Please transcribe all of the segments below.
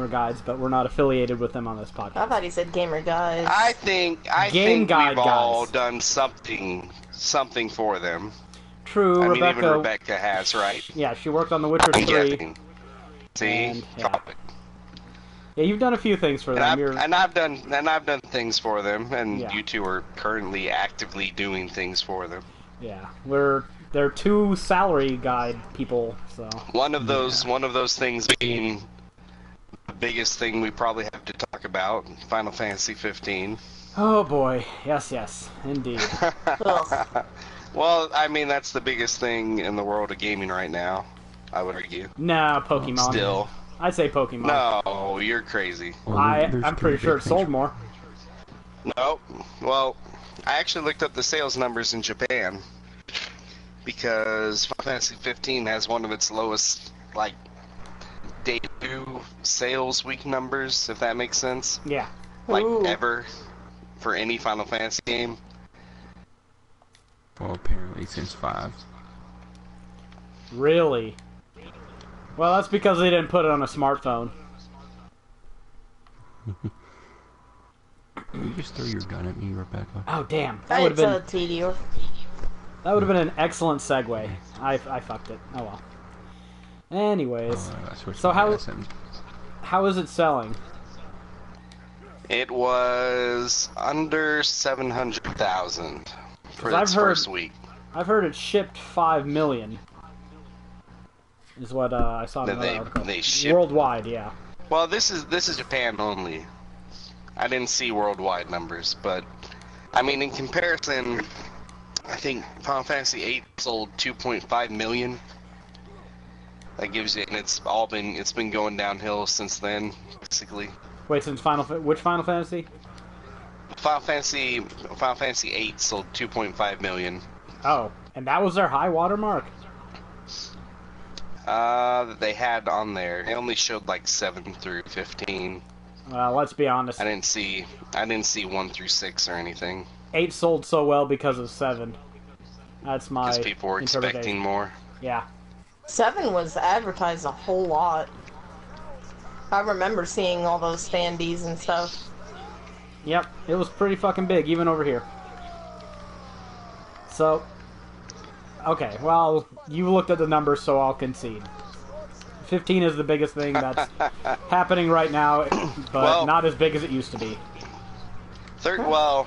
Gamer Guides, but we're not affiliated with them on this podcast. I thought he said Gamer Guides. I think we've all done something for them. True, I mean, even Rebecca has, right? Yeah, she worked on The Witcher 3. See, and, yeah. You've done a few things for them. I've done things for them, and you two are currently actively doing things for them. Yeah, they're two salary guide people, so one of those things being the biggest thing we probably have to talk about, Final Fantasy 15. Oh boy, yes, indeed. Well, I mean, that's the biggest thing in the world of gaming right now, I would argue. Nah, Pokemon. Still. I'd say Pokemon. No, you're crazy. I'm pretty sure it sold more. No. Well, I actually looked up the sales numbers in Japan, because Final Fantasy 15 has one of its lowest, like, debut sales week numbers, if that makes sense. Yeah. Like, ever, for any Final Fantasy game. Well, apparently since 5. Really? Well, that's because they didn't put it on a smartphone. You just threw your gun at me, Rebecca. Oh, damn. That would have been... That would have been an excellent segue. I fucked it. Oh well. Anyways. So how is it selling? It was under 700,000 for its first week. I've heard it shipped 5 million. Is what I saw in the article. They shipped worldwide, yeah. Well, this is Japan only. I didn't see worldwide numbers, but I mean, in comparison, I think Final Fantasy VIII sold 2.5 million. That gives you, and it's been going downhill since then, basically. Wait, since which Final Fantasy? Final Fantasy VIII sold 2.5 million. Oh, and that was their high watermark. That they had on there. They only showed like 7 through 15. Well, let's be honest. I didn't see 1 through 6 or anything. 8 sold so well because of 7. That's my because people were expecting more. Yeah. 7 was advertised a whole lot. I remember seeing all those standees and stuff. Yep, it was pretty fucking big, even over here. So, okay, well, you looked at the numbers, so I'll concede. 15 is the biggest thing that's happening right now, but not as big as it used to be. Well,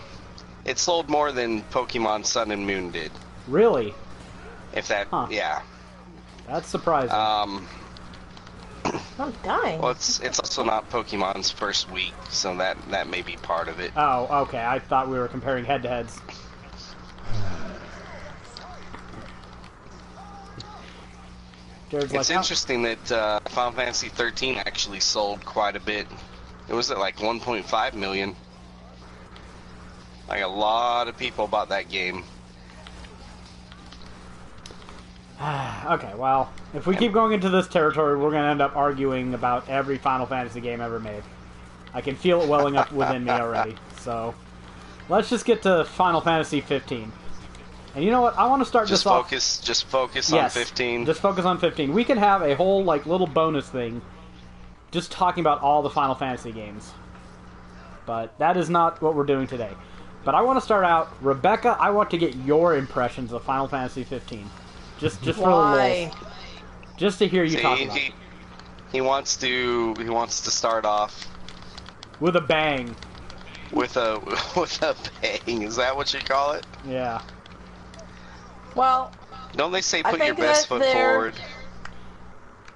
it sold more than Pokemon Sun and Moon did. Really? If that, yeah. That's surprising. I'm dying. Well, it's also not Pokemon's first week, so that may be part of it. Oh, okay. I thought we were comparing head-to-heads. It's interesting that Final Fantasy 13 actually sold quite a bit. It was at like 1.5 million. Like a lot of people bought that game. Okay, well, if we keep going into this territory, we're going to end up arguing about every Final Fantasy game ever made. I can feel it welling up within me already. So, let's just get to Final Fantasy 15. And you know what? I want to start this off... Just focus on 15. Just focus on 15. We could have a whole, like, little bonus thing just talking about all the Final Fantasy games. But that is not what we're doing today. But I want to start out... Rebecca, I want to get your impressions of Final Fantasy 15. Just for the lulz. Just to hear you talk about it. He wants to start off... with a bang. With a bang. Is that what you call it? Yeah. Well, don't they say put your best foot forward?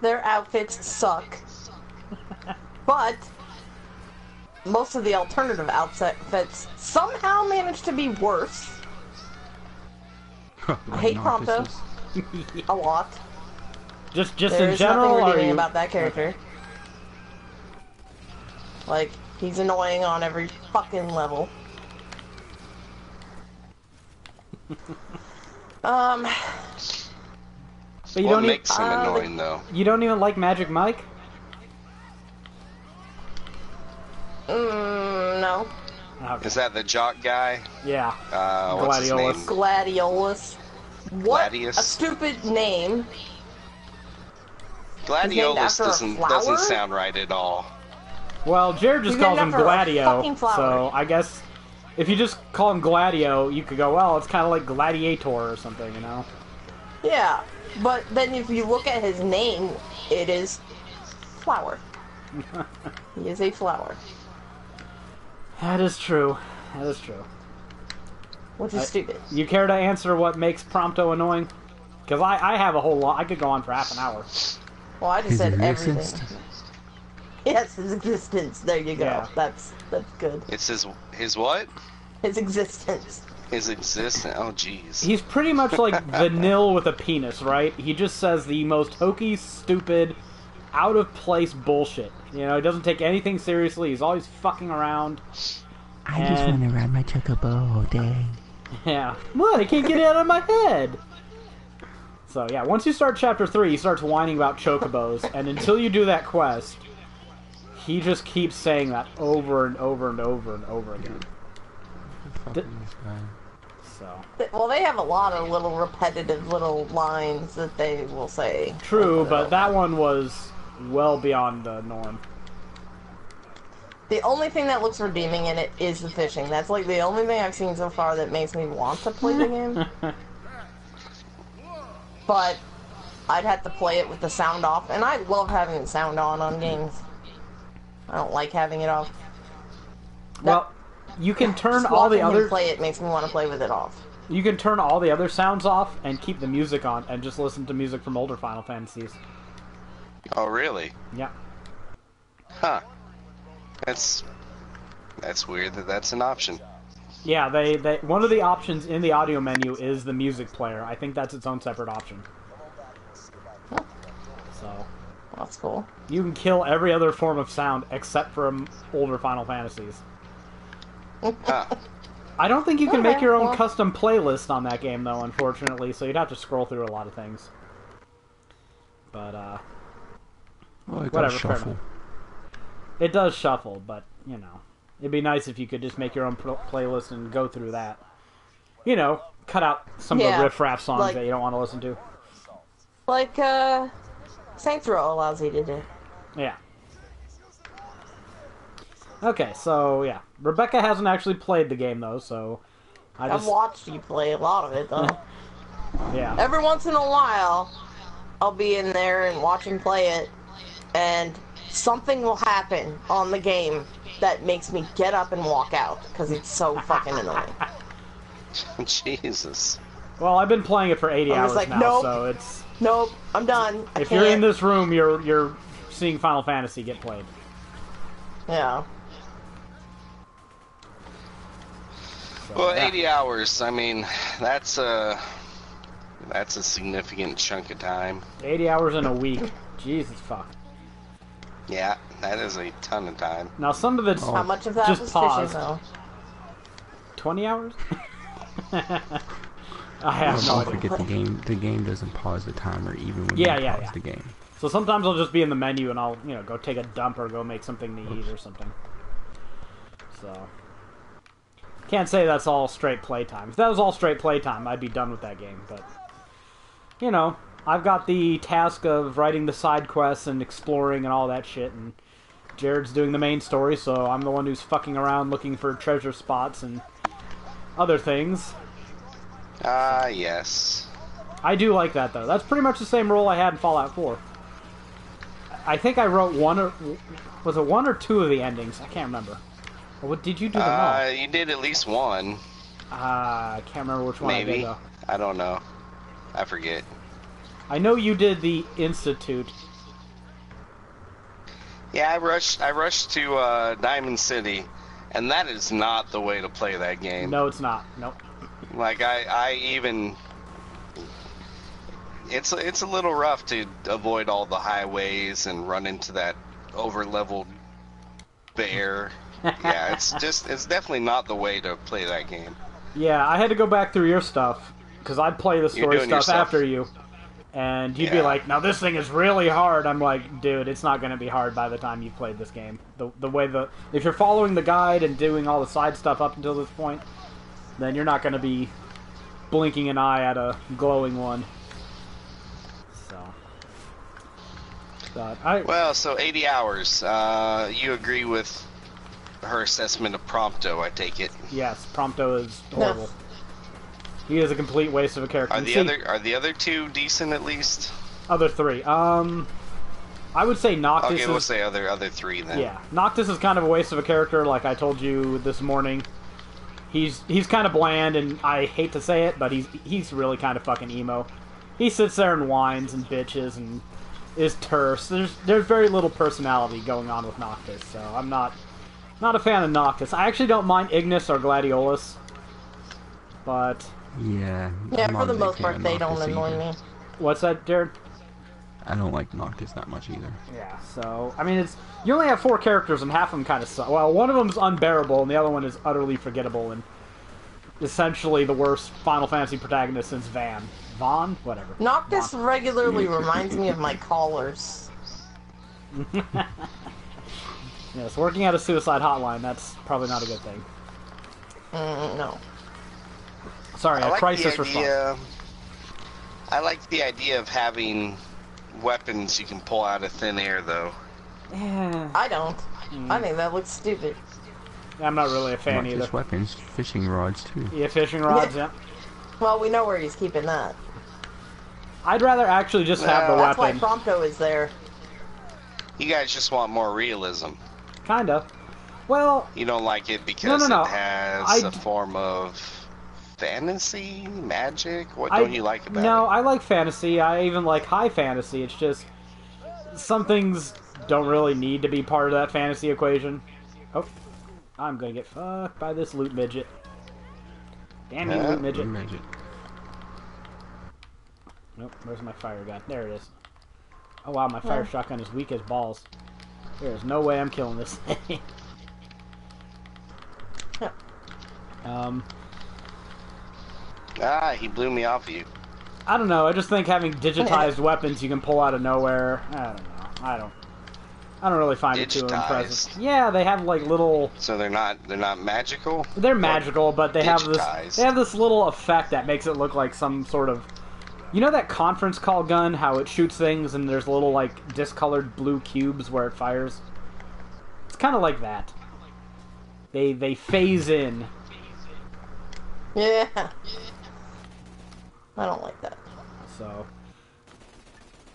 Their outfits suck. But most of the alternative outfits somehow manage to be worse. I hate Prompto a lot. Just There's in general, nothing redeeming about that character. Okay. Like, he's annoying on every fucking level. But you what makes him annoying, though? You don't even like Magic Mike? No. Okay. Is that the jock guy? Yeah. What's his name? Gladiolus. What Gladius? a stupid name. Gladiolus doesn't sound right at all. Well, Jared just He's calls good him enough for a Gladio, fucking flower. so I guess if you just call him Gladio, you could go, well, it's kind of like Gladiator or something, you know? Yeah, but then if you look at his name, it is flower. He is a flower. That is true. That is true. Which is stupid. You care to answer what makes Prompto annoying? Because I have a whole lot. I could go on for half an hour. Well, I just His said existence? everything. Yes, his existence. There you go. Yeah. That's good. It's his what? His existence. His existence. Oh, jeez. He's pretty much like Vanille with a penis, right? He just says the most hokey, stupid, out-of-place bullshit. You know, he doesn't take anything seriously. He's always fucking around. I just want to ride my chocobo all day. Yeah. What? I can't get it out of my head! So, yeah, once you start Chapter 3, he starts whining about chocobos, and until you do that quest, he just keeps saying that over and over and over and over again. Fucking this guy. So. Well, they have a lot of little repetitive little lines that they will say. True, over but and that over. one was well beyond the norm. The only thing that looks redeeming in it is the fishing. That's like the only thing I've seen so far that makes me want to play the game. But I'd have to play it with the sound off, and I love having the sound on games. I don't like having it off. Well, you can turn Just all the watching him other play it makes me want to play with it off. you can turn all the other sounds off and keep the music on and just listen to music from older Final Fantasies. Oh, really? Yeah. Huh. That's weird that that's an option. Yeah, they one of the options in the audio menu is the music player. I think that's its own separate option. So, That's cool. you can kill every other form of sound except from older Final Fantasies. Huh. I don't think you can Okay, make your own well. custom playlist on that game, though, unfortunately, so you'd have to scroll through a lot of things. But, Well, it Whatever, does fair shuffle. enough. It does shuffle, but, you know, it'd be nice if you could just make your own playlist and go through that. You know, cut out some of Yeah, the riff-raff songs like- that you don't want to listen to. Like, Saints Row allows you to do. Yeah. Okay, so, yeah. Rebecca hasn't actually played the game, though, so... I've watched you play a lot of it, though. Yeah. Every once in a while, I'll be in there and watch him play it, and something will happen on the game that makes me get up and walk out, because it's so fucking annoying. Jesus. Well, I've been playing it for 80 I'm hours just like, now, nope. so it's... Nope, I'm done. If you're in this room, you're seeing Final Fantasy get played. Yeah. So, Well, yeah. 80 hours. I mean, that's a significant chunk of time. 80 hours in a week. Jesus fuck. Yeah, that is a ton of time. Now some of it's How much of that just was paused. fishing, though? 20 hours? I Well, have no don't idea. forget the game doesn't pause the timer even when Yeah, you yeah, pause yeah. the game. So sometimes I'll just be in the menu and I'll, go take a dump or go make something to eat or something. So... Can't say that's all straight playtime. If that was all straight playtime, I'd be done with that game, but... I've got the task of writing the side quests and exploring and all that shit, and Jared's doing the main story, so I'm the one who's fucking around looking for treasure spots and other things. Ah, yes. I do like that, though. That's pretty much the same role I had in Fallout 4. I think I wrote was it one or two of the endings? I can't remember. Or what did you do them all? You did at least one. I can't remember which one I Maybe. did, though. I don't know. I forget. I know you did the Institute. Yeah, I rushed to Diamond City, and that is not the way to play that game. No, it's not. Nope. Like I even it's a little rough to avoid all the highways and run into that over-leveled bear. Yeah, it's definitely not the way to play that game. Yeah, I had to go back through your stuff, because I'd play the story doing your stuff stuff. after you. And you'd be Yeah. like, now this thing is really hard. I'm like, dude, it's not going to be hard by the time you've played this game. The way if you're following the guide and doing all the side stuff up until this point, then you're not going to be blinking an eye at a glowing one. So. But Well, so 80 hours. You agree with her assessment of Prompto, I take it. yes, Prompto is horrible. He is a complete waste of a character. Are the other two decent at least? Other three. I would say Noctis Okay, we'll say other three then. Yeah, Noctis is kind of a waste of a character, like I told you this morning. He's kind of bland, and I hate to say it, but he's really kind of fucking emo. He sits there and whines and bitches and is terse. There's very little personality going on with Noctis, so I'm not a fan of Noctis. I actually don't mind Ignis or Gladiolus, but Yeah. Yeah, I'm for not the a big most fan part, of they don't Noctis annoy either. me. what's that, Jared? I don't like Noctis that much either. Yeah, so I mean, you only have 4 characters, and half of them kind of suck. Well, one of them's unbearable, and the other one is utterly forgettable, and essentially the worst Final Fantasy protagonist since Vaughn, whatever. Noctis Vaughn. regularly reminds me of my callers. Yes, working at a suicide hotline, that's probably not a good thing. No. Sorry, a crisis response. I like the idea of having weapons you can pull out of thin air, though. Yeah, I don't. I think that looks stupid. I'm not really a fan Not either. just weapons, fishing rods too. Yeah, fishing rods, yeah. Well, we know where he's keeping that. I'd rather actually just have the That's weapon. why Prompto is there. You guys just want more realism. Kinda. Well, You don't like it because No. it has I a form of fantasy, magic? What I don't you like about No, it? I like fantasy. I even like high fantasy. It's just some things don't really need to be part of that fantasy equation. Oh, I'm gonna get fucked by this loot midget. Damn you, loot midget. Magic. Nope, where's my fire gun? There it is. Oh wow, my fire shotgun is weak as balls. There's no way I'm killing this thing. He blew me off of you. I don't know. I just think having digitized weapons you can pull out of nowhere. I don't know. I don't really find it too impressive. Digitized? Yeah, they have like little. So they're not magical? They're magical, but they have this. digitized? They have this little effect that makes it look like some sort of. You know that conference call gun? How it shoots things and there's little like discolored blue cubes where it fires. It's kind of like that. They phase in. Yeah. I don't like that. So,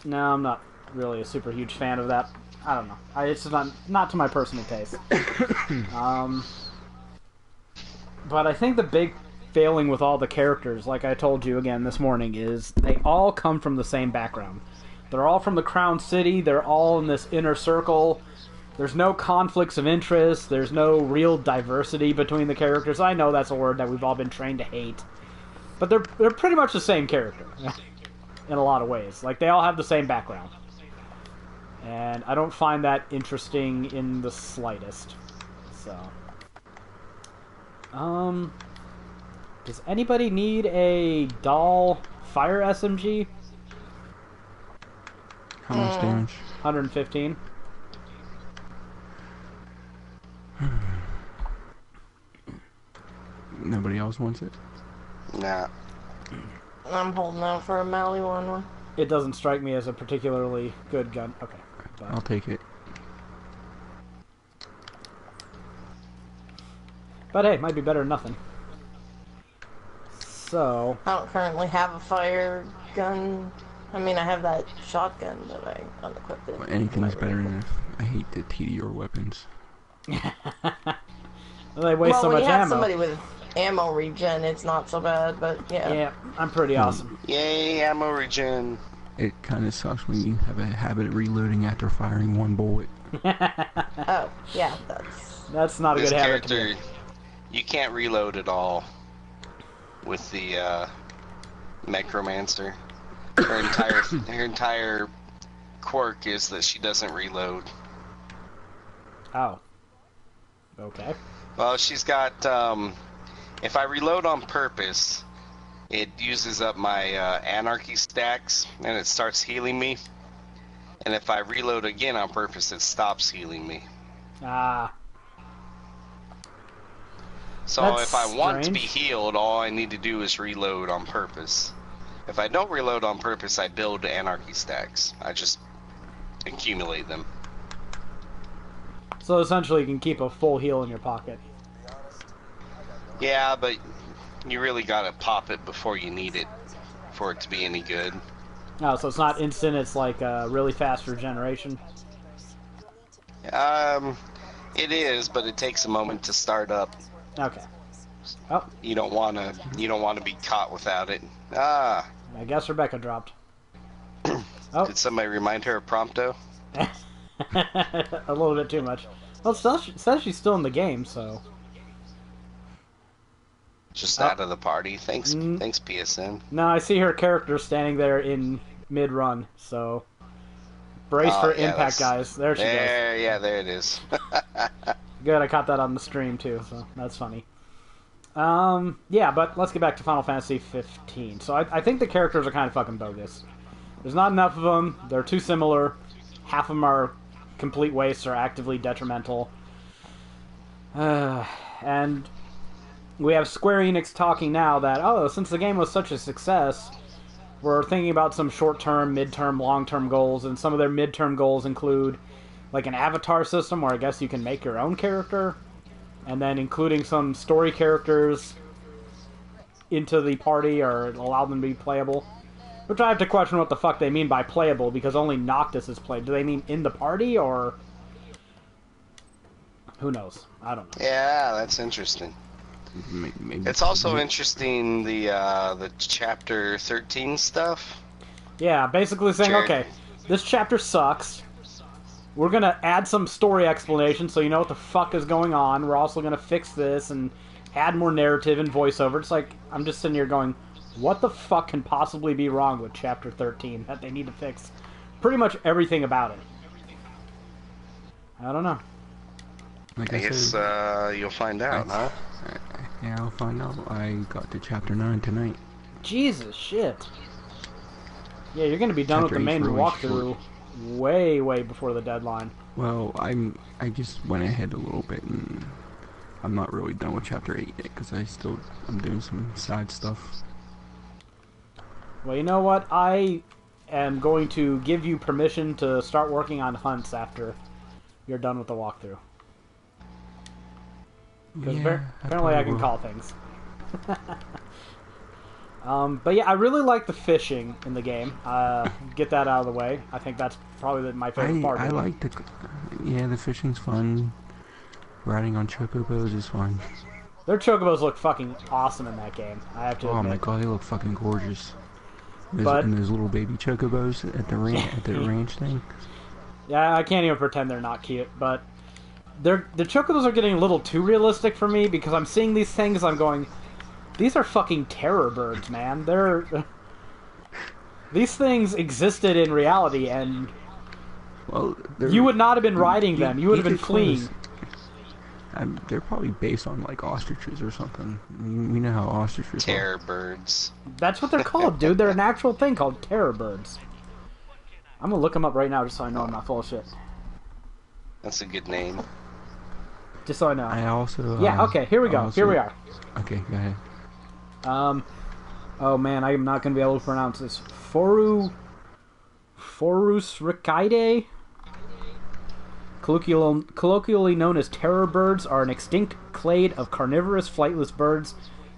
no, I'm not really a super huge fan of that. I don't know. It's not to my personal taste. But I think the big failing with all the characters, like I told you again this morning, is they all come from the same background. They're all from the Crown City. They're all in this inner circle. There's no conflicts of interest. There's no real diversity between the characters. I know that's a word that we've all been trained to hate. But they're pretty much the same character in a lot of ways. Like, they all have the same background. And I don't find that interesting in the slightest. So, does anybody need a doll fire SMG? How much damage? 115. Nobody else wants it? Nah. I'm holding out for a Mally one. It doesn't strike me as a particularly good gun. Okay. But I'll take it. hey, might be better than nothing. So, I don't currently have a fire gun. I mean, I have that shotgun, but I unequipped it. Well, anything's better than this. I hate the TDR weapons. they waste Well, so when much you have ammo. somebody with ammo regen, it's not so bad, but yeah. Yeah, I'm pretty awesome. Yay, ammo regen. It kind of sucks when you have a habit of reloading after firing one bullet. Oh, yeah, That's not a This good habit to character, be. you can't reload at all with the Necromancer. Her entire quirk is that she doesn't reload. Oh. Okay. Well, she's got, if I reload on purpose, it uses up my anarchy stacks, and it starts healing me. And if I reload again on purpose, it stops healing me. Ah. So That's if I want to be strange. healed, all I need to do is reload on purpose. If I don't reload on purpose, I build anarchy stacks. I just accumulate them. So essentially, you can keep a full heal in your pocket. Yeah, but you really gotta pop it before you need it for it to be any good. Oh, so it's not instant, it's like really fast regeneration? It is, but it takes a moment to start up. Okay. Oh, You don't wanna be caught without it. Ah, I guess Rebecca dropped. Oh. did somebody remind her of Prompto? A little bit too much. Well, it says she's still in the game, so... Just out of the party. Thanks, PSN. No, I see her character standing there in mid-run, so... Brace for impact, guys. There she goes. Yeah, there it is. Good, I caught that on the stream, too, so that's funny. Yeah, but let's get back to Final Fantasy 15. So I think the characters are kind of fucking bogus. There's not enough of them. They're too similar. Half of them are complete wastes or actively detrimental. And we have Square Enix talking now that, oh, since the game was such a success, we're thinking about some short-term, mid-term, long-term goals, and some of their mid-term goals include like an avatar system where I guess you can make your own character, and then including some story characters into the party or allow them to be playable. Which I have to question what the fuck they mean by playable, because only Noctis is played. Do they mean in the party, or... Who knows? I don't know. Yeah, that's interesting. Maybe It's also interesting the chapter 13 stuff. Yeah, basically saying, Sure. okay, this chapter sucks. We're gonna add some story explanation so you know what the fuck is going on. We're also gonna fix this and add more narrative and voiceover. It's like, I'm just sitting here going, what the fuck can possibly be wrong with chapter 13 that they need to fix pretty much everything about it? I don't know. Like I I guess said, you'll find out, huh? yeah, I'll find out. I got to chapter 9 tonight. Jesus shit. Yeah, you're gonna be done with Chapter the main 8's really walkthrough way before the deadline. Well, I just went ahead a little bit, and I'm not really done with chapter 8 yet, because I'm doing some side stuff. Well, you know what? I am going to give you permission to start working on hunts after you're done with the walkthrough. Because apparently I can call things. But yeah, I really like the fishing in the game. Get that out of the way. I think that's probably my favorite part. I like the... Yeah, the fishing's fun. Riding on chocobos is fun. Their chocobos look fucking awesome in that game, I have to admit. Oh my god, they look fucking gorgeous. But- And those little baby chocobos at the ranch thing. Yeah, I can't even pretend they're not cute, but the chocobos are getting a little too realistic for me, because I'm seeing these things, I'm going, these are fucking terror birds, man. These things existed in reality, and Well, you would not have been riding them. You would have been fleeing. They're probably based on like ostriches or something. We know how ostriches Terror birds. That's what they're called, dude. They're an actual thing called terror birds. I'm gonna look them up right now just so I know I'm not full of shit. That's a good name. Just so I know. I also... Yeah, okay, here we go. also- Here we are. Okay, go ahead. Oh man, I'm not gonna be able to pronounce this. Forusricidae? Colloquially known as terror birds, are an extinct clade of carnivorous flightless birds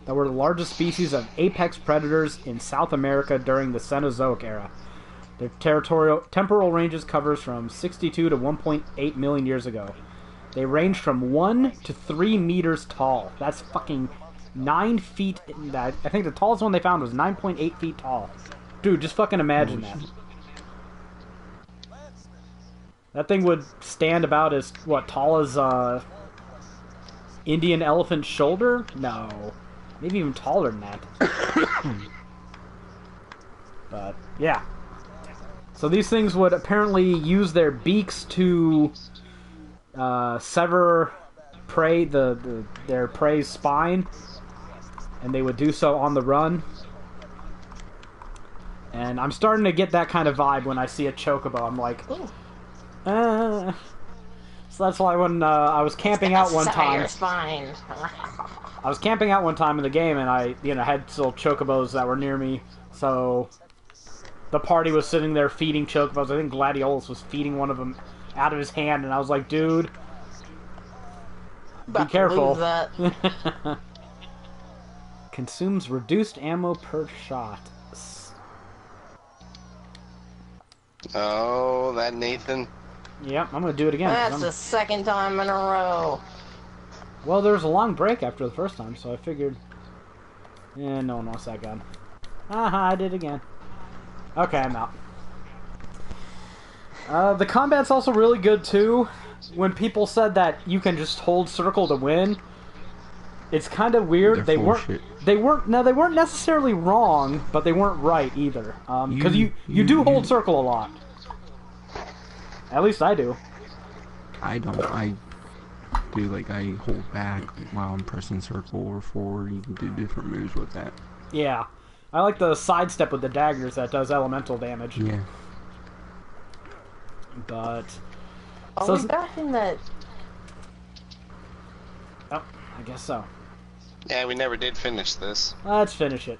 that were the largest species of apex predators in South America during the Cenozoic era. Their temporal ranges covers from 62 to 1.8 million years ago. They range from 1 to 3 meters tall. That's fucking 9 feet. I think the tallest one they found was 9.8 feet tall. Dude, just fucking imagine that. That thing would stand about as, what, tall as, Indian elephant shoulder? No. Maybe even taller than that. But, yeah. So these things would apparently use their beaks to, sever prey, their prey's spine. And they would do so on the run. And I'm starting to get that kind of vibe when I see a chocobo. I'm like, ooh. So that's why when I was camping out one time, I was camping out one time in the game, and I, had still chocobos that were near me. So the party was sitting there feeding chocobos. I think Gladiolus was feeding one of them out of his hand, and I was like, dude, be careful. That. Consumes reduced ammo per shot. Oh, that Nathan. Yep, I'm gonna do it again. That's the second time in a row. Well, there was a long break after the first time, so I figured... no one wants that gun. Aha, I did it again. Okay, I'm out. The combat's also really good, too. When people said that you can just hold circle to win, it's kind of weird. They weren't necessarily wrong, but they weren't right either. Because you do hold circle a lot. At least I do. I don't. I do, like, I hold back while I'm pressing circle or forward. You can do different moves with that. Yeah. I like the sidestep with the daggers that does elemental damage. Yeah. But... Are we back in that... Oh, I guess so. Yeah, we never did finish this. Let's finish it.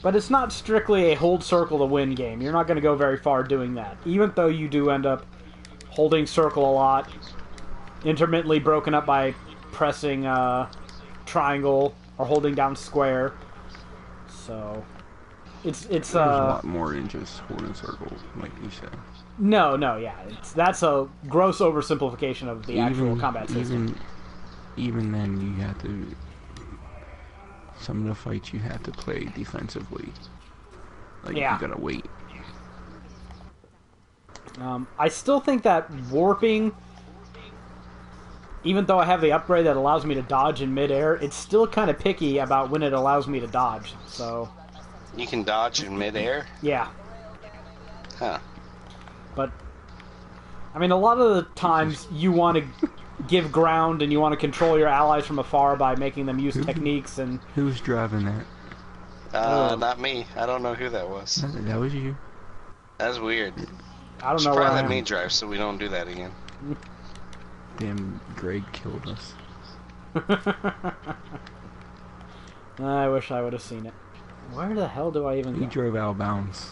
But it's not strictly a hold circle to win game. You're not going to go very far doing that. Even though you do end up holding circle a lot, intermittently broken up by pressing triangle or holding down square. So it's There's a lot more than just holding circle, like you said. No, yeah. That's a gross oversimplification of the actual combat system. Even then, you have to... Some of the fights you have to play defensively. Like, yeah. You gotta wait. I still think that warping, even though I have the upgrade that allows me to dodge in midair, it's still kind of picky about when it allows me to dodge, so... You can dodge in midair? Yeah. Huh. But, I mean, a lot of the times you want to give ground and you want to control your allies from afar by making them use techniques and... Who's driving that? Not me. I don't know who that was. That was you. That's weird. I don't know where where let I am. me drive so we don't do that again. Damn, Greg killed us. I wish I would have seen it. Where the hell do I even go? He drove out of bounds.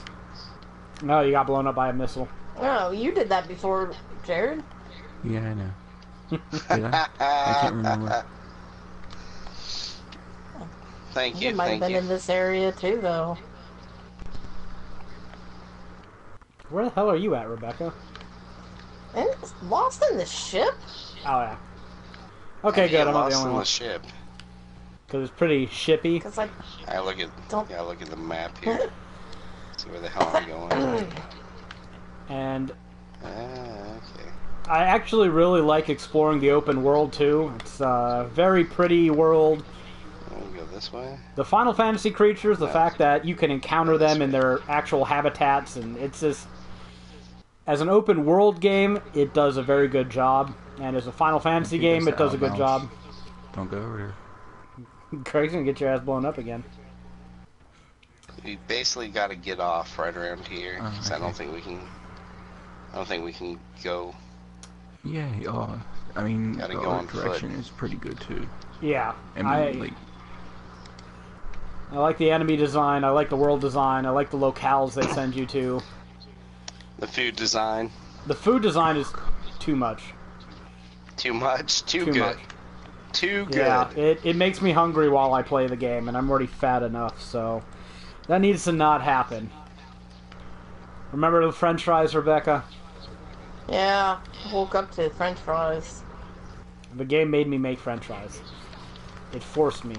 No, you got blown up by a missile. Oh, you did that before, Jared? Yeah, I know. Did I? I can't remember. Thank you, You might have been in this area too, though. Where the hell are you at, Rebecca? And lost in the ship? Oh, yeah. Okay, good. I'm not the lost only in one. the ship. Because it's pretty shippy. Because I look at don't... look at the map here. See where the hell I'm going. And okay. I actually really like exploring the open world, too. It's a very pretty world. We go this way? The Final Fantasy creatures, the fact that you can encounter them in their actual habitats, and it's just... As an open world game, it does a very good job. And as a Final Fantasy game, it does a good job. Don't go over there. Craig's gonna get your ass blown up again. We basically got to get off right around here. Cause I don't think we can. I don't think we can go. Yeah. I mean, Gotta the go art on direction foot. is pretty good too. Yeah, I mean, I like the enemy design. I like the world design. I like the locales they send you to. The food design. The food design is too much. Too much. Too good. Much. Too good. Yeah, it makes me hungry while I play the game, and I'm already fat enough, so that needs to not happen. Remember the French fries, Rebecca? Yeah, woke up to French fries. The game made me make French fries. It forced me.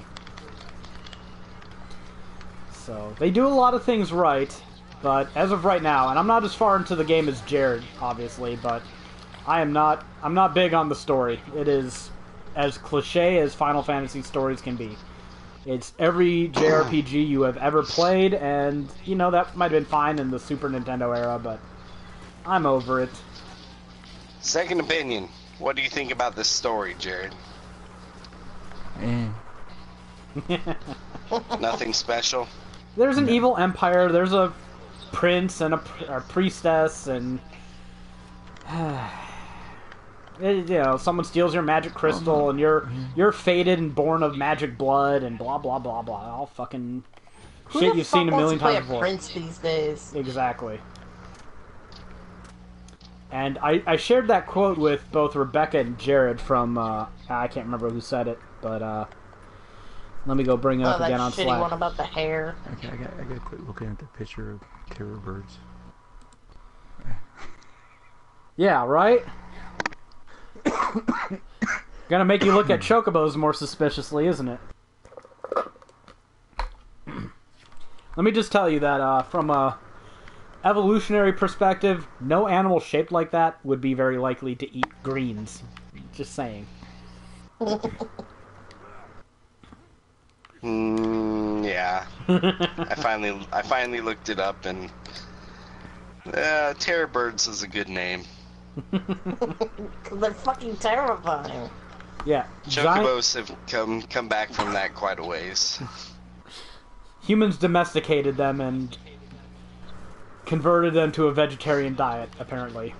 So they do a lot of things right, but as of right now, and I'm not as far into the game as Jared, obviously, but I'm not big on the story. It is as cliche as Final Fantasy stories can be. It's every JRPG you have ever played, and, you know, that might have been fine in the Super Nintendo era, but I'm over it. Second opinion. What do you think about this story, Jared? Nothing special? There's an evil empire, there's a prince and a priestess, and... you know, someone steals your magic crystal, and you're fated and born of magic blood, and blah blah blah blah. All fucking Who shit the you've fuck seen a wants million to play times a before. prince these days? Exactly. And I shared that quote with both Rebecca and Jared from, I can't remember who said it, but let me go bring it up that again on shitty Slack. one about the hair. Okay, I got to quit looking at the picture of terror birds. Yeah, right? Gonna make you look at chocobos more suspiciously, isn't it? Let me just tell you that from a evolutionary perspective, no animal shaped like that would be very likely to eat greens. Just saying. Yeah. I finally looked it up, and terror birds is a good name. They're fucking terrifying. Yeah. Chocobos have come back from that quite a ways. Humans domesticated them and converted them to a vegetarian diet, apparently.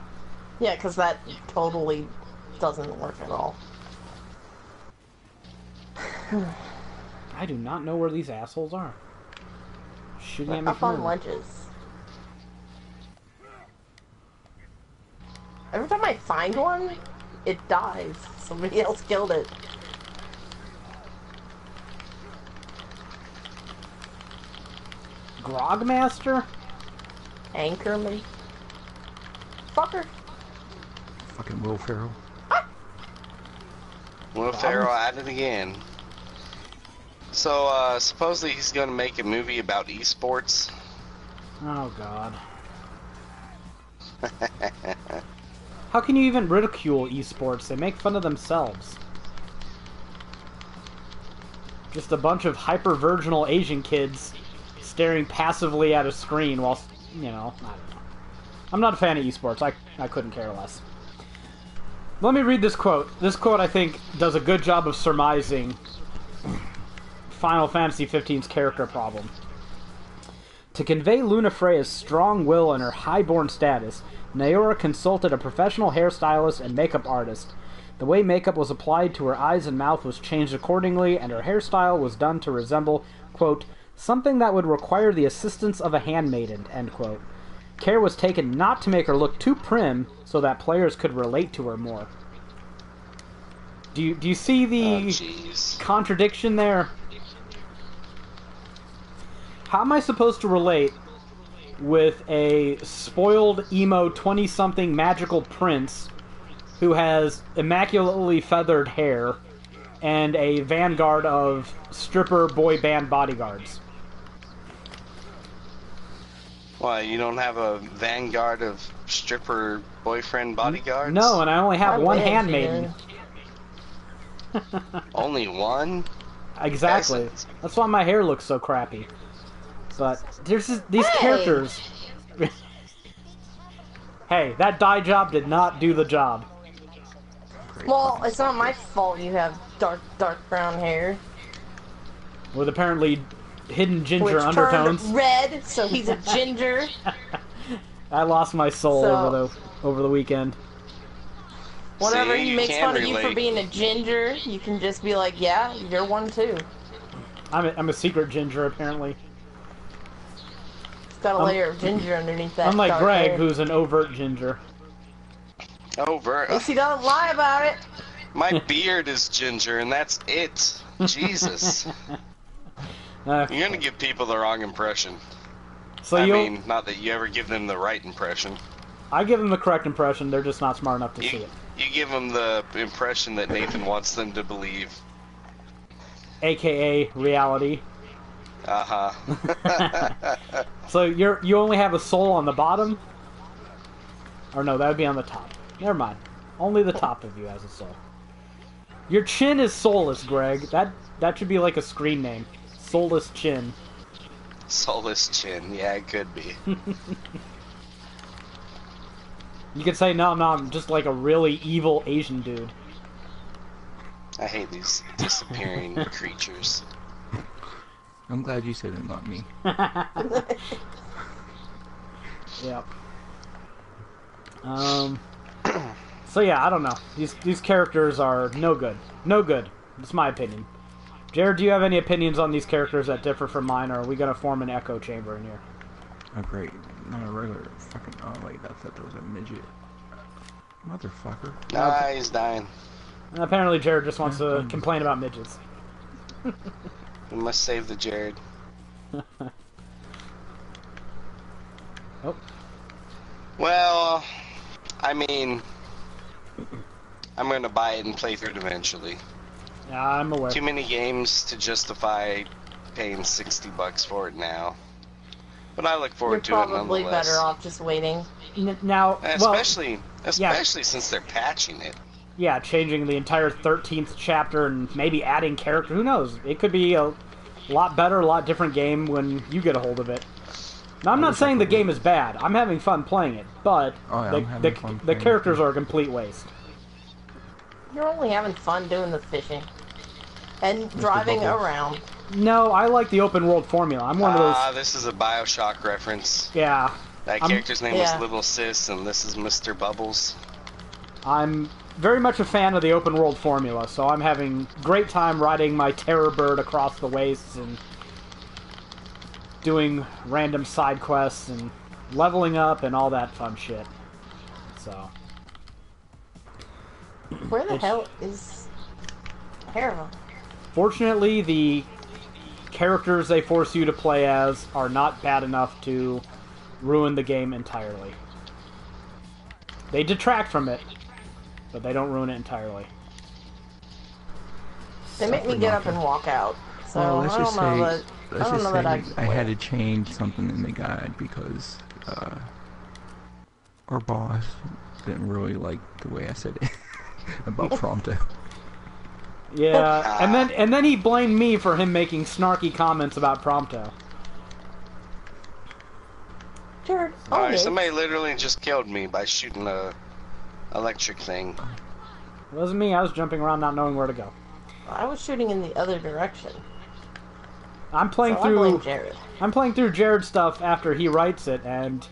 Yeah, because that totally doesn't work at all. I do not know where these assholes are. Shooting at me Up from on here. ledges. Every time I find one, it dies. Somebody else killed it. Grogmaster? Anchorman. Fucker. Fucking Will Ferrell. Will Ferrell at it again. So, supposedly he's gonna make a movie about esports. Oh, God. How can you even ridicule esports? They make fun of themselves. Just a bunch of hyper-virginal Asian kids staring passively at a screen while, you know, I don't know. I'm not a fan of esports. I couldn't care less. Let me read this quote. This quote, I think, does a good job of surmising Final Fantasy XV's character problem. To convey Luna Freya's strong will and her highborn status, Naora consulted a professional hairstylist and makeup artist. The way makeup was applied to her eyes and mouth was changed accordingly, and her hairstyle was done to resemble, quote, something that would require the assistance of a handmaiden, end quote. Care was taken not to make her look too prim so that players could relate to her more. Do you see the contradiction there? How am I supposed to relate with a spoiled emo 20-something magical prince who has immaculately feathered hair and a vanguard of stripper boy band bodyguards? Why, you don't have a vanguard of stripper boyfriend bodyguards? No, and I only have one wish, handmaiden. Only one? Exactly. Peasant. That's why my hair looks so crappy. But there's these characters. Hey, that dye job did not do the job. Well, it's not my fault you have dark brown hair. With apparently hidden ginger Which undertones. turned red, so he's a ginger. I lost my soul So- over the weekend. Whenever See, he you makes can fun of you for relate. being a ginger, you can just be like, yeah, you're one too. I'm a secret ginger, apparently. It's got a layer of ginger underneath that. Unlike dark Greg, hair. who's an overt ginger. Overt. At least he doesn't lie about it. My beard is ginger, and that's it. Jesus. You're gonna give people the wrong impression. So I you, mean, not that you ever give them the right impression. I give them the correct impression. They're just not smart enough to see it. You give them the impression that Nathan wants them to believe. AKA reality. Uh-huh. So you only have a soul on the bottom? Or no, that would be on the top. Never mind. Only the top of you has a soul. Your chin is soulless, Greg. That should be like a screen name. Soulless chin. Soulless chin. Yeah, it could be. You could say, no, I'm just like a really evil Asian dude. I hate these disappearing creatures. I'm glad you said it, not me. Yep. So yeah, I don't know. These characters are no good. No good. It's my opinion. Jared, do you have any opinions on these characters that differ from mine, or are we going to form an echo chamber in here? Oh, great. Not a regular fucking... Oh, wait, I thought that was a midget. Motherfucker. Ah, he's dying. And apparently Jared just wants to complain about midgets. We must save the Jared. Oh. Well, I mean, I'm gonna buy it and play through it eventually. Yeah, I'm aware. Too many games to justify paying $60 for it now. But I look forward to it You're nonetheless. probably better off just waiting. Now, Especially yeah. since they're patching it. Yeah, changing the entire 13th chapter and maybe adding character. Who knows? It could be a lot better, a lot different game when you get a hold of it. Now, I'm not saying the game is bad. I'm having fun playing it, but the characters are a complete waste. You're only having fun doing the fishing. And driving around. No, I like the open world formula. I'm one of those... This is a BioShock reference. Yeah. That character's name was Little Sis, and this is Mr. Bubbles. I'm very much a fan of the open world formula, so I'm having great time riding my terror bird across the wastes and doing random side quests and leveling up and all that fun shit. So. Where the hell is Haeravon? Fortunately, the characters they force you to play as are not bad enough to ruin the game entirely. They detract from it, but they don't ruin it entirely. They make me get up and walk out. So well, let's just say, I had to change something in the guide because our boss didn't really like the way I said it about Prompto. Yeah, and then he blamed me for him making snarky comments about Prompto. Jared, Alright, somebody literally just killed me by shooting a electric thing. It wasn't me, I was jumping around not knowing where to go. I was shooting in the other direction. I'm playing I through blame Jared. I'm playing through Jared's stuff after he writes it, and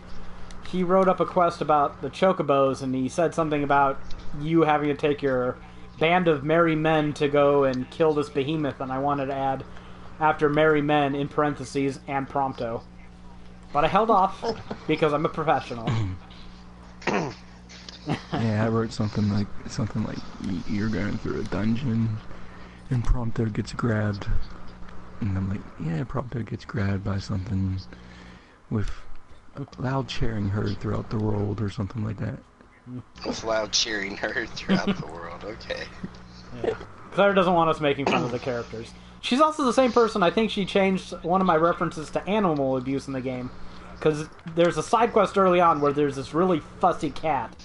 he wrote up a quest about the chocobos, and he said something about you having to take your band of merry men to go and kill this behemoth, and I wanted to add after merry men in parentheses and Prompto. But I held off because I'm a professional. Yeah, I wrote something like you're going through a dungeon and Prompto gets grabbed, and I'm like, yeah, Prompto gets grabbed by something with loud cheering heard throughout the world or something like that. With loud cheering heard throughout the world. Okay. Yeah. Claire doesn't want us making fun of the characters. She's also the same person. I think she changed one of my references to animal abuse in the game. Because there's a side quest early on where there's this really fussy cat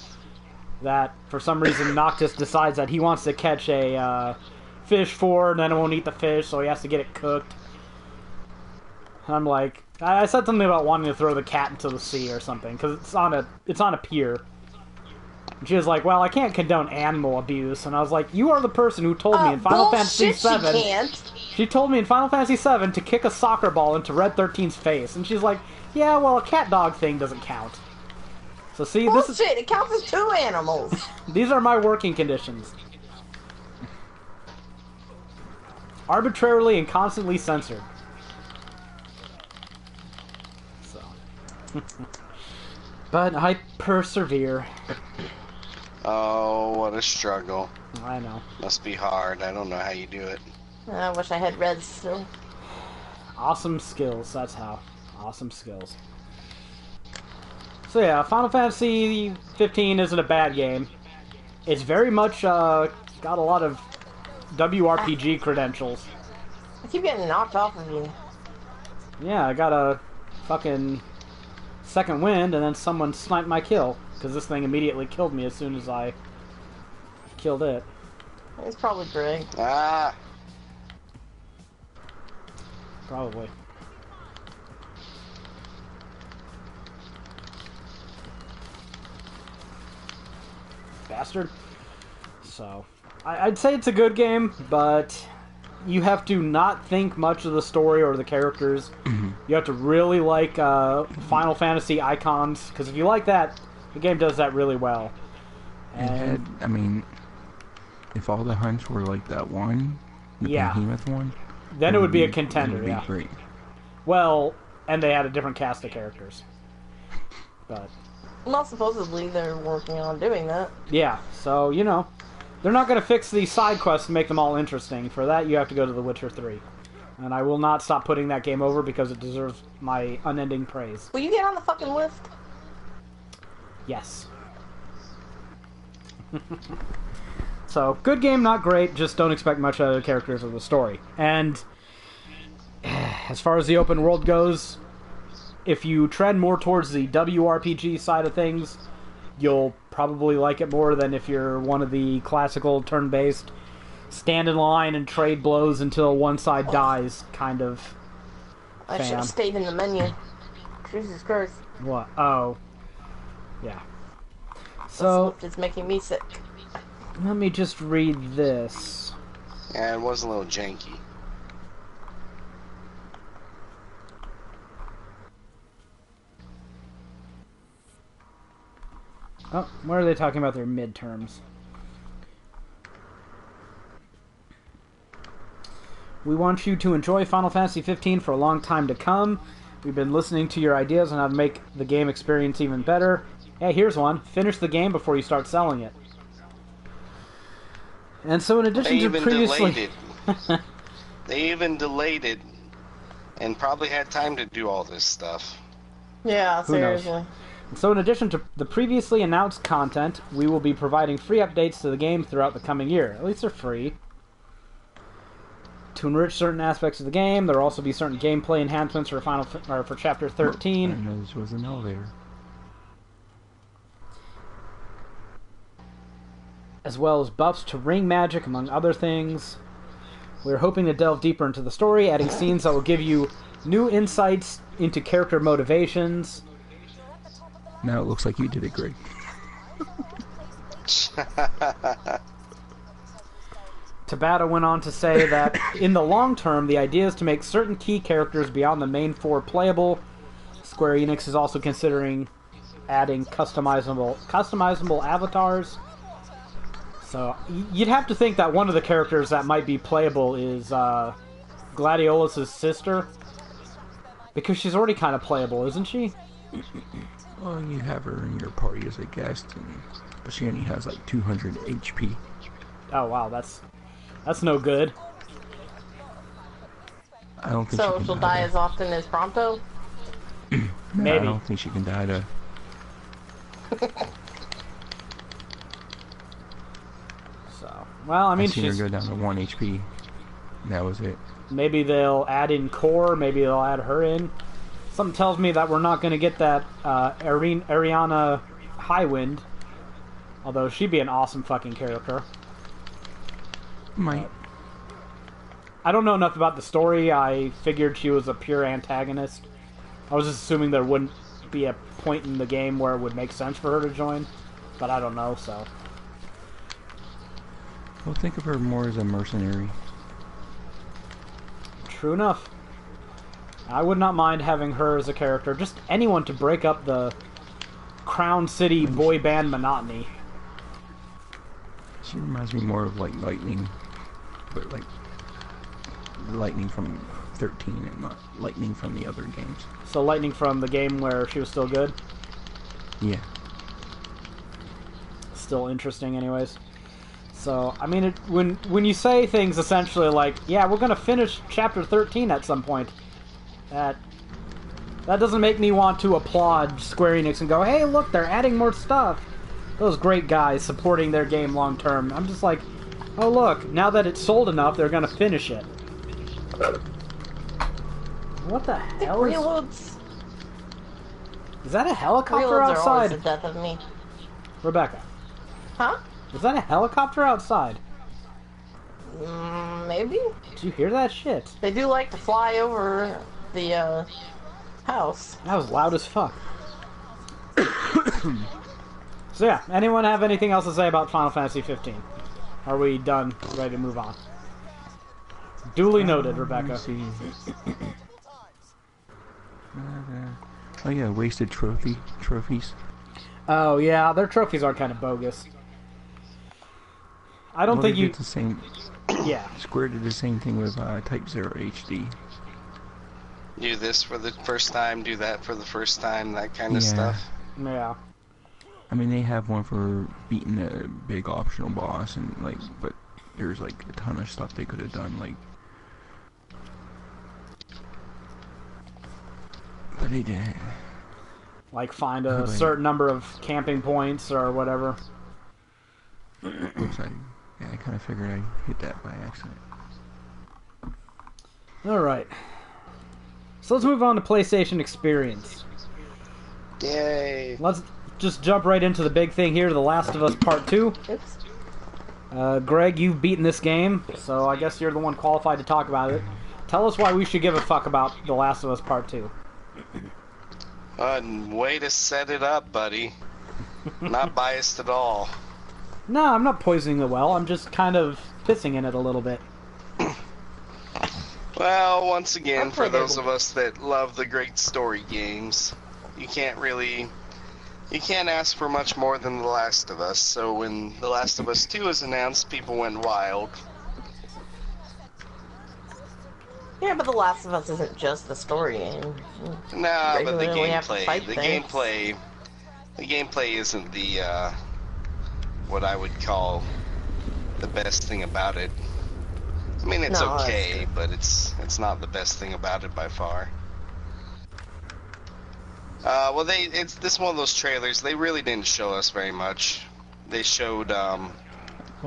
that, for some reason, Noctis decides that he wants to catch a fish for, and then it won't eat the fish, so he has to get it cooked. And I'm like, I said something about wanting to throw the cat into the sea or something, because it's on a pier. And she was like, well, I can't condone animal abuse. And I was like, you are the person who told me in Final Fantasy VII... She told me in Final Fantasy VII to kick a soccer ball into Red 13's face. And she's like, yeah, well, a cat-dog thing doesn't count. So see, this is... Bullshit, it counts as two animals. These are my working conditions. Arbitrarily and constantly censored. So. But I persevere. Oh, what a struggle. I know. Must be hard. I don't know how you do it. I wish I had red still. Awesome skills, that's how. Awesome skills. So yeah, Final Fantasy 15 isn't a bad game. It's very much got a lot of WRPG credentials. I keep getting knocked off of you. Yeah, I got a fucking second wind and then someone sniped my kill. Because this thing immediately killed me as soon as I killed it. It's probably Greg. Ah! Probably. Bastard. So, I'd say it's a good game, but you have to not think much of the story or the characters. You have to really like Final Fantasy icons, because if you like that, the game does that really well. And I mean, if all the hunts were like that one, the behemoth one, then it would be a It contender, would be yeah. great. Well, and they had a different cast of characters. But Well, supposedly they're working on doing that. yeah, so, you know, they're not going to fix the side quests and make them all interesting. For that, you have to go to The Witcher 3. And I will not stop putting that game over because it deserves my unending praise. Will you get on the fucking lift? Yes. So, good game, not great, just don't expect much out of the characters or the story. And as far as the open world goes, if you tread more towards the WRPG side of things, you'll probably like it more than if you're one of the classical turn-based stand in line and trade blows until one side dies kind of I should fan. have stayed in the menu. Jesus Christ. What? Oh. Yeah. This So, lift is making me sick. let me just read this. Yeah, it was a little janky. Oh, where are they talking about their midterms? We want you to enjoy Final Fantasy 15 for a long time to come. We've been listening to your ideas on how to make the game experience even better. Hey, here's one. Finish the game before you start selling it. And so in addition They to even previously... delayed it. They even delayed it and probably had time to do all this stuff. Yeah, Who knows? seriously. So in addition to the previously announced content, we will be providing free updates to the game throughout the coming year. At least they're free. To enrich certain aspects of the game, there will also be certain gameplay enhancements for for Chapter 13. I know this was an elevator. As well as buffs to ring magic, among other things. We're hoping to delve deeper into the story, adding scenes that will give you new insights into character motivations. Now it looks like you did it great. Tabata went on to say that in the long term, the idea is to make certain key characters beyond the main four playable. Square Enix is also considering adding customizable avatars. So you'd have to think that one of the characters that might be playable is Gladiolus's sister, because she's already kind of playable, isn't she? Well, you have her in your party as a guest, but she only has like 200 HP. Oh wow, that's no good. I don't think So she she'll can die die as often as Prompto? No, Maybe. I don't think she can die to. So, well, I mean, I've seen her she's, go down to 1 HP. That was it. maybe they'll add in Core, maybe they'll add her in. Something tells me that we're not going to get that Ariana Highwind, although she'd be an awesome fucking character. Might. I don't know enough about the story. I figured she was a pure antagonist. I was just assuming there wouldn't be a point in the game where it would make sense for her to join, but I don't know, so... Well, think of her more as a mercenary. True enough. I would not mind having her as a character. Just anyone to break up the Crown City boy band monotony. She reminds me more of like Lightning, but like Lightning from 13 and not Lightning from the other games. So Lightning from the game where she was still good. Yeah. Still interesting anyways. So, I mean, when you say things essentially like, yeah, we're going to finish Chapter 13 at some point, that doesn't make me want to applaud Square Enix and go, hey, look, they're adding more stuff. Those great guys supporting their game long term. I'm just like, oh, look, now that it's sold enough, they're going to finish it. What the hell is... Reloads. Is that a helicopter Reloads are always outside? the death of me. Rebecca, Huh? is that a helicopter outside? Maybe? Did you hear that shit? They do like to fly over the, house. That was loud as fuck. So yeah, anyone have anything else to say about Final Fantasy 15? Are we done? Ready to move on? Duly noted, Rebecca. Let me see. Oh yeah, wasted trophies. Oh yeah, their trophies are kind of bogus. I don't Well, think they you... get the same. Yeah. Square did the same thing with Type 0 HD. Do this for the first time, do that for the first time, that kind of stuff. Yeah. I mean, they have one for beating a big optional boss, and like, but there's like a ton of stuff they could have done, like. But they didn't. Like find a certain number of camping points or whatever. Which I kind of figured I hit that by accident. Alright. So let's move on to PlayStation Experience. Yay! Let's just jump right into the big thing here, The Last of Us Part 2. Oops. Greg, you've beaten this game, so I guess you're the one qualified to talk about it. Tell us why we should give a fuck about The Last of Us Part 2. Way to set it up, buddy. Not biased at all. No, I'm not poisoning the well, I'm just kind of pissing in it a little bit. Well, once again, for those of us that love the great story games, you can't ask for much more than The Last of Us. So when The Last of Us 2 was announced, people went wild. Yeah, but The Last of Us isn't just the story game. Nah, but the Regularly have to gameplay, fight things. the gameplay isn't the, what I would call the best thing about it. I mean, it's No, okay, but it's not the best thing about it by far. Well, this one of those trailers. They really didn't show us very much. They showed, Well,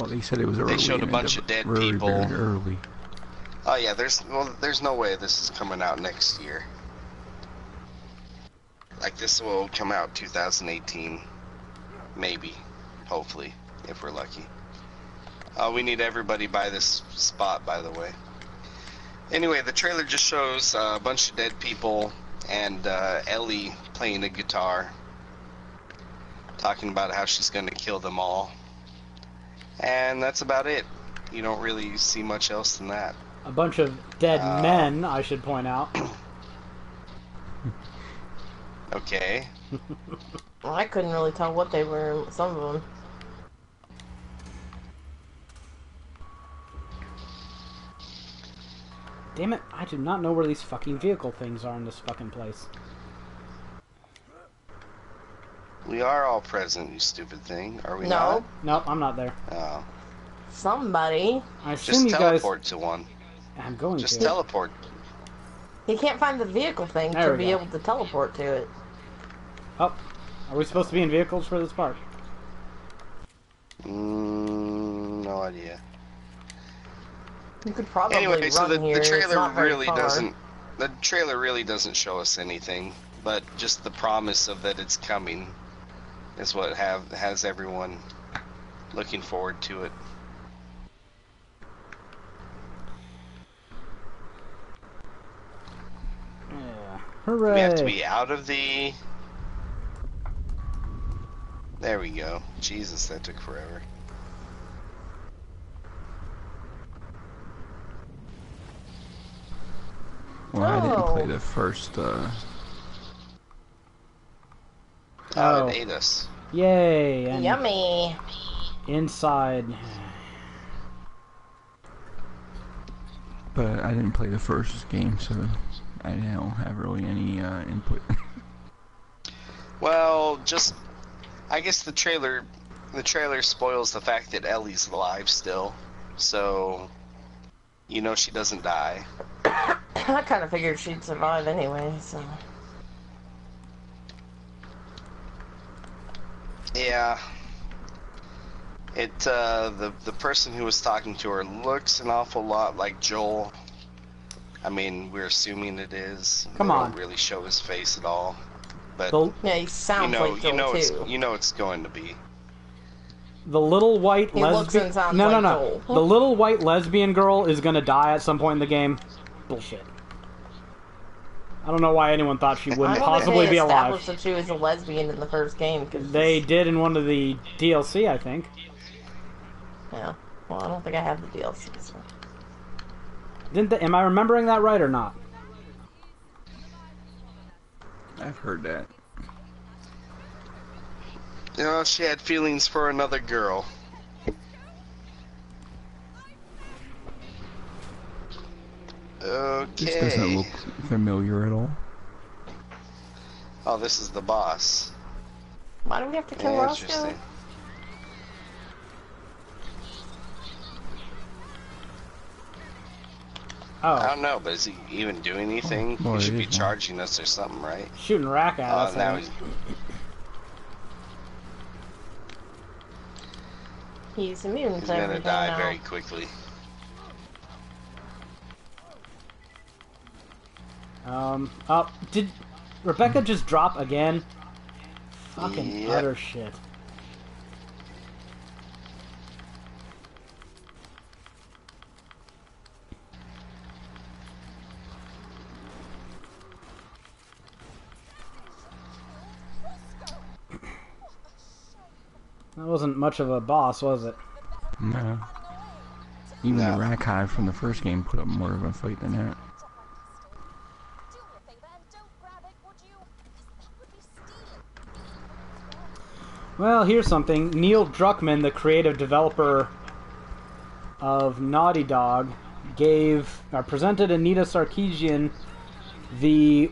they said it was early. they showed a bunch of dead people. Very early. Oh yeah, there's no way this is coming out next year. Like, this will come out 2018, maybe, hopefully, if we're lucky. We need everybody by this spot, by the way. Anyway, the trailer just shows a bunch of dead people and Ellie playing a guitar, talking about how she's going to kill them all. And that's about it. You don't really see much else than that. A bunch of dead men, I should point out. Okay. Well, I couldn't really tell what they were, some of them. Damn it, I do not know where these fucking vehicle things are in this fucking place. We are all present, you stupid thing. Are we No. not? Nope, I'm not there. Oh. Somebody. I assume Just you guys... teleport to one. I'm going Just to. teleport. He can't find the vehicle thing There to we be go. able to teleport to it. Oh, are we supposed to be in vehicles for this part? No idea. You could probably Anyway, run so the here. It's trailer not very really far. doesn't. The trailer really doesn't show us anything, but just the promise of that it's coming is what has everyone looking forward to it. Yeah. Hooray! We have to be out of the. There we go. Jesus, that took forever. Well, I didn't Oh. play the first. Oh, Oh. it ate us. Yay! And Yummy. inside. But I didn't play the first game, so I don't have really any input. Well, just I guess the trailer spoils the fact that Ellie's alive still, so you know she doesn't die. I kind of figured she'd survive anyway, so. Yeah. The person who was talking to her looks an awful lot like Joel. I mean, we're assuming it is. Come They on. don't really show his face at all, but The, Yeah, he sounds like Joel too. it's going to be. the little white He looks lesbian... and sounds No, like no. Joel. The little white lesbian girl is gonna die at some point in the game. Bullshit. I don't know why anyone thought she wouldn't I wonder possibly if be they alive. established that she was a lesbian in the first game. Cause They did in one of the DLC, I think. Yeah. Well, I don't think I have the DLC. So. Didn't they, am I remembering that right or not? I've heard that. You know, she had feelings for another girl. Okay. This doesn't look familiar at all. Oh, this is the boss. Why do we have to kill Roscoe? Interesting. Oh, I don't know, but is he even doing anything? Well, He should it be is, charging us or something, right? shooting rack at us. Now I think. He's immune he's to gonna everything die now. very quickly. Oh, did Rebecca just drop again? Fucking Yep. utter shit. That wasn't much of a boss, was it? No. Even No. the Rack Hive from the first game put up more of a fight than that. Well, here's something. Neil Druckmann, the creative developer of Naughty Dog, presented Anita Sarkeesian the,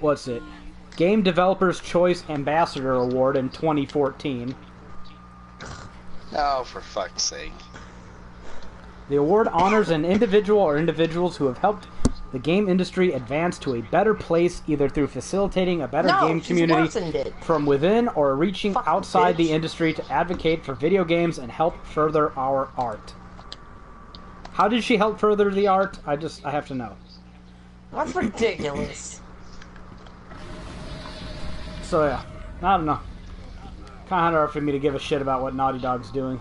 Game Developers Choice Ambassador Award in 2014. Oh, for fuck's sake. The award honors an individual or individuals who have helped the game industry advance to a better place, either through facilitating a better game community from within or reaching outside the industry to advocate for video games and help further our art. How did she help further the art? I have to know. That's ridiculous. So yeah, I don't know. Kind of hard for me to give a shit about what Naughty Dog's doing.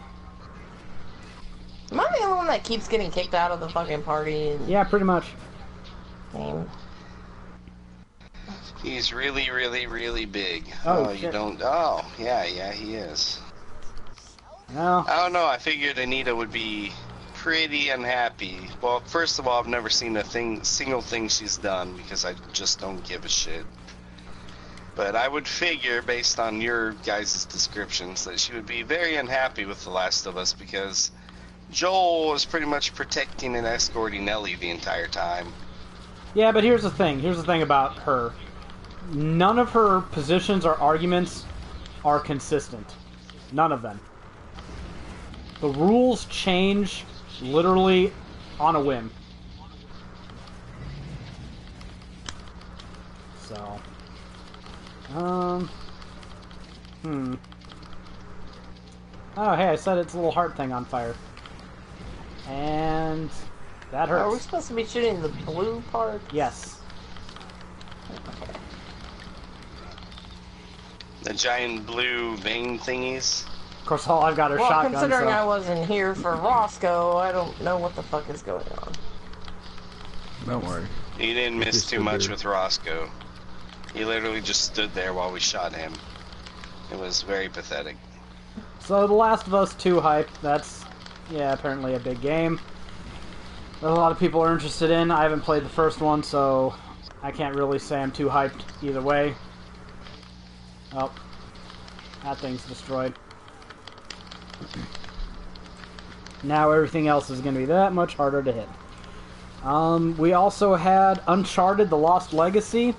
Am I the only one that keeps getting kicked out of the fucking party? Yeah, pretty much. Game? He's really, really, really big. Oh, you shit. don't... Oh, yeah, he is. No. I don't know, I figured Anita would be pretty unhappy. Well, first of all, I've never seen a single thing she's done, because I just don't give a shit. But I would figure, based on your guys' descriptions, that she would be very unhappy with The Last of Us, because Joel was pretty much protecting and escorting Ellie the entire time. Yeah, but here's the thing. Here's the thing about her. None of her positions or arguments are consistent. None of them. The rules change literally on a whim. So... Oh, hey, I set its little heart thing on fire. And... that hurts. Are we supposed to be shooting the blue part? Yes. The giant blue vein thingies. Of course, all I've got are Well, shotguns, considering so... I wasn't here for Roscoe, I don't know what the fuck is going on. Don't worry. You didn't miss Just too stood much there. with Roscoe. He literally just stood there while we shot him. It was very pathetic. So, The Last of Us 2 hype, that's, yeah, apparently a big game. That a lot of people are interested in. I haven't played the first one, so I can't really say I'm too hyped either way. Oh, that thing's destroyed. Now everything else is going to be that much harder to hit. We also had Uncharted: The Lost Legacy,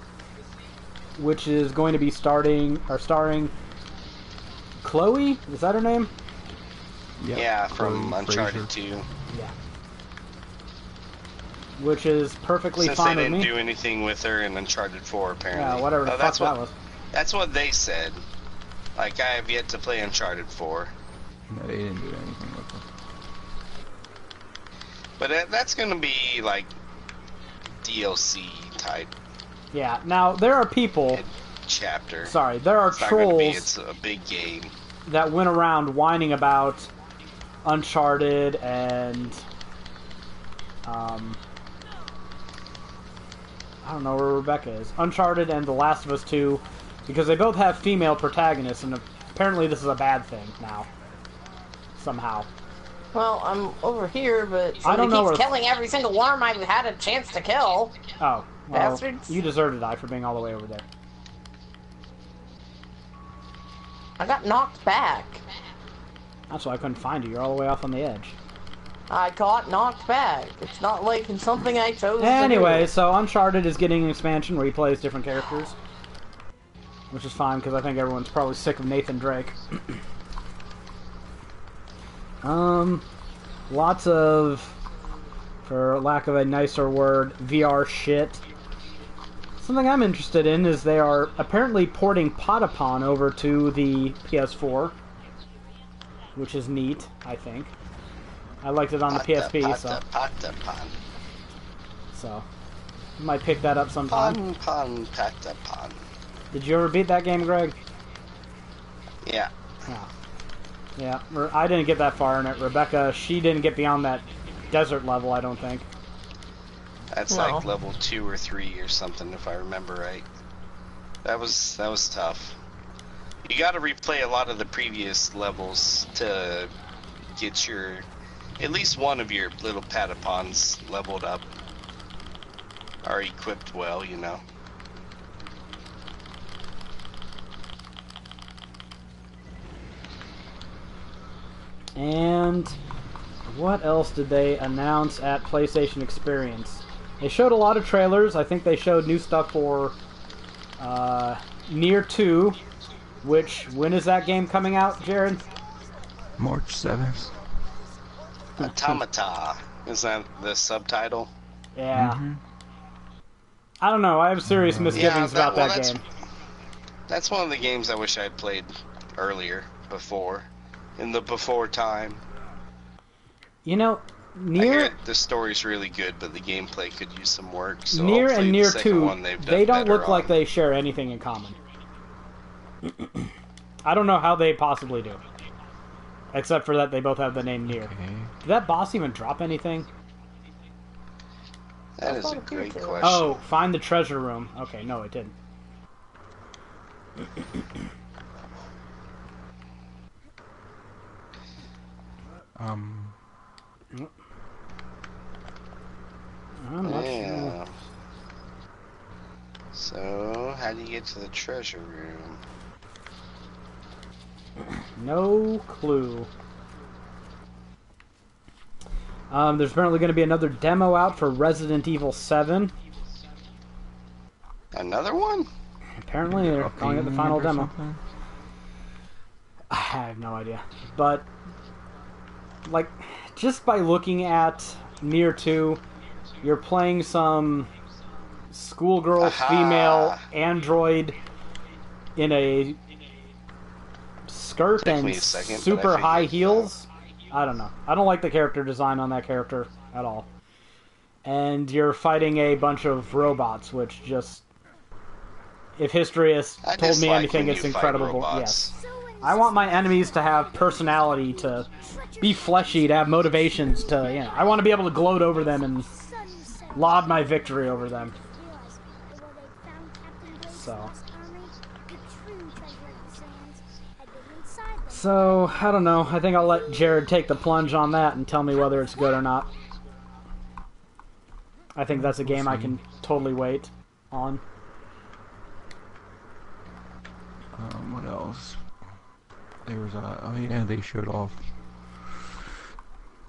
which is going to be starring Chloe. Is that her name? Yep. Yeah, from Chloe Uncharted Fraser. 2. Yeah. Which is perfectly Since fine they with didn't me. do anything with her in Uncharted 4, apparently. Yeah, whatever the Oh, fuck that was. That's what they said. Like, I have yet to play Uncharted 4. No, they didn't do anything with it. But that's gonna be, like, DLC type Yeah. Now there are people. chapter. Sorry, there are It's not gonna be, trolls it's a big game. that went around whining about Uncharted and I don't know where Rebecca is. Uncharted and The Last of Us 2, because they both have female protagonists, and apparently this is a bad thing now. Somehow. Well, I'm over here, but I don't somebody know keeps where- killing every single worm I've had a chance to kill. Oh, well, Bastards. you deserve to die for being all the way over there. I got knocked back. That's why I couldn't find you. You're all the way off on the edge. I got knocked back. It's not like it's something I chose Anyway, to do. so Uncharted is getting an expansion where he plays different characters. Which is fine, because I think everyone's probably sick of Nathan Drake. Lots of, for lack of a nicer word, VR shit. Something I'm interested in is they are apparently porting Patapon over to the PS4. Which is neat, I think. I liked it on the PSP, so... Patapon. So, might pick that up sometime. Patapon. Did you ever beat that game, Greg? Yeah. Oh. Yeah, I didn't get that far in it. Rebecca, she didn't get beyond that desert level, I don't think. That's No. like level 2 or 3 or something, if I remember right. That was tough. You gotta replay a lot of the previous levels to get your... at least one of your little Patapons leveled up. Or equipped well, you know. And what else did they announce at PlayStation Experience? They showed a lot of trailers. I think they showed new stuff for Nier 2, which, when is that game coming out, Jared? March 7th. Automata. Is that the subtitle? Yeah. Mm-hmm. I don't know. I have serious misgivings about that game. That's one of the games I wish I had played earlier, before. In the before time. You know, I hear Nier, the story's really good, but the gameplay could use some work. So Nier hopefully and the Nier second 2, one they've done they don't better look like on. they share anything in common. I don't know how they possibly do. Except for that they both have the name Nier. Okay. Did that boss even drop anything? That is a great question. Oh, find the treasure room. Okay, no, it didn't. I'm not Yeah. sure. So, how do you get to the treasure room? No clue. There's apparently going to be another demo out for Resident Evil 7. Another one? Apparently, they're calling it the final Or demo. something? I have no idea. But, like, just by looking at Nier 2, you're playing some schoolgirl Aha. female android in a skirt Took and me a second, but I super figured high it heels. I don't know. I don't like the character design on that character at all. And you're fighting a bunch of robots, which just... If history has I told me dislike anything, when it's you fight incredible. robots. Yes. I want my enemies to have personality, to be fleshy, to have motivations, to, you know, I want to be able to gloat over them and laud my victory over them. So, I don't know. I think I'll let Jared take the plunge on that and tell me whether it's good or not. I think that's a game I can totally wait on. What else? There was oh yeah, they showed off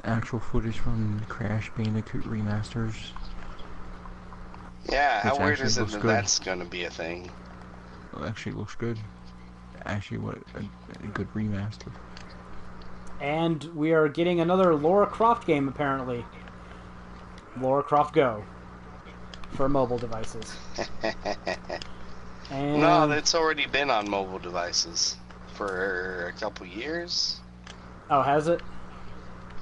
actual footage from Crash Bandicoot remasters. Yeah, how Which weird actually is it looks that good. that's gonna be a thing? It actually looks good. Actually, what a good remaster. And we are getting another Lara Croft game, apparently. Lara Croft Go. For mobile devices. And No, it's already been on mobile devices for a couple years. oh, has it?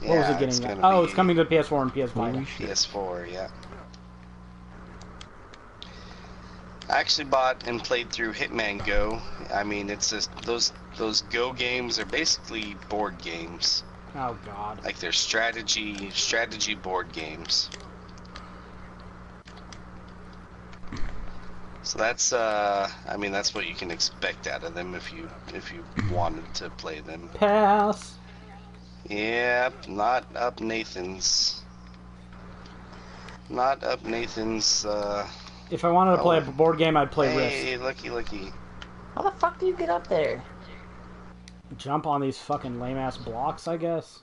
Yeah, What was it it's getting? gonna Oh, be it's coming to PS4 and PS5. Holy shit. PS4, yeah. I actually bought and played through Hitman Go. I mean, it's just those Go games are basically board games. Oh God. Like they're strategy board games. So that's I mean that's what you can expect out of them if you wanted to play them. Pass. Yep, not up Nathan's. Not up Nathan's If I wanted to play a board game, I'd play hey, Risk. looky. How the fuck do you get up there? Jump on these fucking lame-ass blocks, I guess.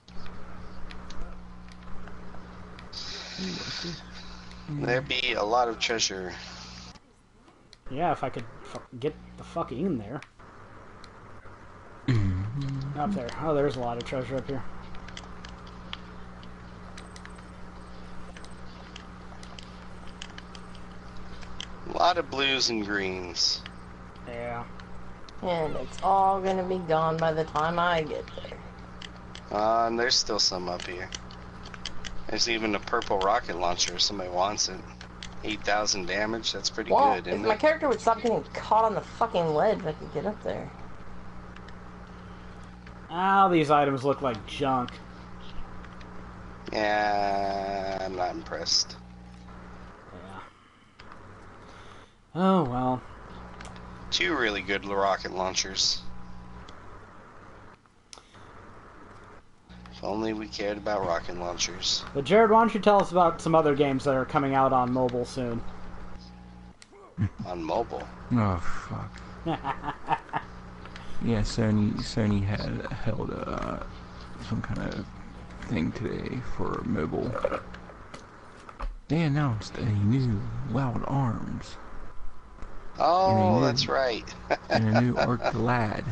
There'd be a lot of treasure. Yeah, if I could get the fuck in there. Up there. Oh, there's a lot of treasure up here. A lot of blues and greens. Yeah. And it's all gonna be gone by the time I get there. And there's still some up here. There's even a purple rocket launcher if somebody wants it. 8,000 damage, that's pretty good, If isn't my it? character would stop getting caught on the fucking ledge, I could get up there. Oh, these items look like junk. Yeah, I'm not impressed. Yeah. Oh, well. 2 really good rocket launchers. If only we cared about rocket launchers. But Jared, why don't you tell us about some other games that are coming out on mobile soon? On mobile. Oh fuck. Yeah, Sony held some kind of thing today for mobile. They announced a new Wild Arms. Oh, that's right. And a new Arc the Lad.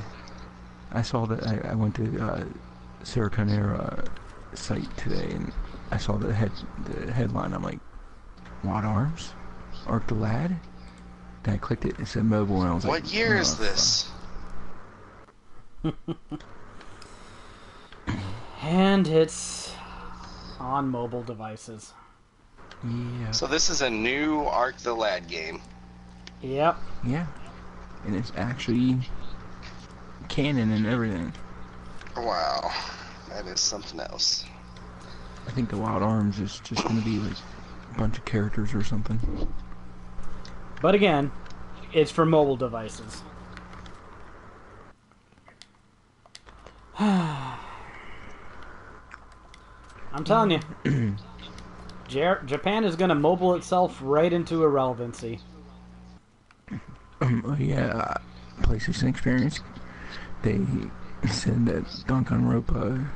I saw that. I went to Sarah Conera site today, and I saw the headline. I'm like, Wild Arms, Arc the Lad. Then I clicked it. It said mobile, and I was like, What year is fuck. this? And it's on mobile devices. Yeah. So this is a new Arc the Lad game. Yep. Yeah. And it's actually canon and everything. Wow, that is something else. I think the Wild Arms is just going to be like a bunch of characters or something. But again, it's for mobile devices. I'm telling you, Japan is going to mobile itself right into irrelevancy. Yeah, PlayStation Experience. They said that Danganronpa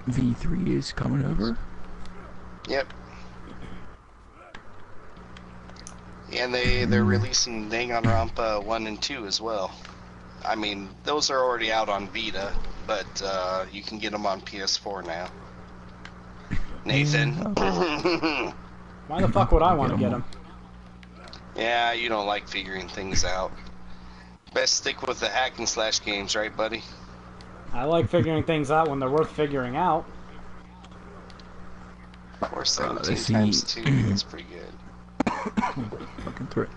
V3 is coming over. Yep. And they're releasing Danganronpa 1 and 2 as well. I mean, those are already out on Vita, but you can get them on PS4 now. Nathan. Why the fuck would I want to get them? Yeah, you don't like figuring things out. Best stick with the hack and slash games, right, buddy? I like figuring things out when they're worth figuring out. Or 17 see. times 2, that's pretty good. Fucking threat.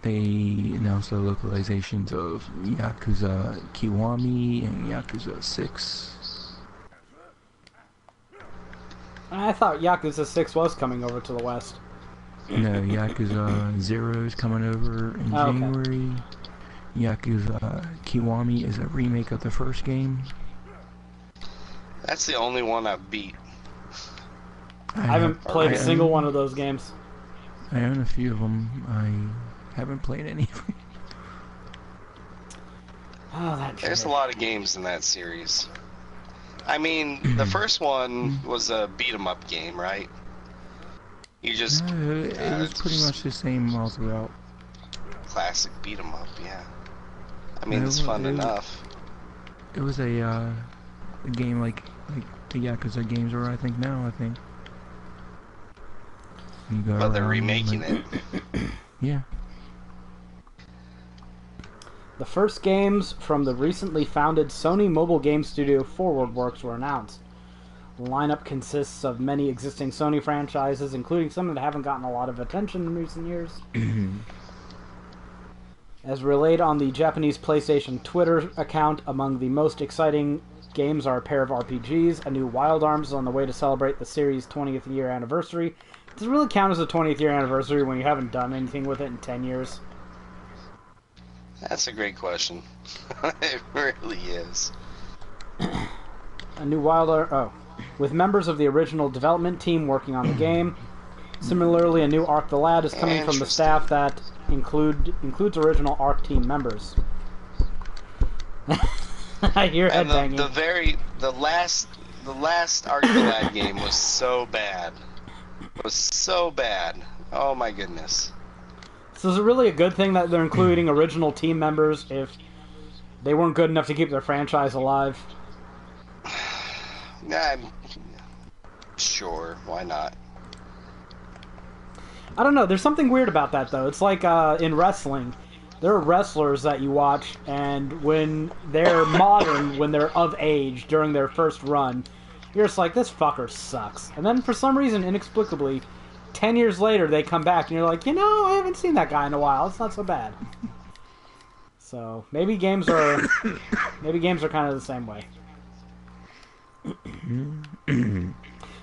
They announced the localizations of Yakuza Kiwami and Yakuza 6. I thought Yakuza 6 was coming over to the West. No, Yakuza 0 is coming over in Oh, okay. January. Yakuza Kiwami is a remake of the first game. That's the only one I've beat. I haven't played a single one of those games. I own a few of them. I haven't played any of them. Oh, that There's a shit. lot of games in that series. I mean, the first one was a beat-em-up game, right? You just No, it was pretty much the same all throughout. classic beat-em-up, yeah. I mean, No, it's fun it- enough. It was a game like the Yakuza games are, I think, now, I think. You go But they're around, remaking like- it. Yeah. The first games from the recently founded Sony mobile game studio ForwardWorks were announced. The lineup consists of many existing Sony franchises, including some that haven't gotten a lot of attention in recent years. As relayed on the Japanese PlayStation Twitter account, among the most exciting games are a pair of RPGs. A new Wild Arms is on the way to celebrate the series' 20th year anniversary. Does it really count as a 20th year anniversary when you haven't done anything with it in 10 years? That's a great question. It really is. A new with members of the original development team working on the game. Similarly, a new Arc the Lad is coming from the staff that includes original Arc team members. I hear And headbanging. the The last Arcalad game was so bad. It was so bad. Oh my goodness. So is it really a good thing that they're including original team members if they weren't good enough to keep their franchise alive? I'm sure, why not? I don't know, there's something weird about that though. It's like in wrestling. There are wrestlers that you watch, and when they're modern, when they're of age, during their first run, you're just like, this fucker sucks. And then for some reason, inexplicably, 10 years later, they come back, and you're like, you know, I haven't seen that guy in a while. It's not so bad. So, maybe games are kind of the same way.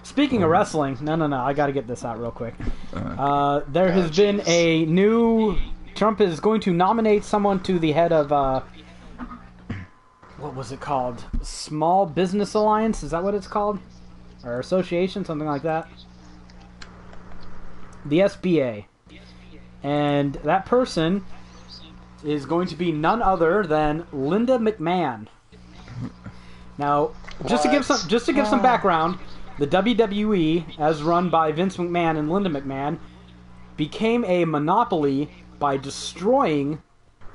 Speaking of wrestling, no, I gotta get this out real quick. There has been a new... Trump is going to nominate someone to the head of, what was it called? Small Business Alliance? Is that what it's called? Or association, something like that? The SBA. And that person is going to be none other than Linda McMahon. Now, just to give some background, the WWE, as run by Vince McMahon and Linda McMahon, became a monopoly by destroying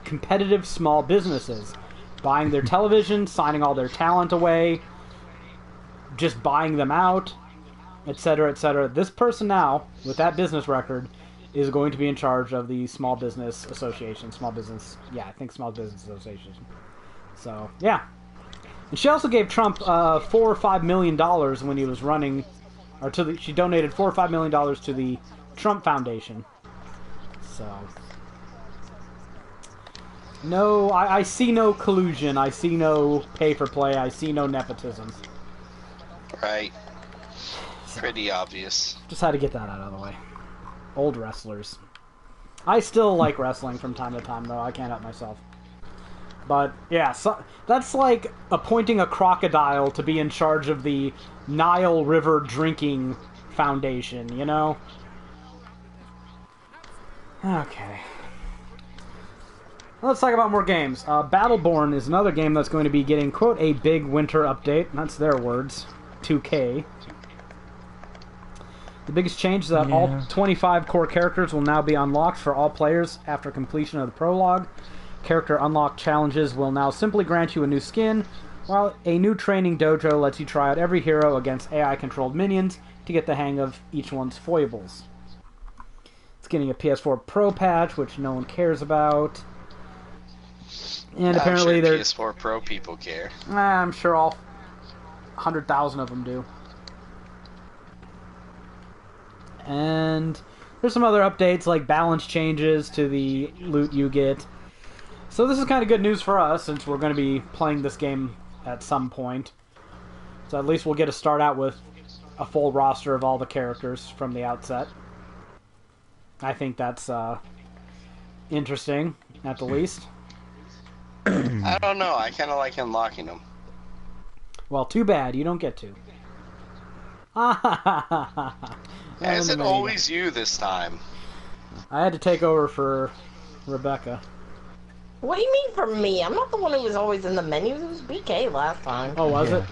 competitive small businesses, buying their television, signing all their talent away, just buying them out, etc., etc. This person now, with that business record, is going to be in charge of the Small Business Association. Small Business Association. So, yeah. And she also gave Trump $4 or $5 million when he was running, or she donated $4 or $5 million to the Trump Foundation. So... No, I see no collusion. I see no pay-for-play. I see no nepotism. Right. Pretty obvious. Just had to get that out of the way. Old wrestlers. I still like wrestling from time to time, though. I can't help myself. But, yeah, so, that's like appointing a crocodile to be in charge of the Nile River Drinking Foundation, you know? Okay. Let's talk about more games. Battleborn is another game that's going to be getting, quote, a big winter update. That's their words. 2K. The biggest change is that all 25 core characters will now be unlocked for all players after completion of the prologue. Character unlock challenges will now simply grant you a new skin, while a new training dojo lets you try out every hero against AI-controlled minions to get the hang of each one's foibles. It's getting a PS4 Pro patch, which no one cares about. And apparently sure PS4 Pro people care. I'm sure all 100,000 of them do. And there's some other updates like balance changes to the loot you get. So this is kind of good news for us since we're going to be playing this game at some point. So at least we'll get to start out with a full roster of all the characters from the outset. I think that's interesting, at the least. I don't know. I kind of like unlocking them. Well, too bad. You don't get to. Is it always you this time? I had to take over for Rebecca. What do you mean for me? I'm not the one who was always in the menus. It was BK last time. Oh, was it?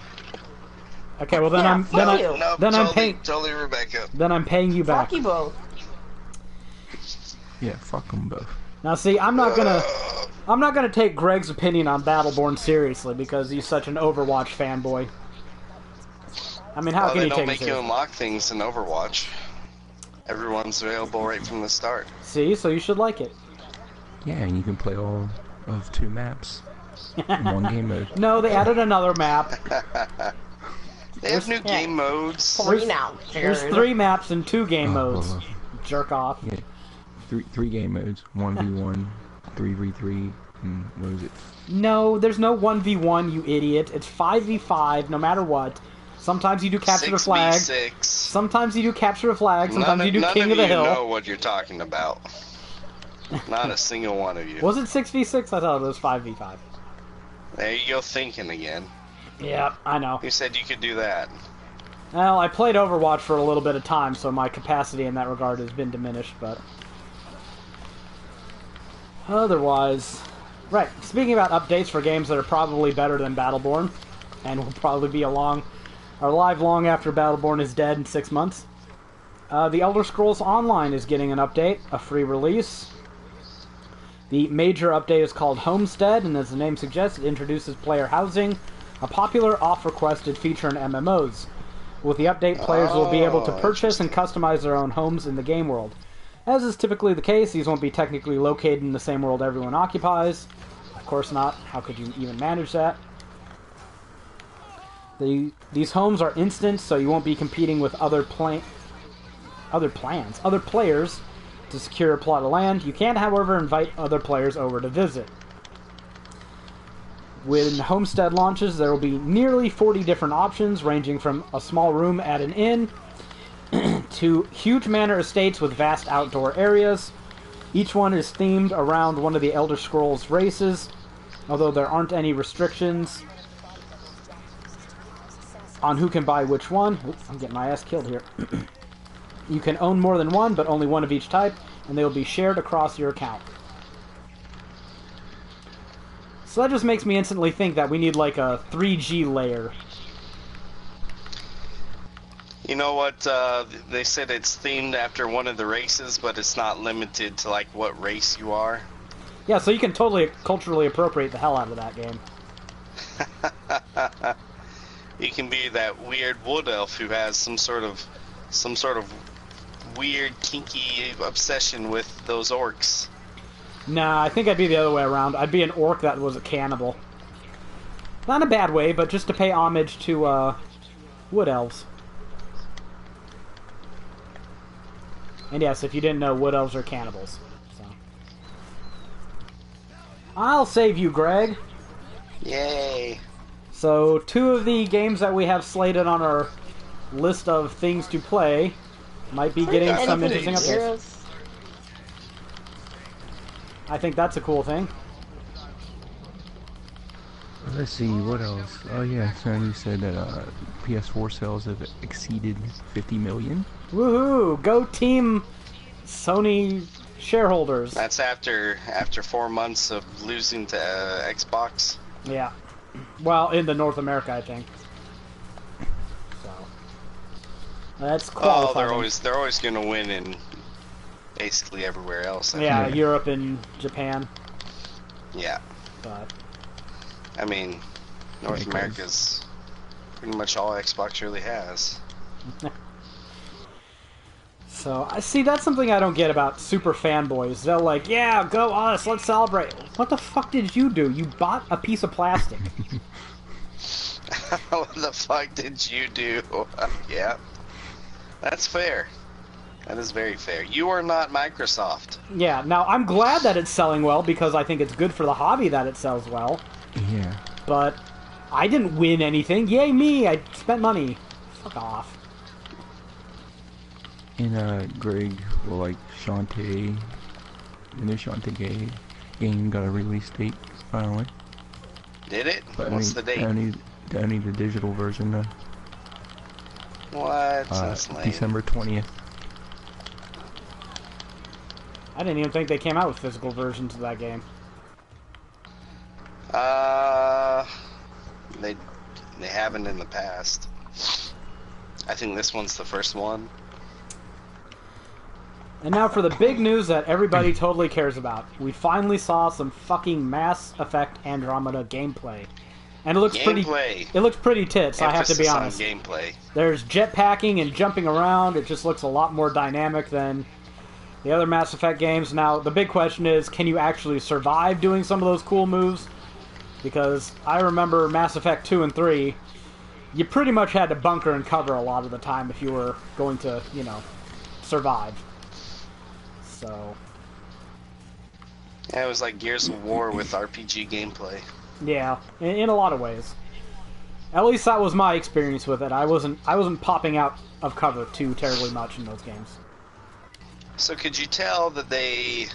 Okay, well then totally Rebecca. Then I'm paying you back. Fuck you both. Yeah, fuck them both. Now, see, I'm not gonna take Greg's opinion on Battleborn seriously because he's such an Overwatch fanboy. I mean, how can you take it seriously? They don't make you unlock things in Overwatch. Everyone's available right from the start. See, so you should like it. Yeah, and you can play all of 2 maps in one game mode. No, they added another map. They have new game modes. 3 now. There's 3 maps and 2 game modes. Jerk off. Yeah. Three game modes. 1v1, 3v3, and what is it? No, there's no 1v1, you idiot. It's 5v5, no matter what. Sometimes you do capture the flag. 6v6. Sometimes you do capture the flag. Sometimes you do King of the Hill. None of you know what you're talking about. Not a single one of you. Was it 6v6? I thought it was 5v5. There you go thinking again. Yeah, I know. You said you could do that. Well, I played Overwatch for a little bit of time, so my capacity in that regard has been diminished, but... Otherwise... Right, speaking about updates for games that are probably better than Battleborn, and will probably be along are alive long after Battleborn is dead in 6 months. The Elder Scrolls Online is getting an update, a free release. The major update is called Homestead, and as the name suggests, it introduces player housing, a popular oft-requested feature in MMOs. With the update, players will be able to purchase and customize their own homes in the game world. As is typically the case, these won't be technically located in the same world everyone occupies. Of course not. How could you even manage that? These homes are instant, so you won't be competing with other players to secure a plot of land. You can, however, invite other players over to visit. When Homestead launches, there will be nearly 40 different options, ranging from a small room at an inn to huge manor estates with vast outdoor areas. Each one is themed around one of the Elder Scrolls races, although there aren't any restrictions on who can buy which one. Oops, I'm getting my ass killed here. You can own more than one, but only one of each type, and they will be shared across your account. So that just makes me instantly think that we need like a 3G layer. You know what, they said it's themed after one of the races, but it's not limited to like what race you are. Yeah, so you can totally culturally appropriate the hell out of that game. You can be that weird wood elf who has some sort of weird kinky obsession with those orcs. Nah, I think I'd be the other way around. I'd be an orc that was a cannibal. Not in a bad way, but just to pay homage to wood elves. And yes, if you didn't know, wood elves are cannibals. So. I'll save you, Greg. Yay. So, 2 of the games that we have slated on our list of things to play might be getting some interesting updates. I think that's a cool thing. Let's see, what else? Oh yeah, so you said that PS4 sales have exceeded 50 million. Woohoo! Go team Sony shareholders. That's after 4 months of losing to Xbox. Yeah. Well, in the North America, I think. So that's qualifying. Oh, they're always going to win in basically everywhere else. Yeah, Europe and Japan. Yeah. But I mean, North America's pretty much all Xbox really has. So, I see, that's something I don't get about super fanboys. They're like, yeah, go us, let's celebrate. What the fuck did you do? You bought a piece of plastic. What the fuck did you do? Yeah. That's fair. That is very fair. You are not Microsoft. Yeah, now, I'm glad that it's selling well, because I think it's good for the hobby that it sells well. Yeah. But I didn't win anything. Yay me, I spent money. Fuck off. And Greg, well, like Shantae, the new Shantae game got a release date finally. Did it? But What's the date? I need the digital version though. What? That's lame. December 20th. I didn't even think they came out with physical versions of that game. They haven't in the past. I think this one's the first one. And now for the big news that everybody totally cares about. We finally saw some fucking Mass Effect Andromeda gameplay. And it looks pretty tits, I have to be honest. Gameplay. There's jetpacking and jumping around. It just looks a lot more dynamic than the other Mass Effect games. Now, the big question is, can you actually survive doing some of those cool moves? Because I remember Mass Effect 2 and 3, you pretty much had to bunker and cover a lot of the time if you were going to, you know, survive. So yeah, it was like Gears of War with RPG gameplay. Yeah, in a lot of ways. At least that was my experience with it. I wasn't popping out of cover too terribly much in those games. So could you tell that they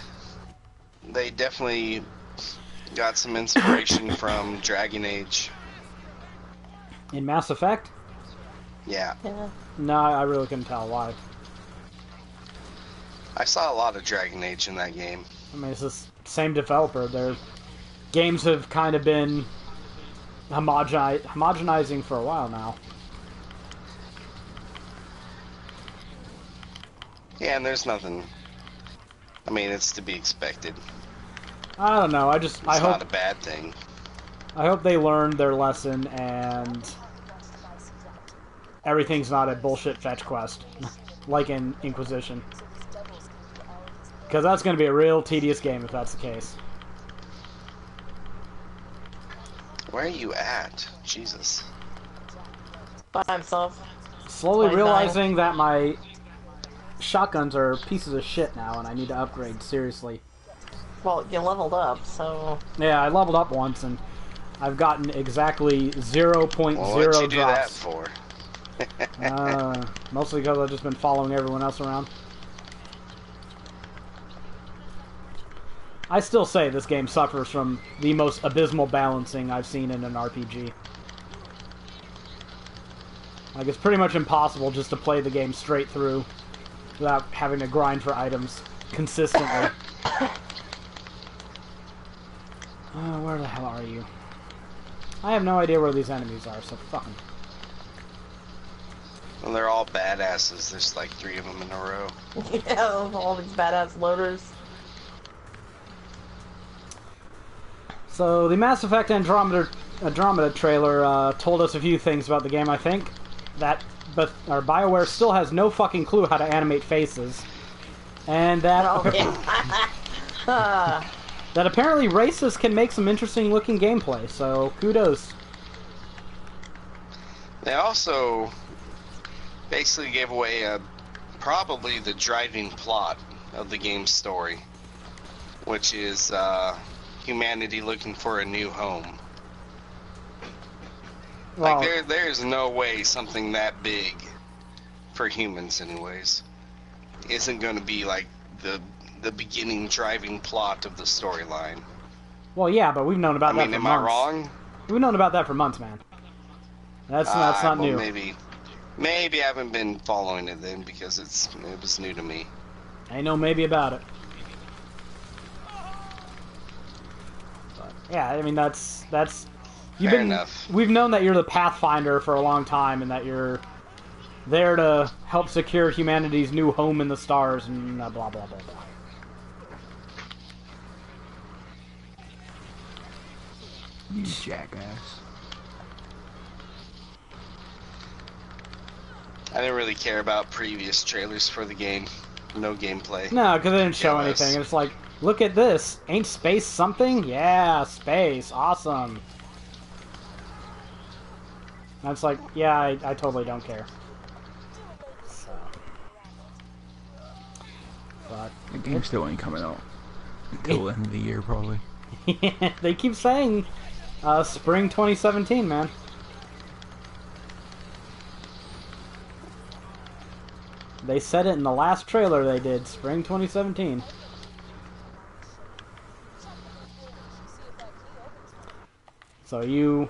definitely got some inspiration from Dragon Age? In Mass Effect? Yeah. No, I really couldn't tell why. I saw a lot of Dragon Age in that game. I mean, it's the same developer. Their games have kind of been homogenizing for a while now. Yeah, and there's nothing. I mean, it's to be expected. I don't know. It's not a bad thing. I hope they learned their lesson and everything's not a bullshit fetch quest, like in Inquisition. Because that's going to be a real tedious game if that's the case. Where are you at? Jesus. By himself. Slowly 29. realizing that my shotguns are pieces of shit now and I need to upgrade, seriously. Well, you leveled up, so... Yeah, I leveled up once and I've gotten exactly 0.0 Well, what'd you do that drops. for? Mostly because I've just been following everyone else around. I still say this game suffers from the most abysmal balancing I've seen in an RPG. Like, it's pretty much impossible just to play the game straight through without having to grind for items consistently. Where the hell are you? I have no idea where these enemies are, so fuck 'em. Well, they're all badasses. There's like 3 of them in a row. Yeah, all these badass loaders. So, the Mass Effect Andromeda trailer told us a few things about the game, I think. BioWare still has no fucking clue how to animate faces. And that... Oh, yeah. that apparently racists can make some interesting looking gameplay, so kudos. They also basically gave away probably the driving plot of the game's story, which is humanity looking for a new home. Well, Like there's no way something that big for humans, anyways, isn't going to be like the beginning driving plot of the storyline. well, yeah, but we've known about that for am months. I wrong? We've known about that for months, man. That's not Well, new. Maybe I haven't been following it then because it was new to me. I know maybe about it. But, yeah, I mean that's Fair enough. We've known that you're the Pathfinder for a long time, and that you're there to help secure humanity's new home in the stars, and blah blah blah blah. You jackass. I didn't really care about previous trailers for the game. No gameplay. No, because they didn't show Yes. anything. It's like, look at this. Ain't space something? Yeah, space. Awesome. And it's like, yeah, I totally don't care. So. But The game still ain't coming out until the end of the year, probably. they keep saying spring 2017, man. They said it in the last trailer they did, spring 2017. So you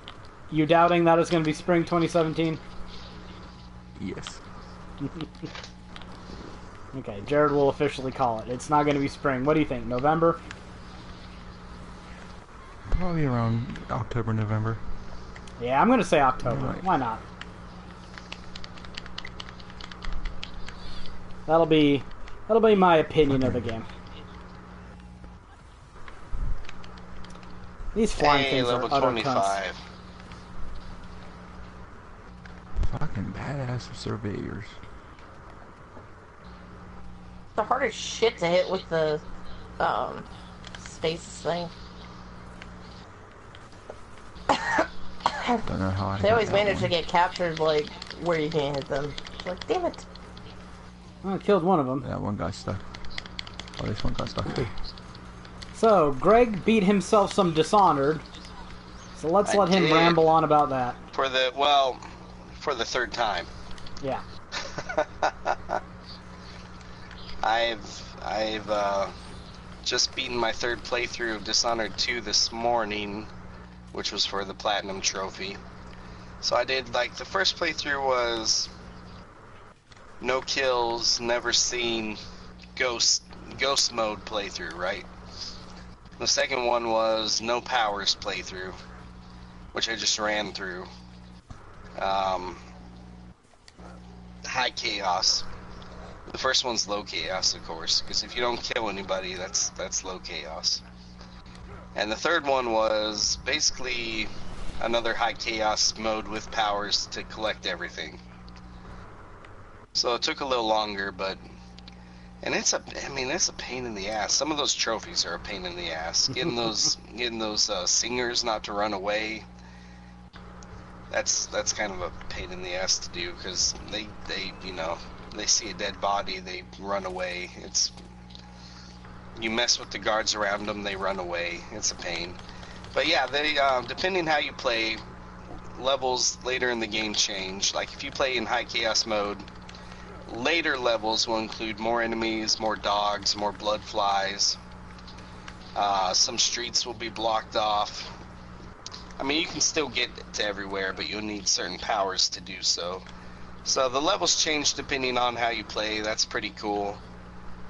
doubting that it's going to be spring 2017? Yes. Okay, Jared will officially call it. It's not going to be spring. What do you think, November? Probably around October, November. Yeah, I'm going to say October. Right. Why not? That'll be my opinion of the game. These flying things are level utter 25. cunts. Fucking badass surveyors. The hardest shit to hit with the space thing. Don't know how I They got always that manage to one. get captured, like, where you can't hit them. It's like, damn it. Well, I killed one of them. That one got stuck. Oh, this one got stuck too. So, Greg beat himself some Dishonored. So let's I let him did. ramble on about that. For the third time. Yeah. I've just beaten my third playthrough of Dishonored 2 this morning, which was for the Platinum Trophy. So I did, like, the first playthrough was no kills, never seen, ghost mode playthrough, right? The second one was no powers playthrough, which I just ran through. High chaos. The first one's low chaos, of course, because if you don't kill anybody, that's low chaos. And the third one was basically another high chaos mode with powers to collect everything. So it took a little longer, but it's a pain in the ass. Some of those trophies are a pain in the ass. Getting those singers not to run away. That's kind of a pain in the ass to do, because they see a dead body, they run away. You mess with the guards around them, they run away. It's a pain. But yeah, they depending how you play, levels later in the game change. Like if you play in high chaos mode, later levels will include more enemies, more dogs, more blood flies. Some streets will be blocked off. I mean, you can still get to everywhere, but you'll need certain powers to do so. So the levels change depending on how you play. That's pretty cool.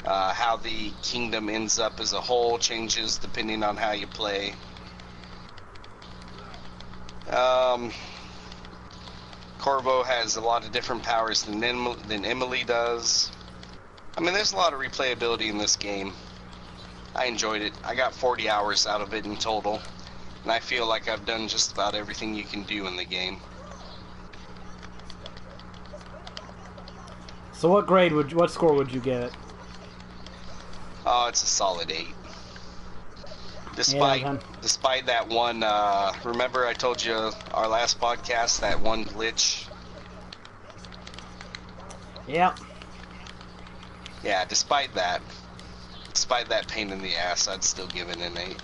How the kingdom ends up as a whole changes depending on how you play. Corvo has a lot of different powers than Emily does. I mean, there's a lot of replayability in this game. I enjoyed it. I got 40 hours out of it in total, and I feel like I've done just about everything you can do in the game. So what score would you give it? Oh, it's a solid 8. Despite that one, remember I told you our last podcast, that one glitch? Yep. Yeah, despite that pain in the ass, I'd still give it an 8.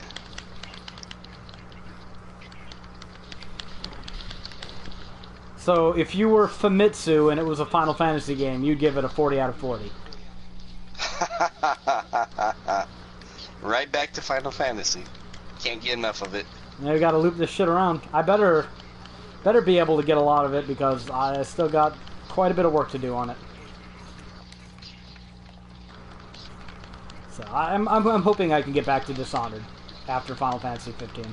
So if you were Famitsu and it was a Final Fantasy game, you'd give it a 40 out of 40. Right back to Final Fantasy. Can't get enough of it. Now we gotta loop this shit around. I better be able to get a lot of it, because I still got quite a bit of work to do on it. So I'm hoping I can get back to Dishonored after Final Fantasy 15.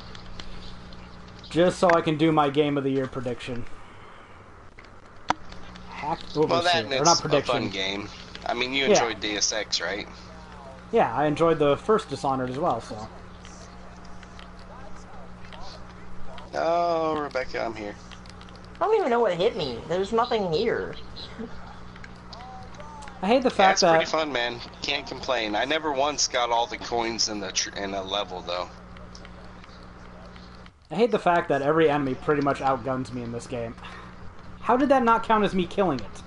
Just so I can do my Game of the Year prediction. Well, that or not prediction. A fun game. I mean, you enjoyed Deus Ex, right? Yeah, I enjoyed the first Dishonored as well, so. Oh, Rebecca, I'm here. I don't even know what hit me. There's nothing here. I hate the fact that... it's pretty fun, man. Can't complain. I never once got all the coins in a level, though. I hate the fact that every enemy pretty much outguns me in this game. How did that not count as me killing it?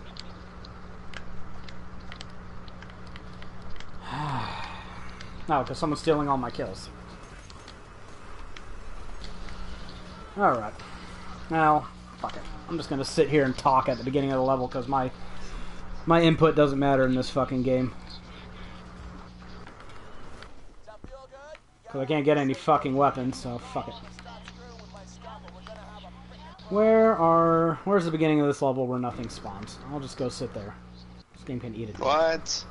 No, because someone's stealing all my kills. Alright. Now, fuck it. I'm just gonna sit here and talk at the beginning of the level, because my input doesn't matter in this fucking game. Because I can't get any fucking weapons, so fuck it. Where's the beginning of this level where nothing spawns? I'll just go sit there. This game can eat it. What?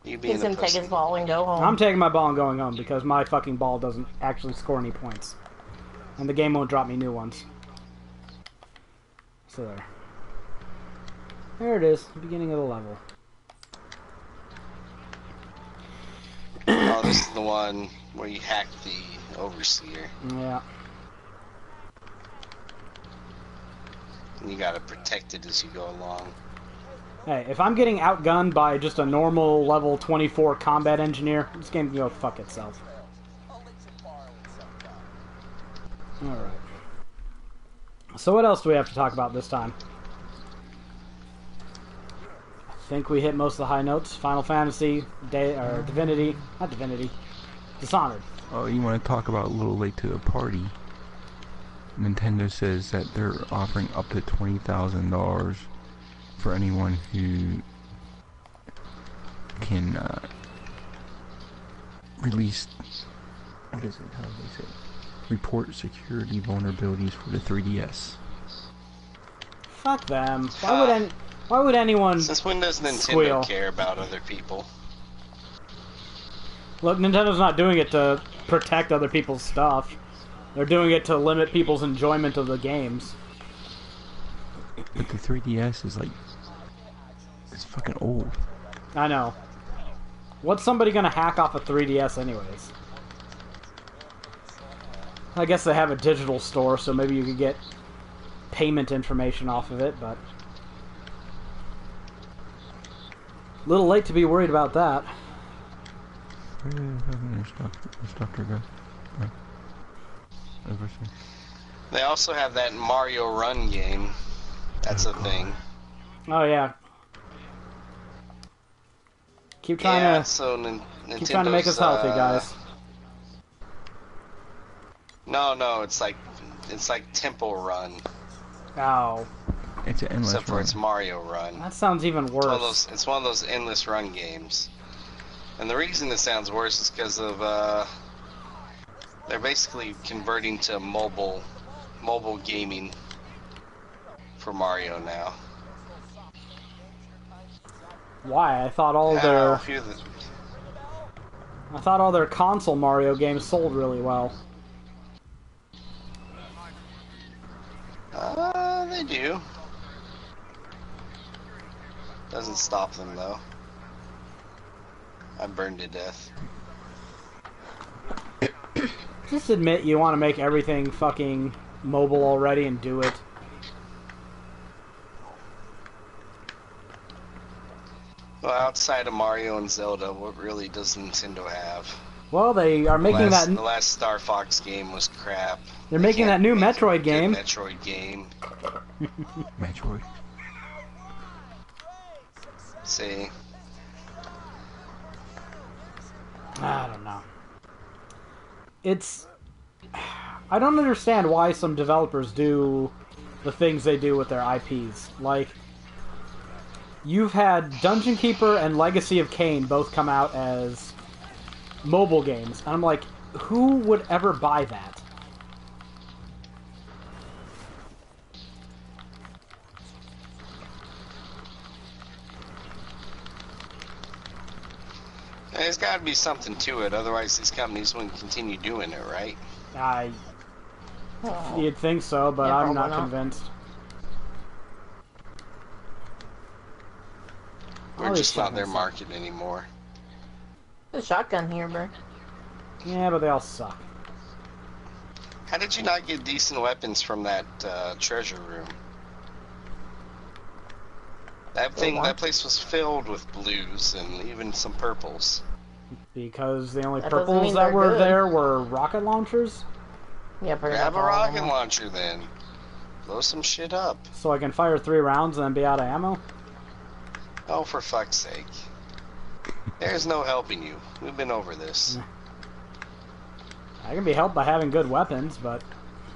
You being Gives him take his ball and go home. I'm taking my ball and going home, because my fucking ball doesn't actually score any points. And the game won't drop me new ones. So there. There it is, the beginning of the level. Oh, this is the one where you hack the Overseer. Yeah. And you gotta protect it as you go along. Hey, if I'm getting outgunned by just a normal level 24 combat engineer, this game can go fuck itself. Alright. So what else do we have to talk about this time? I think we hit most of the high notes. Final Fantasy, Divinity, not Divinity, Dishonored. Oh, you want to talk about a little late to the party? Nintendo says that they're offering up to $20,000 for anyone who can release, what is it, how do they say it? Report security vulnerabilities for the 3DS. Fuck them. Why would anyone Since when does Nintendo squeal? care about other people? Look, Nintendo's not doing it to protect other people's stuff. They're doing it to limit people's enjoyment of the games. But the 3DS is like It's fucking old. I know. What's somebody gonna hack off a 3DS anyways? I guess they have a digital store, so maybe you could get payment information off of it, but... a little late to be worried about that. Where the stuff go? Everything. They also have that Mario Run game. That's a thing. Oh yeah. Keep trying keep to make us healthy, guys. No, it's like Temple Run. Oh. It's an endless Except for run. it's Mario Run. That sounds even worse. It's one of those endless run games. And the reason it sounds worse is because of they're basically converting to mobile gaming for Mario now. Why? I thought all their console Mario games sold really well. They do. Doesn't stop them though. I burned to death. Just admit you want to make everything fucking mobile already and do it. Well, outside of Mario and Zelda, what really does Nintendo have? Well, they are making The last Star Fox game was crap. They're making that new Metroid game. Metroid game. Metroid. See. I don't know. I don't understand why some developers do the things they do with their IPs. Like, you've had Dungeon Keeper and Legacy of Kain both come out as mobile games. And I'm like, who would ever buy that? There's got to be something to it, otherwise these companies wouldn't continue doing it, right? You'd think so, but Yeah, I'm not probably not. convinced. We're All these just not their shotguns market anymore. There's a shotgun here, bro. Yeah, but they all suck. How did you not get decent weapons from that treasure room? That place was filled with blues and even some purples. Because the only That doesn't purples mean that they're were good. there were rocket launchers. Yeah, pretty Grab a much all of rocket them. launcher then. Blow some shit up. So I can fire 3 rounds and then be out of ammo? Oh, for fuck's sake. There's no helping you. We've been over this. I can be helped by having good weapons, but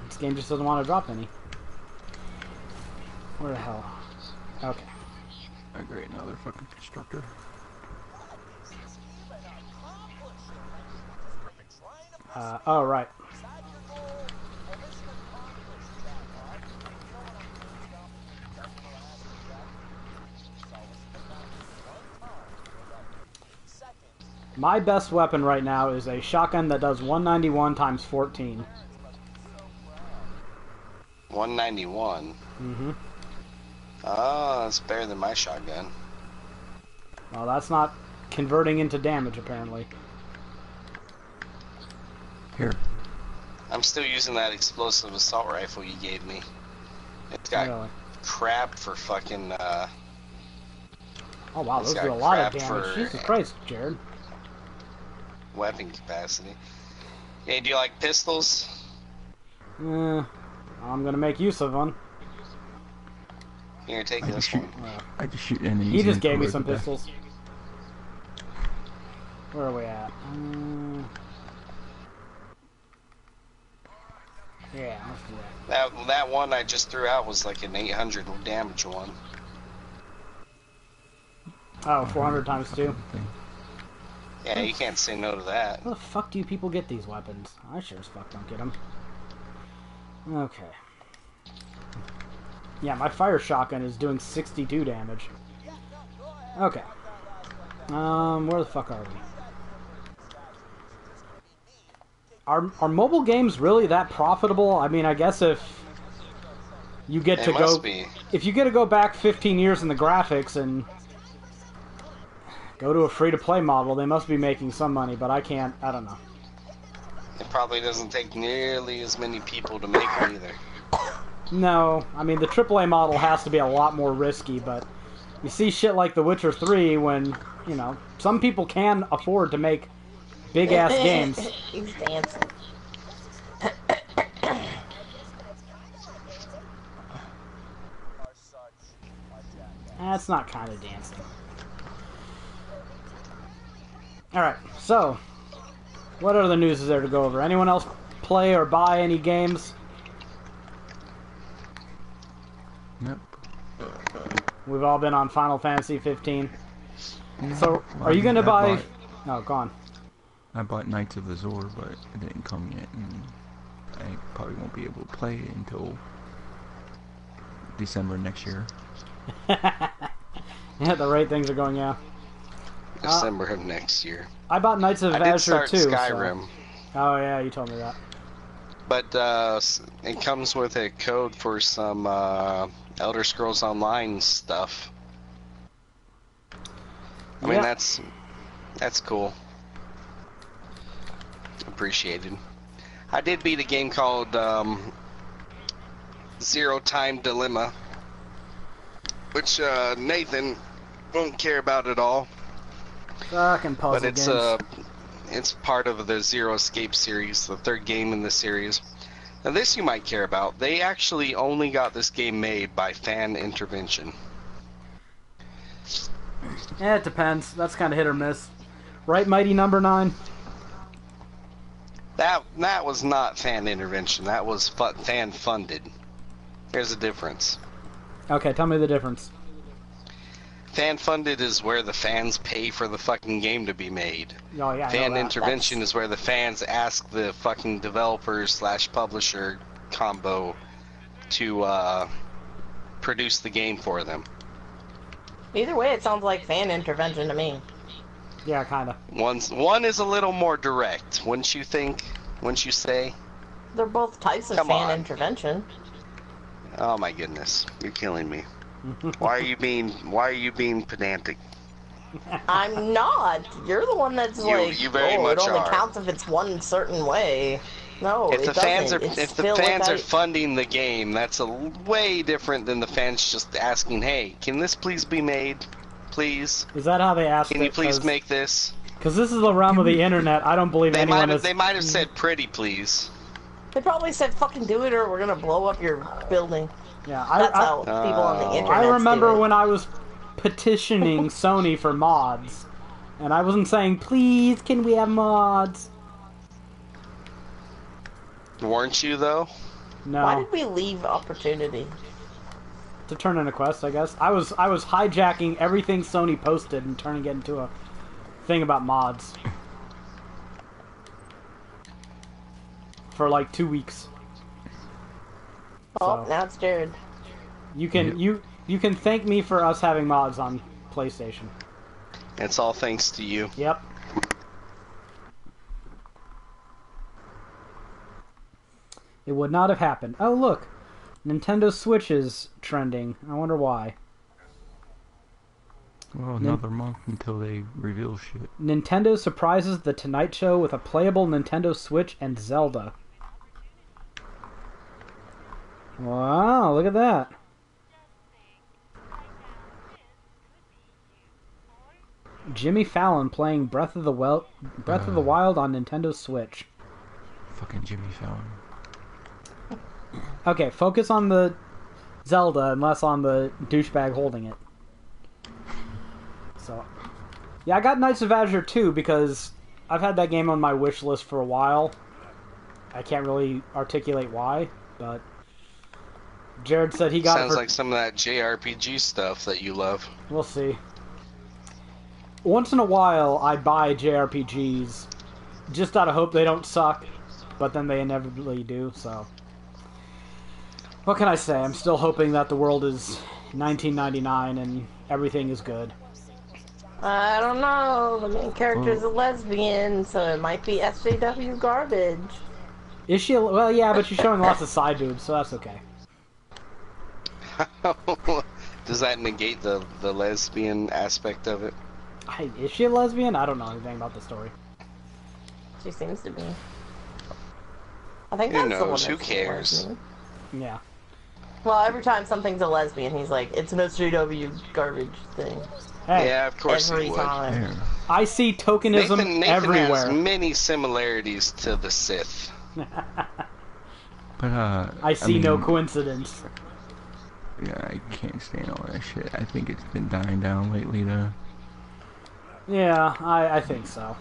this game just doesn't want to drop any. Where the hell? Okay. I create another fucking constructor. Oh, right. My best weapon right now is a shotgun that does 191 times 14. 191. Mm-hmm. Oh, that's better than my shotgun. Well, that's not converting into damage, apparently. Here. I'm still using that explosive assault rifle you gave me. It's got Really? crap for fucking, Oh, wow, It's those do a got lot of crap damage. for- Jesus Christ, Jared. weapon capacity. Hey, do you like pistols? I'm gonna make use of one. Here, take I this just shoot. one. I just shoot enemies. He just and gave me collect some the death. pistols. Where are we at? Yeah, let's do that. That one I just threw out was like an 800 damage one. Oh, 400 times 2. Yeah, you can't say no to that. How the fuck do you people get these weapons? I sure as fuck don't get them. Okay. Yeah, my fire shotgun is doing 62 damage. Okay. Where the fuck are we? Are mobile games really that profitable? I mean, I guess if you get It to must go... be. If you get to go back 15 years in the graphics and Go to a free-to-play model. They must be making some money, but I can't. I don't know. It probably doesn't take nearly as many people to make them either. No, I mean, the AAA model has to be a lot more risky, but you see shit like The Witcher 3 when, you know, some people can afford to make big-ass games. He's dancing. That's not kind of dancing. Alright, so, what other news is there to go over? Anyone else play or buy any games? Nope. We've all been on Final Fantasy 15. So, are you going to buy... Oh, go on. I bought Knights of the Zor, but it didn't come yet, and I probably won't be able to play it until December next year. Yeah, the rate things are going, yeah. December of next year. I bought Knights of Azure too. Skyrim. So. Oh yeah, you told me that. But it comes with a code for some Elder Scrolls Online stuff. I mean, that's cool. Appreciated. I did beat a game called Zero Time Dilemma, which Nathan won't care about at all. Fucking puzzle But games. It's part of the Zero Escape series, the third game in the series. Now this you might care about. They actually only got this game made by fan intervention. Yeah, it depends. That's kind of hit or miss. Right, Mighty Number 9? That was not fan intervention. That was fan funded. There's a difference. Okay, tell me the difference. Fan funded is where the fans pay for the fucking game to be made. Oh yeah. Fan intervention is where the fans ask the fucking developers / publisher combo to produce the game for them. Either way, it sounds like fan intervention to me. Yeah, kind of. One is a little more direct, wouldn't you think? Wouldn't you say? They're both types of Come fan on. intervention. Oh my goodness, you're killing me. Why are you being pedantic? I'm not. You're the one that's You very oh, much it only are. counts if it's one certain way. No, If it the fans are doesn't. It's if the still fans like are funding the game, that's way different than the fans just asking, "Hey, can this please be made? Please? Is that how they asked Can it? you please make this?" Because this is the realm of the internet. I don't believe They anyone is... might have said pretty please. They probably said, "Fucking do it, or we're gonna blow up your building." Yeah, That's how people on the internet. I remember do it. when I was petitioning Sony for mods, and I wasn't saying, "Please, can we have mods?" Weren't you though? No. Why did we leave Opportunity? To turn in a quest, I guess. I was hijacking everything Sony posted and turning it into a thing about mods for like 2 weeks. Oh, So- now it's Jared. You can thank me for us having mods on PlayStation. It's all thanks to you. Yep. It would not have happened. Oh look, Nintendo Switch is trending. I wonder why. Well, another month until they reveal shit. Nintendo surprises the Tonight Show with a playable Nintendo Switch and Zelda. Wow, look at that. Jimmy Fallon playing Breath of the Wild on Nintendo Switch. Fucking Jimmy Fallon. Okay, focus on the Zelda and less on the douchebag holding it. So, yeah, I got Knights of Azure too because I've had that game on my wish list for a while. I can't really articulate why, but Jared said he got it Sounds for... like some of that JRPG stuff that you love. We'll see. Once in a while, I buy JRPGs just out of hope they don't suck, but then they inevitably do, so... What can I say? I'm still hoping that the world is 1999 and everything is good. I don't know. The main character's a lesbian, so it might be SJW garbage. Is she? Well, yeah, but she's showing lots of side boobs, so that's okay. Does that negate the lesbian aspect of it? Is she a lesbian? I don't know anything about the story. She seems to be. I think Who that's the one knows? that's Who cares? lesbian. Yeah. Well, every time something's a lesbian, he's like, it's an SJW garbage thing. Hey, Yeah, of course Every he would. time. There. I see tokenism Nathan everywhere. has many similarities to the Sith. But I see no mean, coincidence. Yeah, I can't stand all that shit. I think it's been dying down lately, though. Yeah, I think so.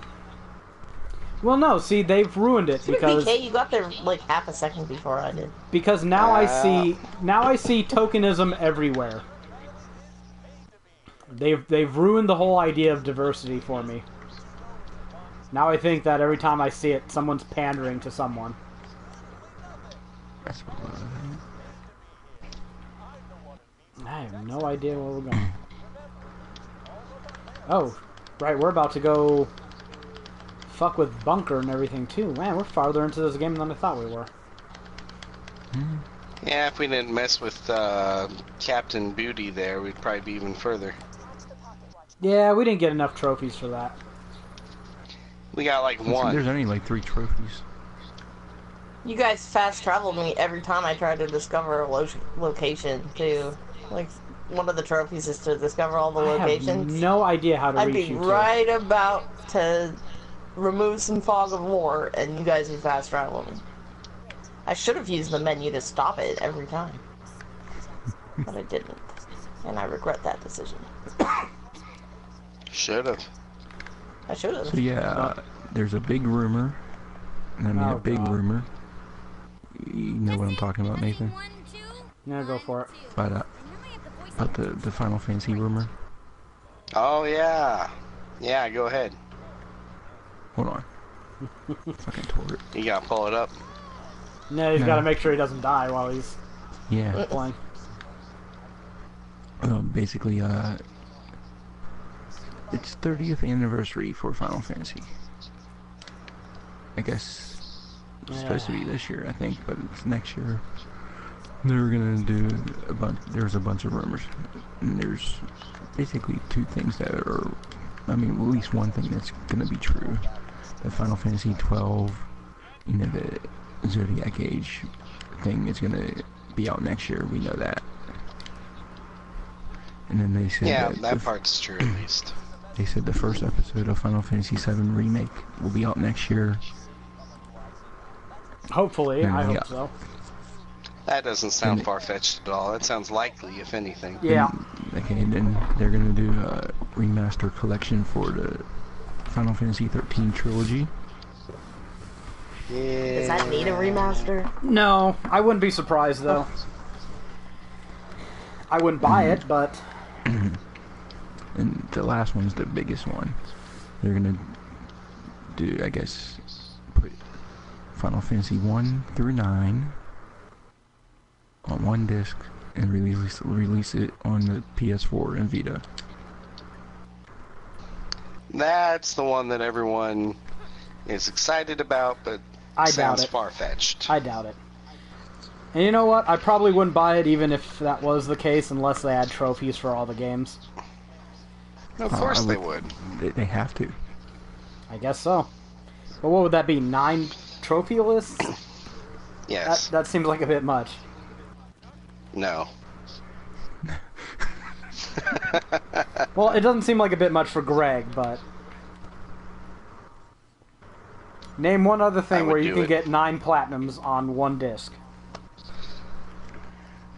Well, no, see, they've ruined it because BK, you got there like half a second before I did. because now I see tokenism everywhere. They've ruined the whole idea of diversity for me. Now I think that every time I see it, someone's pandering to someone. That's what I have no idea where we're going. Oh, right, we're about to go fuck with Bunker and everything too. Man, we're farther into this game than I thought we were. Yeah, if we didn't mess with Captain Booty there, we'd probably be even further. Yeah, we didn't get enough trophies for that. We got like Listen, one. there's only like 3 trophies. You guys fast traveled me every time I tried to discover a location, too. Like, one of the trophies is to discover all the I locations. have no idea how to I'd reach be you right about to remove some fog of war, and you guys would fast travel me. I should have used the menu to stop it every time. But I didn't. And I regret that decision. Should've. I should have. So yeah, there's a big rumor. And I mean Oh, a big God. rumor. You know what I'm talking about, Nathan? Yeah, go for it. About the Final Fantasy rumor. Oh yeah. Yeah, go ahead. Hold on. Fucking tore it. You gotta pull it up. No, he's No. got to make sure he doesn't die while he's Yeah. playing. Basically, it's 30th anniversary for Final Fantasy. I guess it's supposed to be this year, I think, but it's next year. They're gonna do a bunch. There's a bunch of rumors, and there's basically 2 things that are. I mean, at least one thing that's gonna be true. The Final Fantasy 12, you know, the Zodiac Age thing is gonna be out next year. We know that. And then they said Yeah, that that part's true at least. they said the first episode of Final Fantasy VII Remake will be out next year. Hopefully, I Yeah. hope so. That doesn't sound And- far-fetched at all. That sounds likely, if anything. Yeah. Okay, and then they're gonna do a remaster collection for the Final Fantasy 13 trilogy. Yeah. Does that need a remaster? No, I wouldn't be surprised though. I wouldn't buy it, but And the last one's the biggest one. They're gonna do, I guess, put Final Fantasy 1 through 9 on one disc and release it on the PS4 and Vita. That's the one that everyone is excited about, but I doubt sounds it. far-fetched. I doubt it. And you know what? I probably wouldn't buy it even if that was the case, unless they had trophies for all the games. Of course they would. They have to. I guess so. But what would that be? 9 trophy lists? Yes. That seems like a bit much. No. Well, it doesn't seem like a bit much for Greg, but... Name one other I thing would where you do can it. get 9 platinums on one disc.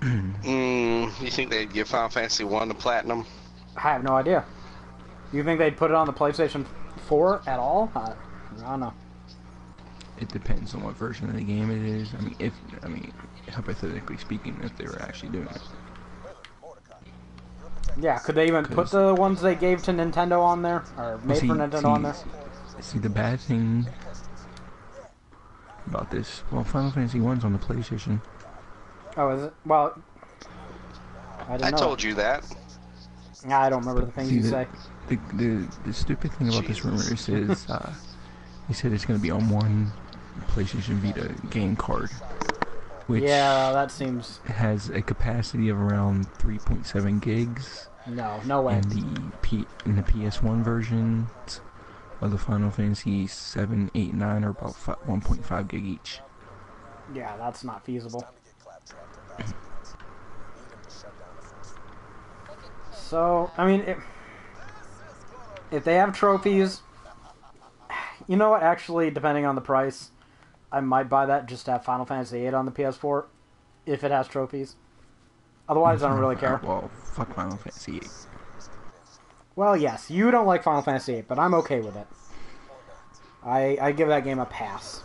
You think they'd give Final Fantasy 1 a platinum? I have no idea. You think they'd put it on the PlayStation 4 at all? I don't know. It depends on what version of the game it is. I mean, hypothetically speaking, if they were actually doing it. Yeah, could they even put the ones they gave to Nintendo on there? Or made for Nintendo on there? See, the bad thing about this, well, Final Fantasy 1's on the PlayStation. Oh, is it? Well, I didn't I know. told you that. I don't remember the things See, you the, say. the stupid thing about this rumor is they said it's going to be on one PlayStation Vita game card, which Yeah, that seems... has a capacity of around 3.7 gigs, No, no way. In the PS1 versions of the Final Fantasy 7, 8, 9 are about 1.5 gig each. Yeah, that's not feasible. So, I mean, if they have trophies, you know what, actually, depending on the price, I might buy that just to have Final Fantasy 8 on the PS4, if it has trophies. Otherwise, I don't really care. Well, fuck Final Fantasy 8. Well, yes, you don't like Final Fantasy 8, but I'm okay with it. I give that game a pass.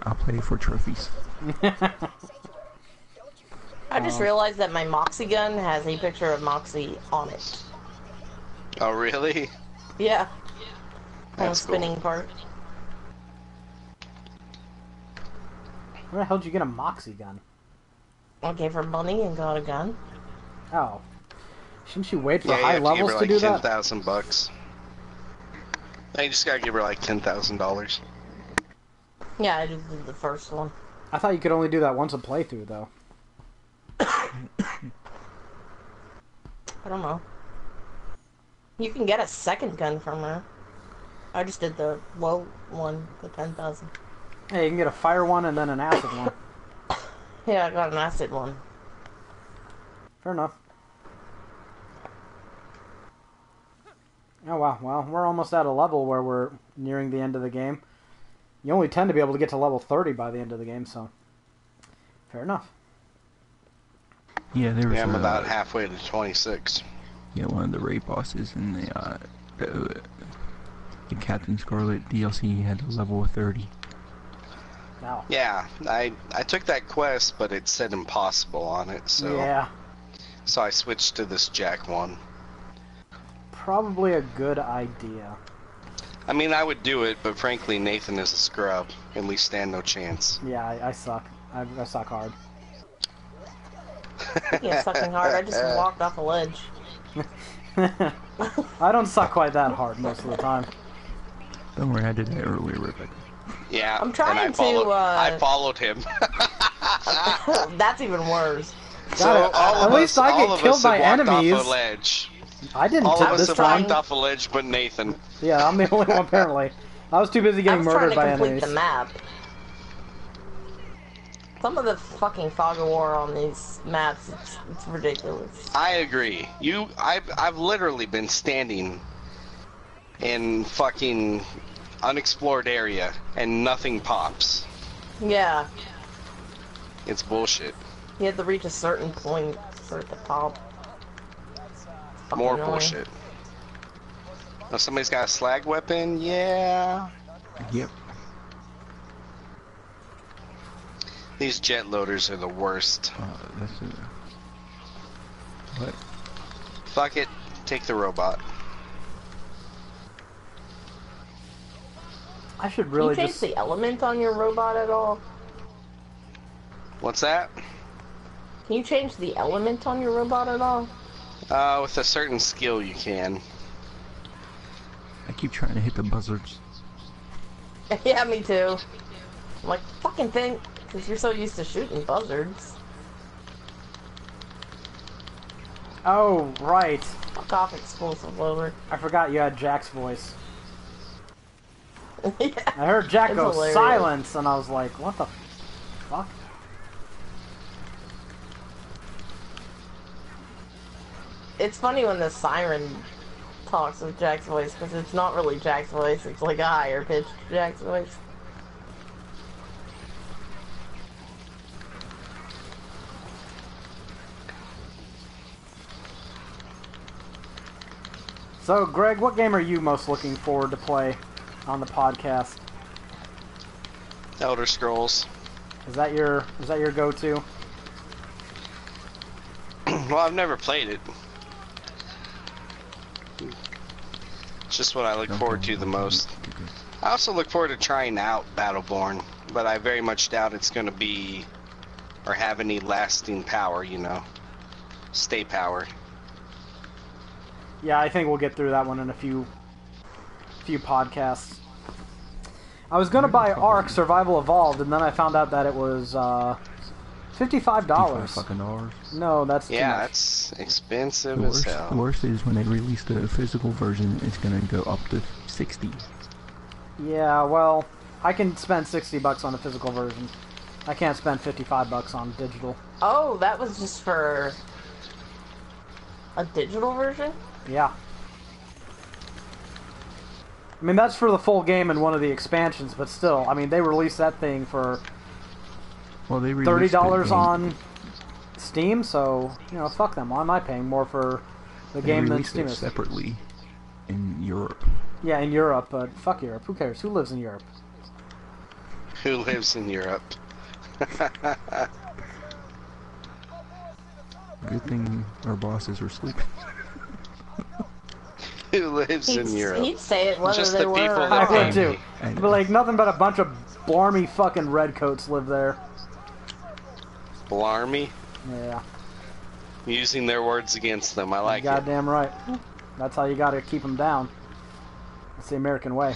I'll play for trophies. I just realized that my Moxie gun has a picture of Moxie on it. Oh, really? Yeah. On the That's cool. spinning part. Where the hell did you get a Moxie gun? I gave her money and got a gun. Oh. Shouldn't you wait for Yeah, you high have to give levels her to like do that? $10,000. You just gotta give her like $10,000. Yeah, I just did the first one. I thought you could only do that once a playthrough, though. I don't know. You can get a second gun from her. I just did the low one, the 10,000. Hey, you can get a fire one and then an acid one. Yeah, I got an acid one. Fair enough. Oh wow, well, we're almost at a level where we're nearing the end of the game. You only tend to be able to get to level 30 by the end of the game, so... Fair enough. Yeah, there was Yeah, I'm about halfway to 26. Yeah, one of the raid bosses in the Captain Scarlet DLC had a level of 30. Wow. Yeah, I took that quest, but it said impossible on it, so... Yeah. So I switched to this Jack one. Probably a good idea. I mean, I would do it, but frankly, Nathan is a scrub, and we stand no chance. Yeah, I suck. I suck hard. Yeah, sucking hard. I just walked off a ledge. I don't suck quite that hard most of the time. Don't worry, I did that earlier, Rebecca. Yeah, I'm trying and I to, followed him. That's even worse. God, at least I get killed by enemies. Off a ledge. I didn't All of us this have time. walked off a ledge, but Nathan. Yeah, I'm the only one apparently. I was too busy getting murdered by I was trying to enemies. complete the map. Some of the fucking fog of war on these maps, it's ridiculous. I agree. I've literally been standing in fucking unexplored area and nothing pops. Yeah, It's bullshit. you have to reach a certain point for it to pop. More annoying. bullshit. Oh, somebody's got a slag weapon? Yeah. Yep. These jet loaders are the worst. That's it. What? Fuck it. Take the robot. I should Can really you change just... the element on your robot at all? What's that? Can you change the element on your robot at all? With a certain skill you can. I keep trying to hit the buzzards. Yeah, me too. I'm like, fucking thing, because you're so used to shooting buzzards. Oh, right. Fuck off, explosive loader. I forgot you had Jack's voice. Yeah, I heard Jack it's go hilarious. silence, and I was like, what the fuck? It's funny when the siren talks with Jack's voice, because it's not really Jack's voice, it's like a higher pitched Jack's voice. So, Greg, what game are you most looking forward to play on the podcast? Elder Scrolls. Is that your go-to? Well, I've never played it. It's just what I look forward to the most. I also look forward to trying out Battleborn, but I very much doubt it's going to be or have any lasting power, you know. Stay power. Yeah, I think we'll get through that one in a few podcasts. I was gonna buy Ark Survival Evolved, and then I found out that it was $55. fucking dollars. No, that's too Yeah, much. that's expensive The as worst, hell. the worst is when they release the physical version, it's gonna go up to 60. Yeah, well, I can spend $60 on the physical version. I can't spend $55 on digital. Oh, that was just for a digital version? Yeah. I mean, that's for the full game and one of the expansions, but still, I mean, they released that thing for Well, they released $30 the game- on Steam, so, you know, fuck them. Why am I paying more for the they game than released Steam it is? separately in Europe. Yeah, in Europe, but fuck Europe. Who cares? Who lives in Europe? Who lives in Europe? Good thing our bosses were sleeping. Who lives in Europe? He'd say it whether Just they the were people or that I not. would too. I know. But like, nothing but a bunch of blarmy fucking redcoats live there. Blarmy? Yeah, Using their words against them. I like it. goddamn right. That's how you gotta keep them down. That's the American way.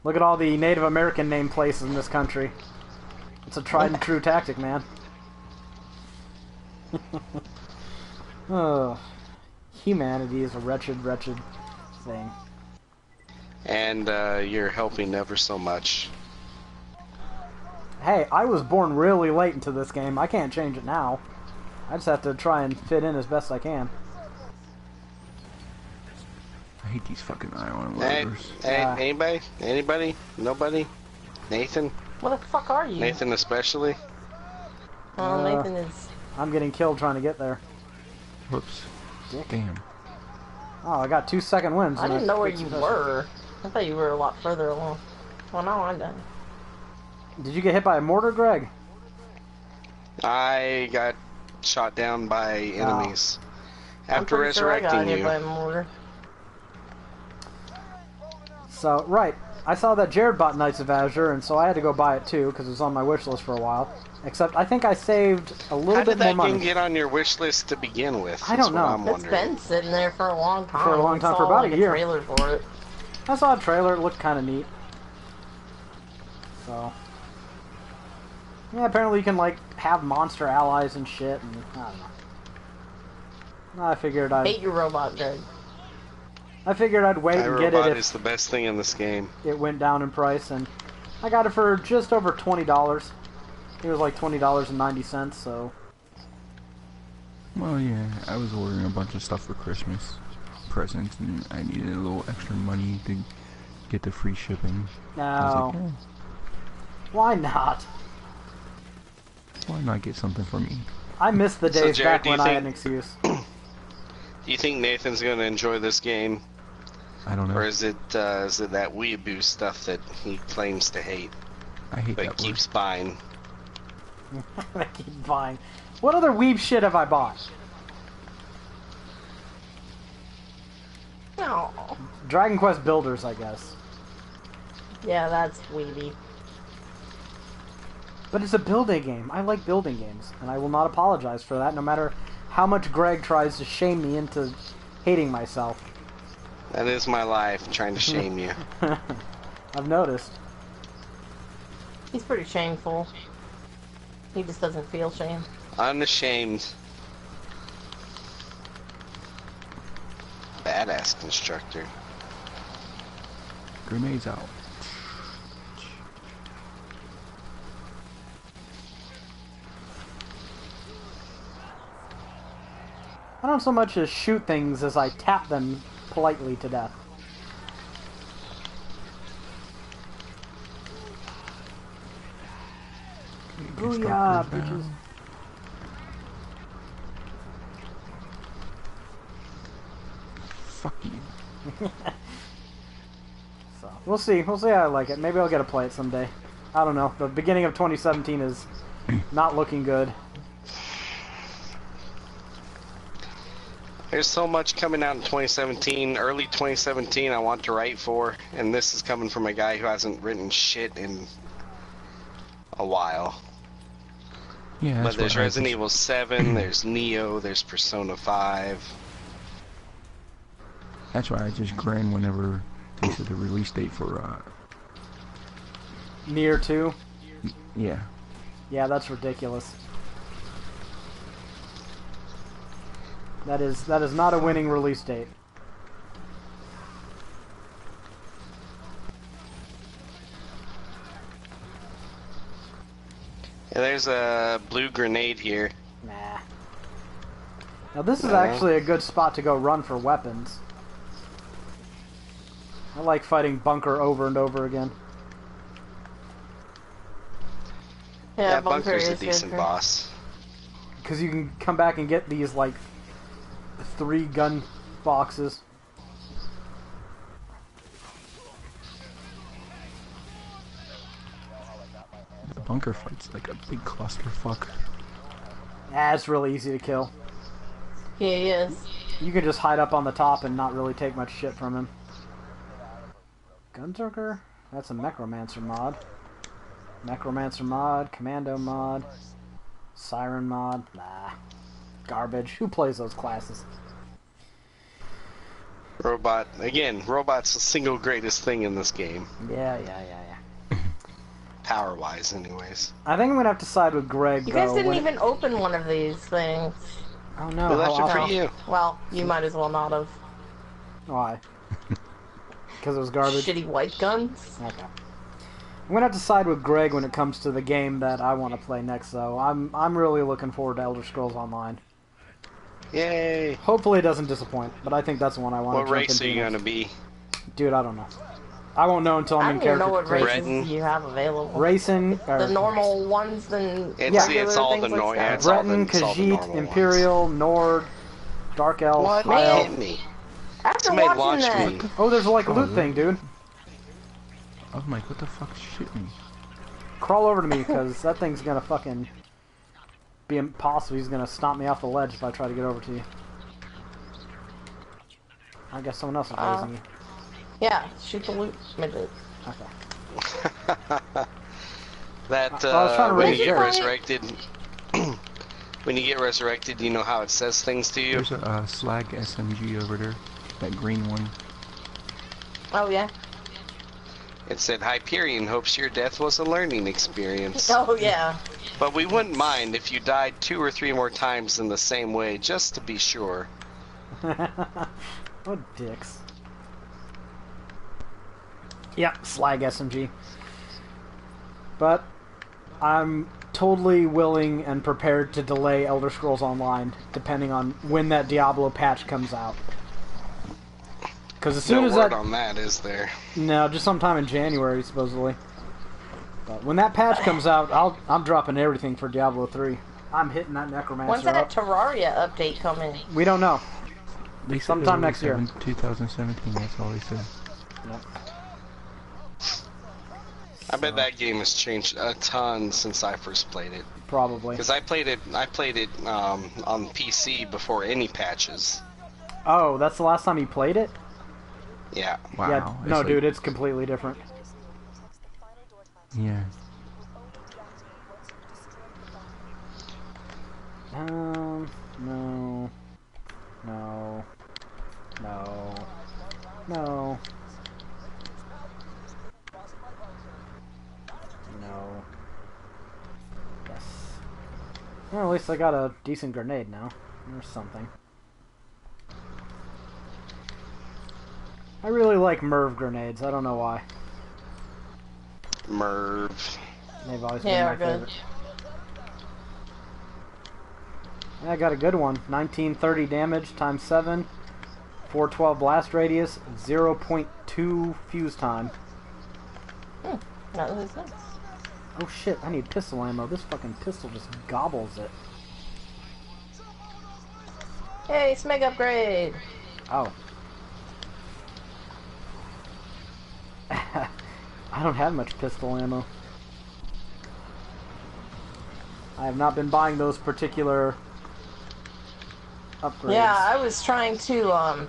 Look at all the Native American named places in this country. It's a tried and true tactic, man. Oh, humanity is a wretched, wretched thing. And you're helping ever so much. Hey, I was born really late into this game. I can't change it now. I just have to try and fit in as best I can. I hate these fucking Ion Hey, loaders. hey, Yeah. anybody? Anybody? Nobody? Nathan? What the fuck are you? Nathan especially? Well, Nathan is... I'm getting killed trying to get there. Whoops. Dick. Damn. Oh, I got 2 second wins. I and didn't know where it's you successful. were. I thought you were a lot further along. Well, now I'm done. Did you get hit by a mortar, Greg? I got shot down by enemies. I'm After pretty sure I got resurrecting hit you. by a mortar. So, right. I saw that Jared bought Knights of Azure, and so I had to go buy it too, because it was on my wish list for a while. Except, I think I saved a little How bit did more that money. game get on your wish list to begin with? I That's don't what know. I'm It's wondering. been sitting there for a long time. For a long time, I for saw, about like, a year. trailer for it. I saw a trailer, it looked kind of neat. So... yeah, apparently you can, like, have monster allies and shit, and I don't know. I figured Hate your robot, Greg. I'd wait and get it iRobot if is the best thing in this game. it went down in price, and I got it for just over $20. It was like $20.90, so... Well, yeah, I was ordering a bunch of stuff for Christmas presents, and I needed a little extra money to get the free shipping. I was No. like, Why not? why not get something for me? I missed the So, days Jared, back do you when I had think- an excuse. Do you think Nathan's going to enjoy this game? I don't know. Or is it that weeaboo stuff that he claims to hate, I hate but that keeps buying? I keep buying. What other weeb shit have I bought? No. Dragon Quest Builders, I guess. Yeah, that's weedy. But it's a building game. I like building games, and I will not apologize for that, no matter how much Greg tries to shame me into hating myself. That is my life, trying to shame you. I've noticed. He's pretty shameful. He just doesn't feel shame. Unashamed. Badass constructor. word. Grenades out. I don't so much as shoot things as I tap them politely to death. Booyah, Constructors bitches. down. Fuck you. So we'll see. We'll see how I like it. Maybe I'll get to play it someday. I don't know. The beginning of 2017 is not looking good. There's so much coming out in 2017, early 2017 I want to write for, and this is coming from a guy who hasn't written shit in a while. Yeah, But that's there's what I Resident just- Evil 7, there's Neo, there's Persona 5. That's why I just grinned whenever they said the release date for Nier 2? Yeah. Yeah, that's ridiculous. That is not a winning release date. Yeah, there's a blue grenade here. Nah. Now this is actually a good spot to go run for weapons. I like fighting Bunker over and over again. Yeah, Bunker's a decent boss. Because you can come back and get these, like, 3 gun boxes. The Bunker fight's like a big clusterfuck. Yeah, it's really easy to kill. Yeah, he is. You can just hide up on the top and not really take much shit from him. Gunzerker? That's a Necromancer mod. Necromancer mod, Commando mod, Siren mod. Nah. Garbage. Who plays those classes? Robot. Again, robot's the single greatest thing in this game. Yeah. Power-wise, anyways. I think I'm gonna have to side with Greg. You guys though, didn't when- even open one of these things. Oh no! We left how it for awful. you. Well, you might as well not have. Why? Because it was garbage. Shitty white guns. Okay. I'm gonna have to side with Greg when it comes to the game that I want to play next, though. I'm really looking forward to Elder Scrolls Online. Yay! Hopefully it doesn't disappoint, but I think that's the one I want to What jump race into are you next. gonna be? Dude, I don't know. I won't know until I'm I in don't even know character what creation. races you have available. Racing, or The normal ones, then It's all the regular yeah, things it's all Breton, the Khajiit, normal ones. Imperial, Nord, Dark Elf, What? High Man. Elf. Hit me. After Somebody watching launched that, me. Oh, there's like a loot Oh, thing, dude. I was like, what the fuck shit me? Crawl over to me, because that thing's gonna fucking be impossible. He's gonna stomp me off the ledge if I try to get over to you. I guess someone else is raising you. yeah, shoot the loot midget. Okay. That I was trying to when raise you get yours. resurrected, when you get resurrected, you know how it says things to you. There's a slag SMG over there. That green one. Oh yeah. It said Hyperion hopes your death was a learning experience, Oh yeah. but we wouldn't mind if you died 2 or 3 more times in the same way, just to be sure. What dicks. Yeah, slag SMG. But I'm totally willing and prepared to delay Elder Scrolls Online, depending on when that Diablo patch comes out. Because as soon No as word that... on that, is there? No, just sometime in January, supposedly. But when that patch comes out, I'm dropping everything for Diablo 3. I'm hitting that Necromancer When's that up. Terraria update coming? We don't know. They said Sometime early next year. 2017, that's all they said. Yep. I bet that game has changed a ton since I first played it. Probably. Because I played it on PC before any patches. Oh, that's the last time you played it? Yeah. Wow. Yeah, it's no, like- dude, it's completely different. Yeah. No. No. No. No. No. Yes. Well, at least I got a decent grenade now. Or something. I really like Merv grenades. I don't know why. Merv. They've always been Yeah, my we're good. favorite. Yeah, I got a good one. 1930 damage times 7, 412 blast radius, 0.2 fuse time. That was nice. Oh shit, I need pistol ammo. This fucking pistol just gobbles it. Hey, Smeg upgrade! Oh. I don't have much pistol ammo. I have not been buying those particular upgrades. Yeah, I was trying to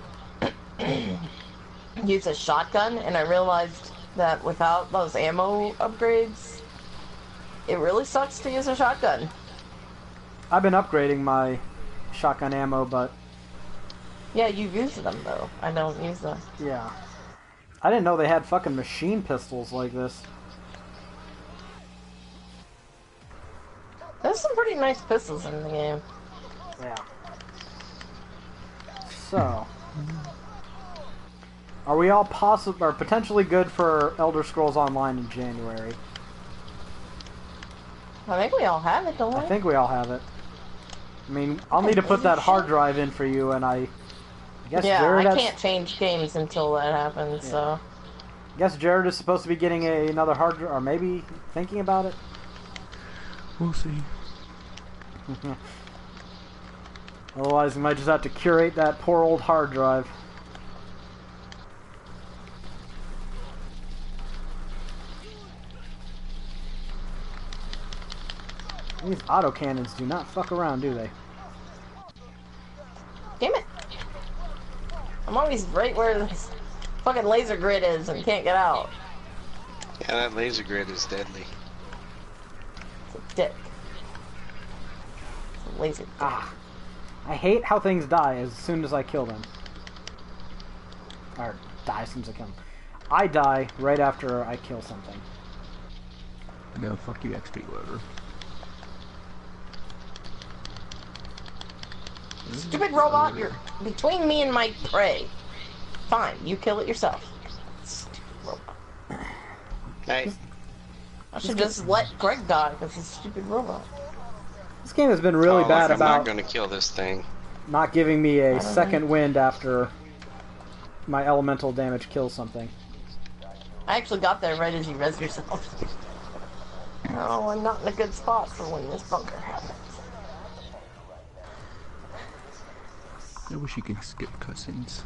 use a shotgun, and I realized that without those ammo upgrades, it really sucks to use a shotgun. I've been upgrading my shotgun ammo, but Yeah, you use them though. I don't use them. yeah. I didn't know they had fucking machine pistols like this. There's some pretty nice pistols in the game. Yeah. So, are we all potentially good for Elder Scrolls Online in January? I think we all have it, don't we? I think we all have it. I mean, I'll need to put that hard drive in for you, and I guess Jared I can't change games until that happens, so... I guess Jared is supposed to be getting another hard drive, or maybe thinking about it? We'll see. Otherwise, we might just have to curate that poor old hard drive. These autocannons do not fuck around, do they? Damn it! I'm always right where this fucking laser grid is and can't get out. Yeah, that laser grid is deadly. It's a dick. It's a laser dick. Ah. I hate how things die as soon as I kill them. Or die as soon as I kill them. I die right after I kill something. No, fuck you, XP loader. Stupid robot, you're between me and my prey. Fine, you kill it yourself. Stupid robot. Hey. I should just let Greg die because he's a stupid robot. This game has been really bad I'm not about going to kill this thing. not giving me a second wind after my elemental damage kills something. I actually got there right as you res yourself. Oh, I'm not in a good spot for when this bunker happens. I wish you could skip cutscenes.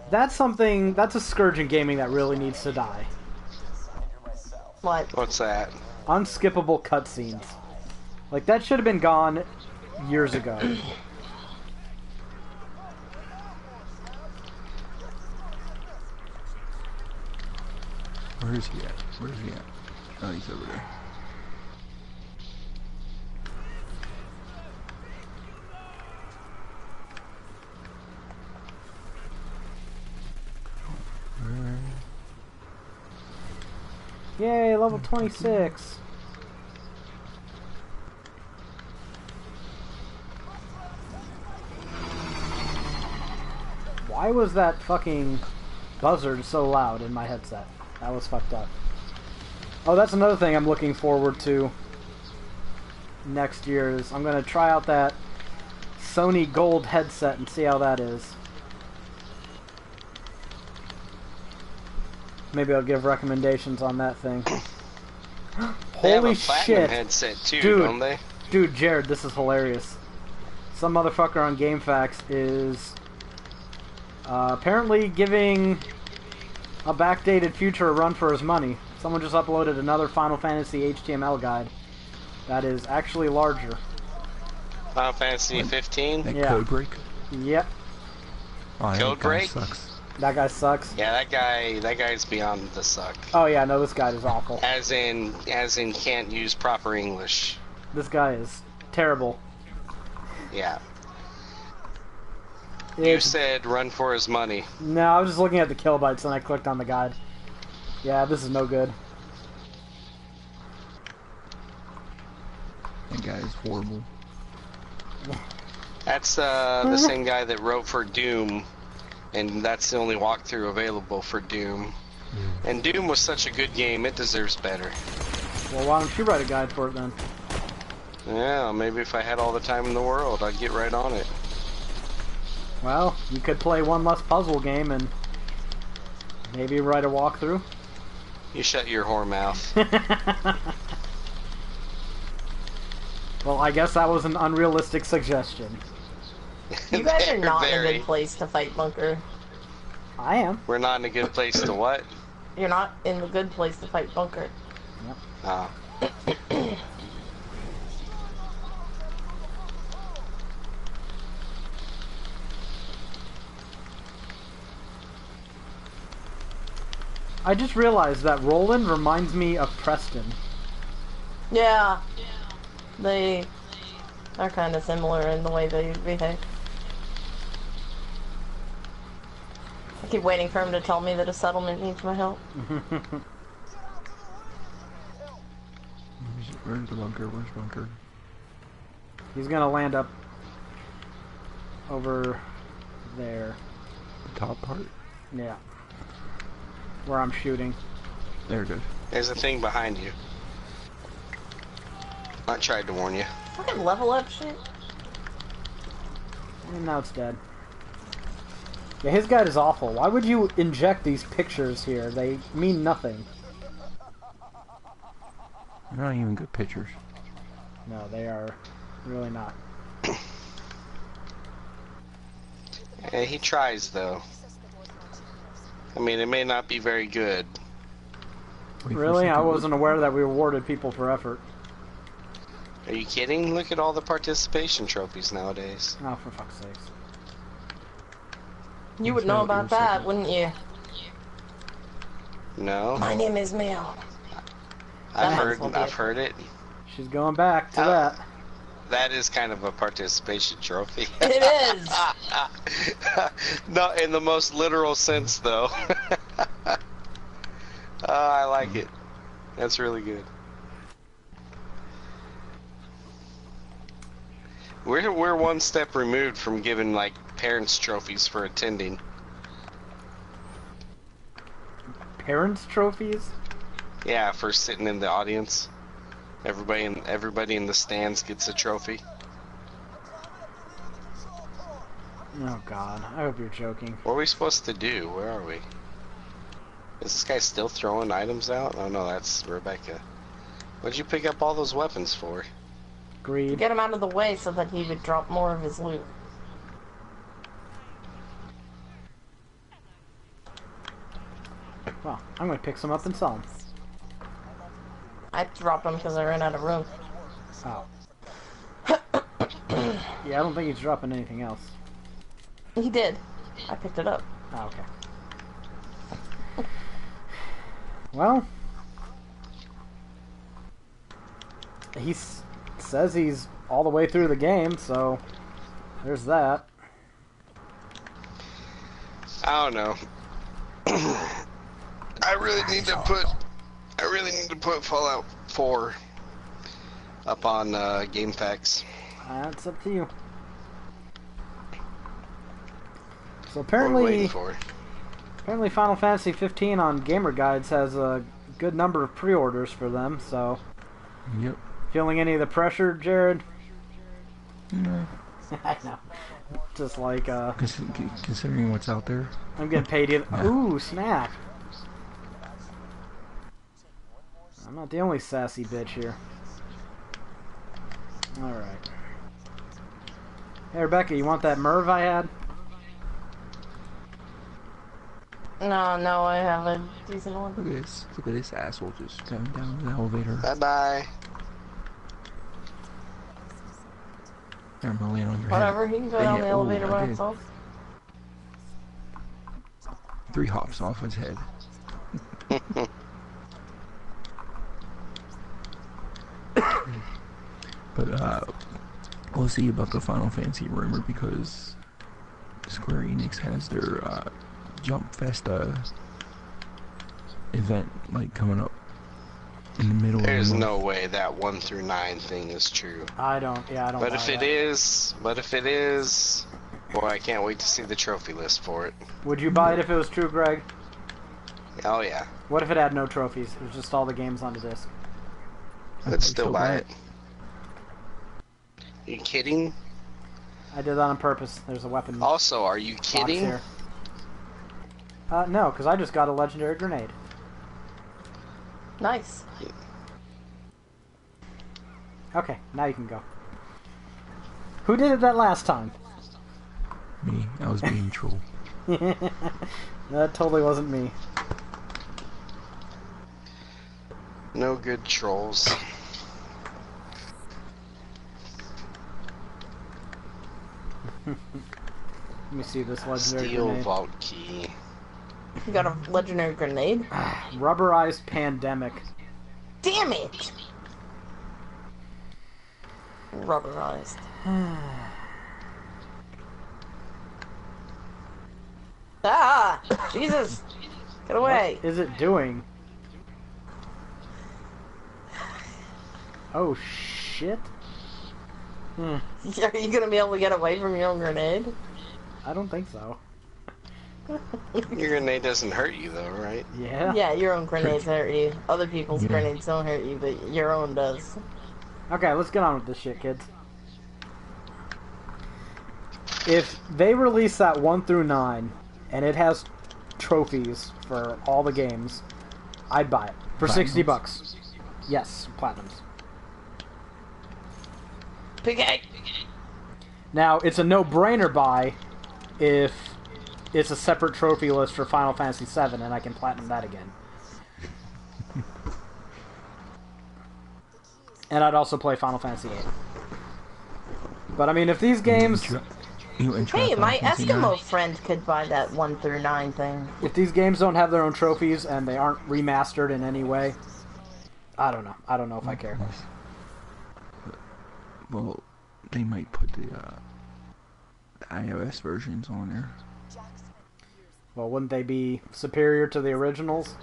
That's a scourge in gaming that really needs to die. What? What's that? Unskippable cutscenes. Like, that should have been gone years ago. Where is he at? Where is he at? Oh, he's over there. Yay, level 26. Why was that fucking buzzard so loud in my headset? That was fucked up. Oh, that's another thing I'm looking forward to next year is I'm going to try out that Sony Gold headset and see how that is. Maybe I'll give recommendations on that thing. They have Holy a platinum shit. headset too, Dude. don't they? Dude, Jared, this is hilarious. Some motherfucker on GameFAQs is apparently giving a backdated future a run for his money. Someone just uploaded another Final Fantasy HTML guide that is actually larger. Final Fantasy 15? That Yeah. code break? Yep, Oh, that Code guy break? sucks. that guy sucks. Yeah, that guy's beyond the suck. Oh yeah, no, this guy is awful. As in can't use proper English. This guy is terrible. Yeah. You It's- said run for his money. No, I was just looking at the kilobytes and I clicked on the guide. Yeah, this is no good. That guy is horrible. That's the same guy that wrote for Doom, and that's the only walkthrough available for Doom. And Doom was such a good game, it deserves better. Well, why don't you write a guide for it then? Yeah, maybe if I had all the time in the world, I'd get right on it. Well, you could play one less puzzle game and maybe write a walkthrough. You shut your whore mouth. Well, I guess that was an unrealistic suggestion. You guys are not in a Very. good place to fight bunker. I am. We're not in a good place to what? You're not in the good place to fight bunker. Oh. I just realized that Roland reminds me of Preston. Yeah. They are kind of similar in the way they behave. I keep waiting for him to tell me that a settlement needs my help. Where's the bunker? Where's bunker? He's gonna land up over there. The top part? Yeah. Where I'm shooting. There it is. There's a thing behind you. I tried to warn you. Fucking level up shit. And now it's dead. Yeah, his guide is awful. Why would you inject these pictures here? They mean nothing. They're not even good pictures. No, they are really not. Yeah, he tries, though. I mean, it may not be very good. Wait for a Really? I second. wasn't aware that we rewarded people for effort. Are you kidding? Look at all the participation trophies nowadays. Oh, for fuck's sakes. You would know about that, wouldn't you? No, My name is Mel. I've heard it. She's going back to that. That is kind of a participation trophy. It is. Not in the most literal sense, though. I like it. That's really good. We're one step removed from giving like parents trophies for attending. Parents' trophies? Yeah, for sitting in the audience. Everybody in the stands gets a trophy. Oh god, I hope you're joking. What are we supposed to do? Where are we? Is this guy still throwing items out? Oh no, that's Rebecca. What'd you pick up all those weapons for? Greed. Get him out of the way so that he would drop more of his loot. Well, I'm gonna pick some up and sell them. I dropped them because I ran out of room. Oh. Yeah, I don't think he's dropping anything else. He did. I picked it up. Oh, okay. Well, he says he's all the way through the game, so there's that. I don't know. I really need to put Fallout 4 up on GameFAQs. That's up to you. So What are we waiting apparently, for? Final Fantasy 15 on Gamer Guides has a good number of pre-orders for them. So, Yep. feeling any of the pressure, Jared? No. I know. Just like Considering what's out there. I'm getting paid. Ooh, snap! I'm not the only sassy bitch here. All right. Hey, Rebecca, you want that Merv I had? No, I have a decent one. Look at this. Look at this asshole just going down the elevator. Bye bye. I'm gonna land on your Whatever, head. he can go down the Yeah, elevator I by did. himself. 3 hops off his head. But we'll see about the Final Fantasy rumor because Square Enix has their Jump Festa event like coming up in the middle There's of the no month. way that 1 through 9 thing is true. I don't. Yeah, I don't. But buy if it that. is, boy, I can't wait to see the trophy list for it. Would you buy it if it was true, Greg? Oh yeah, What if it had no trophies? It was just all the games on the disc. I'd still buy it. You kidding? I did that on purpose. There's a weapon Also, are you box kidding? here. No, because I just got a legendary grenade. Nice. Okay, now you can go. Who did it that last time? Me, I was being trolled. That totally wasn't me. No good trolls. Let me see this legendary Steel grenade. vault key. You got a legendary grenade? Rubberized pandemic. Damn it! Rubberized. Ah! Jesus! Get away! What is it doing? Oh shit. Hmm. Are you gonna be able to get away from your own grenade? I don't think so. Your grenade doesn't hurt you though, right? Yeah? Yeah, your own grenades hurt you. Other people's grenades don't hurt you, but your own does. Okay, let's get on with this shit, kids. If they release that 1 through 9, and it has trophies for all the games, I'd buy it. For Platinums? $60. Yes, platinums. PK! Now, it's a no-brainer buy if it's a separate trophy list for Final Fantasy VII, and I can platinum that again. And I'd also play Final Fantasy VIII. But, I mean, if these games... Hey, my Eskimo friend could buy that 1 through 9 thing. If these games don't have their own trophies and they aren't remastered in any way, I don't know. I don't know if I care. Well, they might put the iOS versions on there. Well, wouldn't they be superior to the originals?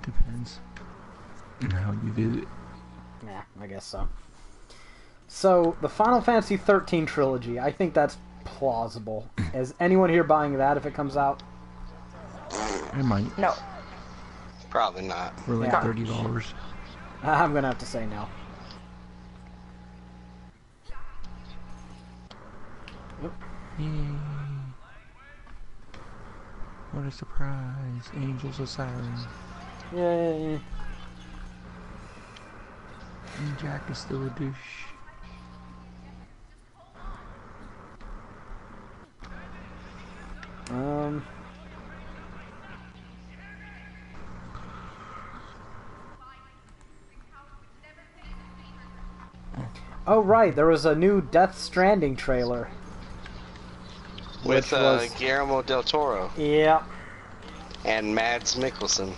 Depends on how you view it. Yeah, I guess so. So, the Final Fantasy 13 trilogy, I think that's plausible. Is anyone here buying that if it comes out? I might. No. Probably not. For like Yeah. $30. I'm gonna have to say no. Yay. What a surprise. Angels of Siren. Yay. And Jack is still a douche. Oh, right, there was a new Death Stranding trailer. With Which was... Guillermo del Toro Yeah. and Mads Mikkelsen.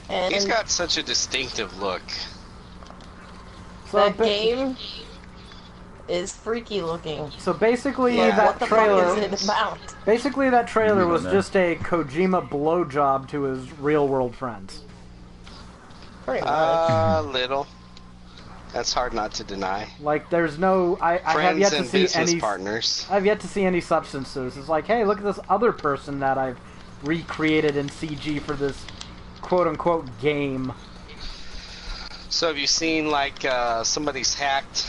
And He's got such a distinctive look. So, that game is freaky looking. So basically, Yeah. that What the trailer... fuck is it about? Basically, that trailer We was don't know. just a Kojima blowjob to his real-world friends. Pretty much. Little. That's hard not to deny. Like, there's no... I have Friends yet to and see business any... partners. I've yet to see any substances. It's like, hey, look at this other person that I've recreated in CG for this quote-unquote game. So have you seen, like, somebody's hacked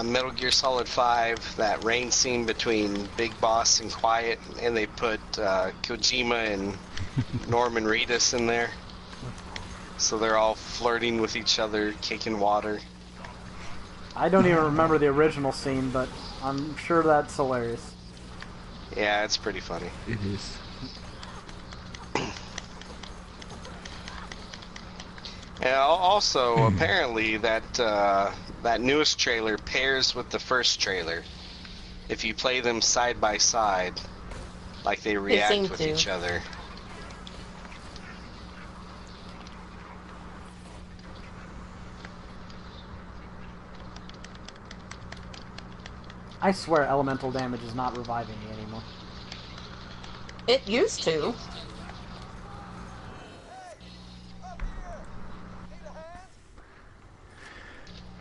Metal Gear Solid 5, that rain scene between Big Boss and Quiet, and they put Kojima and Norman Reedus in there? So they're all flirting with each other, kicking water. I don't even remember the original scene, but I'm sure that's hilarious. Yeah, it's pretty funny. It is. And also, apparently, that that newest trailer pairs with the first trailer. If you play them side by side, like they react seem with to. each other. I swear elemental damage is not reviving me anymore. It used to.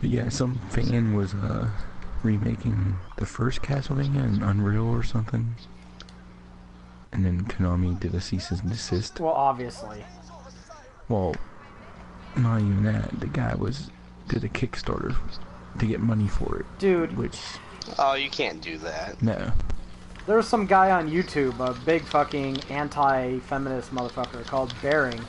But yeah, some fan was remaking the first Castlevania in Unreal or something. And then Konami did a cease and desist. Well, obviously. Well, not even that. The guy did a Kickstarter to get money for it. Dude, Which, Oh, you can't do that. no. there was some guy on YouTube, a big fucking anti-feminist motherfucker called Bearing,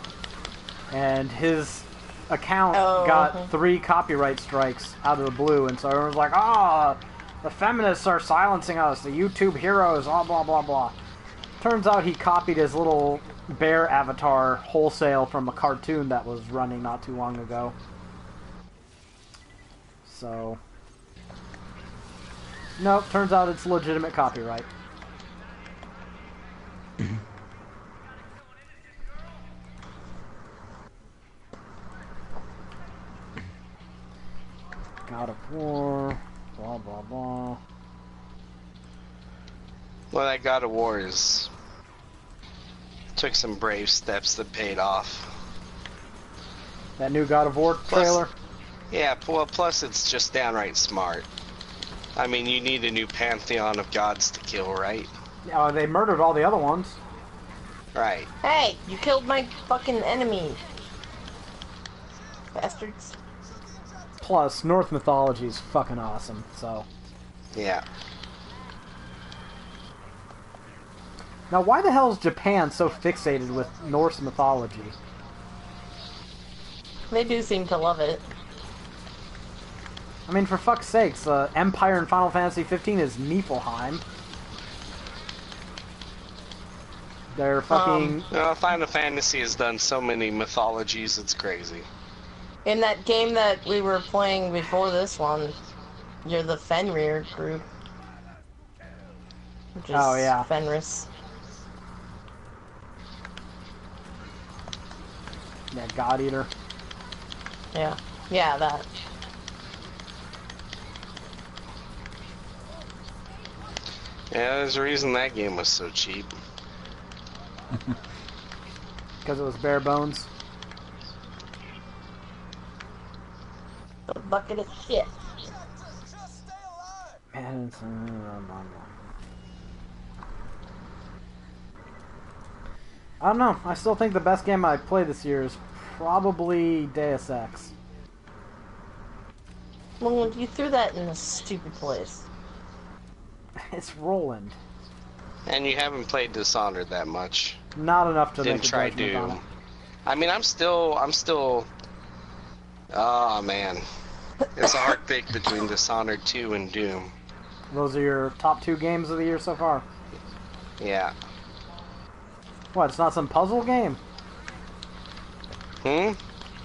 and his account got 3 copyright strikes out of the blue, and so everyone was like, "Ah, the feminists are silencing us, the YouTube heroes, blah blah blah blah." Turns out he copied his little bear avatar wholesale from a cartoon that was running not too long ago. So... Nope, turns out it's legitimate copyright. God of War, blah blah blah. Well, that God of War took some brave steps that paid off. That new God of War trailer. Yeah, well, plus it's just downright smart. I mean, you need a new pantheon of gods to kill, right? They murdered all the other ones. Right. Hey, you killed my fucking enemy. Bastards. Plus, Norse mythology is fucking awesome, so... Yeah. Now, why the hell is Japan so fixated with Norse mythology? They do seem to love it. I mean, for fuck's sakes, Empire in Final Fantasy 15 is Niflheim. They're fucking... Final Fantasy has done so many mythologies, it's crazy. In that game that we were playing before this one, you're the Fenrir group. Which is Oh, yeah. Fenris. Yeah, God Eater. Yeah. Yeah, that. Yeah, there's a reason that game was so cheap. Because it was bare bones. A bucket of shit. Man, it's... I don't know. I still think the best game I played this year is probably Deus Ex. Well, you threw that in a stupid place. It's Roland. And you haven't played Dishonored that much. Not enough to Didn't make a try judgment on Doom. it. I mean, I'm still... Oh, man. It's a hard pick between Dishonored 2 and Doom. Those are your top 2 games of the year so far. Yeah. What, it's not some puzzle game? Hmm?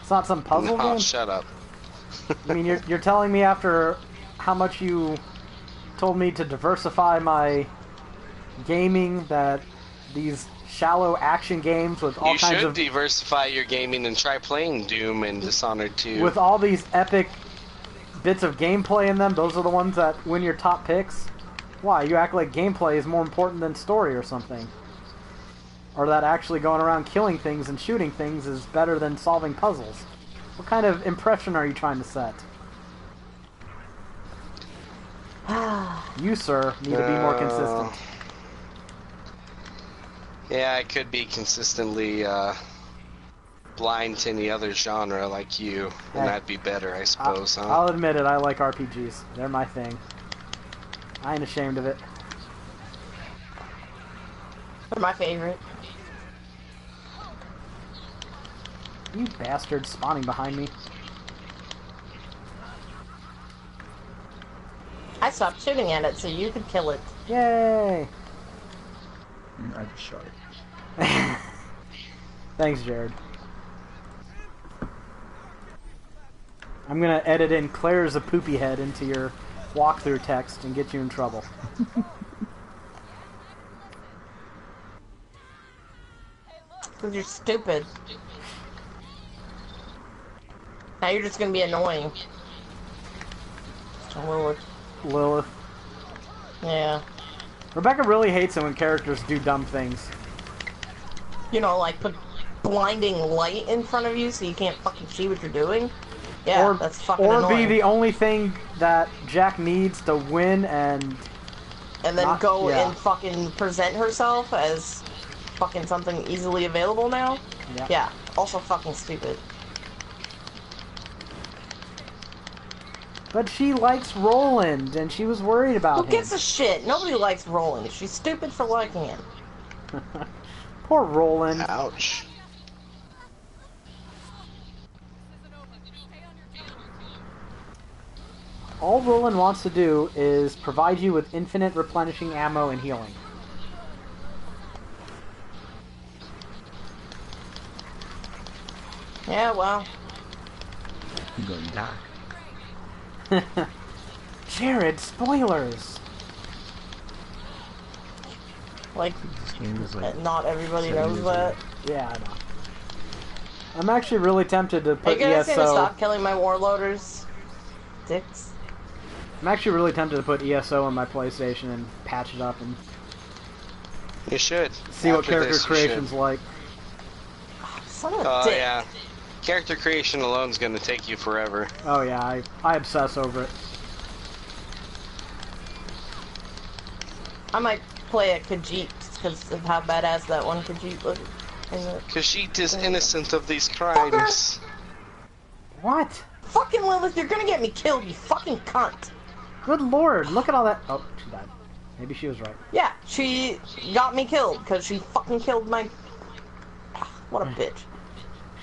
It's not some puzzle No, game? shut up. I mean, you're telling me after how much you told me to diversify my gaming that these shallow action games with all You kinds should of... diversify your gaming and try playing Doom and Dishonored 2. With all these epic bits of gameplay in them, those are the ones that win your top picks? Why? You act like gameplay is more important than story or something. Or that actually going around killing things and shooting things is better than solving puzzles. What kind of impression are you trying to set? You, sir, need to be more consistent. Yeah, I could be consistently blind to any other genre like you, and Hey, that'd be better, I suppose, huh? I'll admit it, I like RPGs. They're my thing. I ain't ashamed of it. They're my favorite. You bastard spawning behind me. I stopped shooting at it so you could kill it. Yay! I just shot it. Thanks, Jared. I'm gonna edit in Claire's a poopy head into your walkthrough text and get you in trouble. Because you're stupid. Now you're just gonna be annoying. Lilith. Lilith. Yeah. Rebecca really hates it when characters do dumb things. You know, like put blinding light in front of you so you can't fucking see what you're doing. Yeah, Or, that's fucking or annoying. be the only thing that Jack needs to win and and then not- go yeah. and fucking present herself as fucking something easily available now. Yeah. Yeah, also fucking stupid. But she likes Roland, and she was worried about Who him. gives a shit? Nobody likes Roland. She's stupid for liking him. Poor Roland. Ouch. All Roland wants to do is provide you with infinite replenishing ammo and healing. Yeah, well. I'm going to die. Jared, spoilers! Like, This game is like not everybody 7 knows years that. old. Yeah, I know. I'm actually really tempted to Are put you guys gonna ESO... stop killing my warlorders? Dicks. I'm actually really tempted to put ESO on my PlayStation and patch it up and You should. see what After character this, you creation's should. like. Son of a Oh, dick. yeah. Character creation alone is going to take you forever. Oh yeah, I obsess over it. I might play a Khajiit because of how badass that one Khajiit looks. Khajiit is innocent of these crimes. What? Fucking Lilith, you're gonna get me killed, you fucking cunt. Good lord, look at all that. Oh, she died. Maybe she was right. Yeah, she got me killed because she fucking killed my. What a bitch.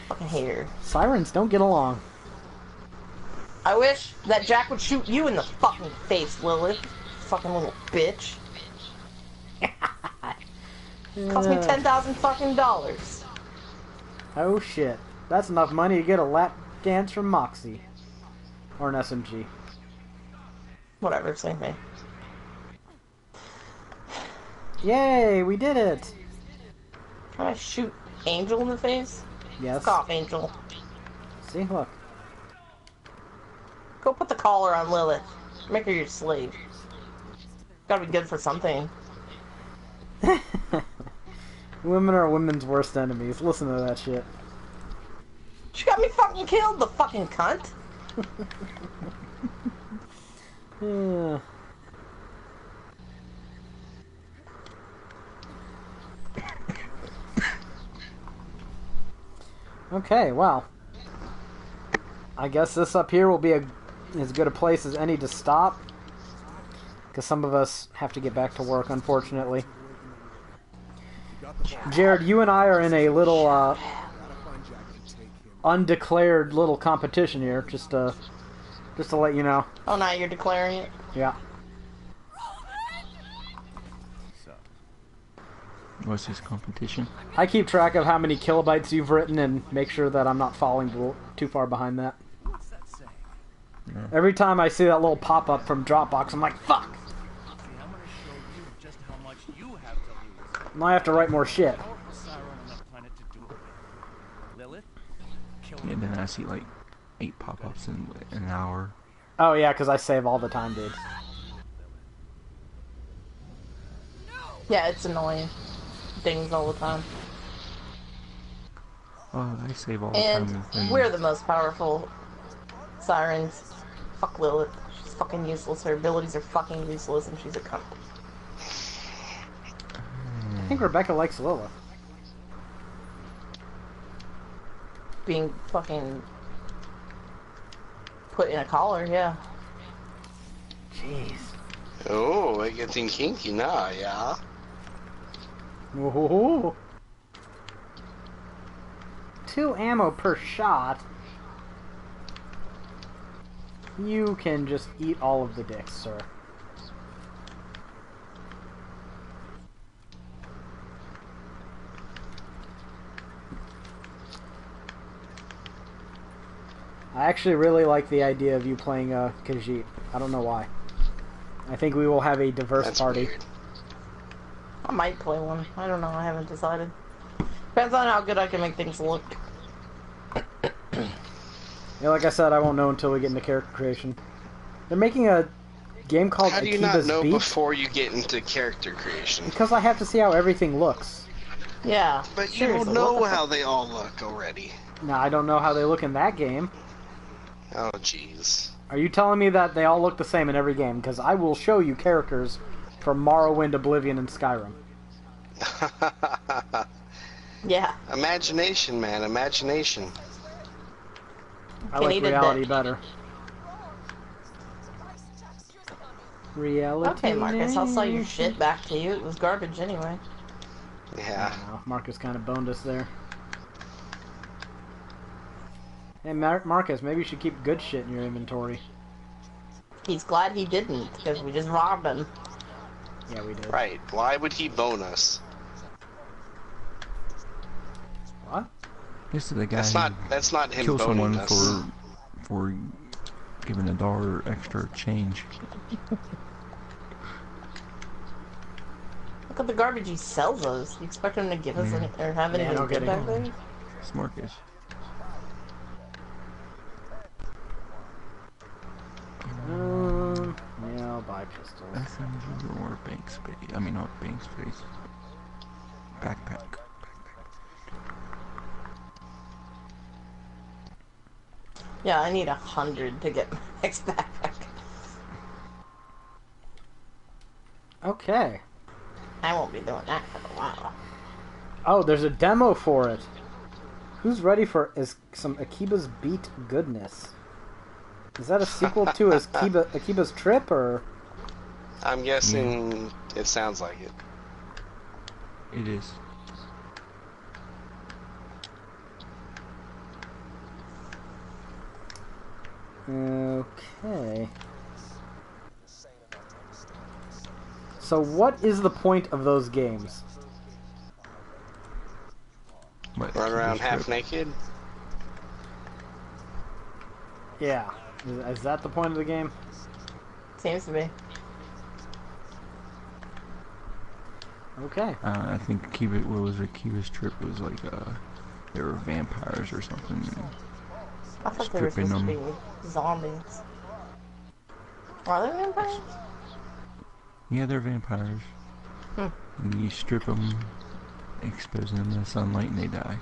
Fucking hate her. Sirens don't get along. I wish that Jack would shoot you in the fucking face, Lilith. Fucking little bitch. Cost me $10,000 fucking dollars. Oh shit. That's enough money to get a lap dance from Moxie. Or an SMG. Whatever, same thing. Yay, we did it! Can I shoot Angel in the face? Yes. Fuck off, Angel. See, look. Go put the collar on Lilith. Make her your slave. Gotta be good for something. Women are women's worst enemies. Listen to that shit. She got me fucking killed, the fucking cunt. Okay, well. I guess this up here will be as good a place as any to stop. Because some of us have to get back to work, unfortunately. Jared, you and I are in a little undeclared little competition here, just to let you know. Oh, now you're declaring it? Yeah. What's this competition? I keep track of how many kilobytes you've written and make sure that I'm not falling too far behind that. Yeah. Every time I see that little pop-up from Dropbox, I'm like, fuck! Now I have to write more shit. And then I see like 8 pop-ups in an hour. Oh yeah, because I save all the time, dude. Yeah, it's annoying. Dings all the time. Oh, I save all the And time. And we're the most powerful sirens. Fuck Lilith. She's fucking useless. Her abilities are fucking useless, and she's a cunt. I think Rebecca likes Lilith. Being fucking put in a collar, yeah. Jeez. Oh, we're getting kinky now, yeah? Ooh. 2 ammo per shot. You can just eat all of the dicks, sir. I actually really like the idea of you playing Khajiit. I don't know why. I think we will have a diverse party. Weird. I might play one. I don't know. I haven't decided. Depends on how good I can make things look. Yeah, like I said, I won't know until we get into character creation. They're making a game called How do you Akiba's not know Beat before you get into character creation? because I have to see how everything looks. Yeah. But you seriously, don't know what the how they all look already. Now, I don't know how they look in that game. Oh, jeez. Are you telling me that they all look the same in every game? Because I will show you characters from Morrowind, Oblivion, and Skyrim. Yeah. Imagination, man, imagination. I Can like eat a reality dick. better. Reality. Okay, Marcus, I'll sell your shit back to you. It was garbage anyway. Yeah. Wow, Marcus kind of boned us there. Hey, Marcus, maybe you should keep good shit in your inventory. He's glad he didn't, because we just robbed him. Yeah, we did. Right. Why would he bone us? What? this is the guy That's not who him killed boning someone us. for giving $1 extra change. Look at the garbage he sells us. You expect him to give us any, or have any Yeah, I don't good get back it. there? It's Marcus. Yeah, I'll buy pistols. SMG or bank space. I mean, not bank space. Backpack. Yeah, I need 100 to get my next backpack. Okay. I won't be doing that for a while. Oh, there's a demo for it. Who's ready for some Akiba's Beat goodness? Is that a sequel to Akiba's Trip, or? I'm guessing it sounds like it. It is. Okay. So what is the point of those games? What, Run around Akiba's half Trip? naked? Yeah. Is that the point of the game? Seems to be. Okay. I think Akiba's Trip was like, they were vampires or something. I thought they were Stripping supposed to them. be zombies. Are they vampires? Yeah, they're vampires. And you strip them, expose them to the sunlight, and they die.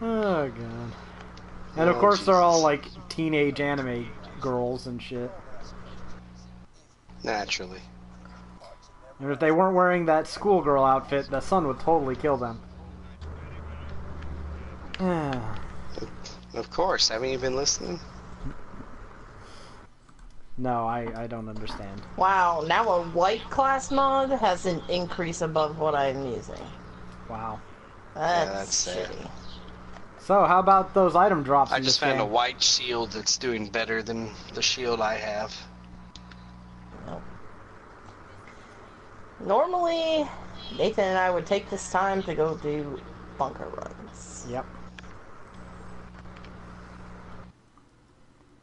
Oh god. And of course they're all like teenage anime girls and shit. Naturally. And if they weren't wearing that schoolgirl outfit, the sun would totally kill them. Of course. Haven't you been listening? No, I don't understand. Wow, now a white class mod has an increase above what I'm using. Wow. That's that's shitty. So, how about those item drops I in just this found a game? white shield that's doing better than the shield I have. Nope. Normally, Nathan and I would take this time to go do bunker runs. Yep.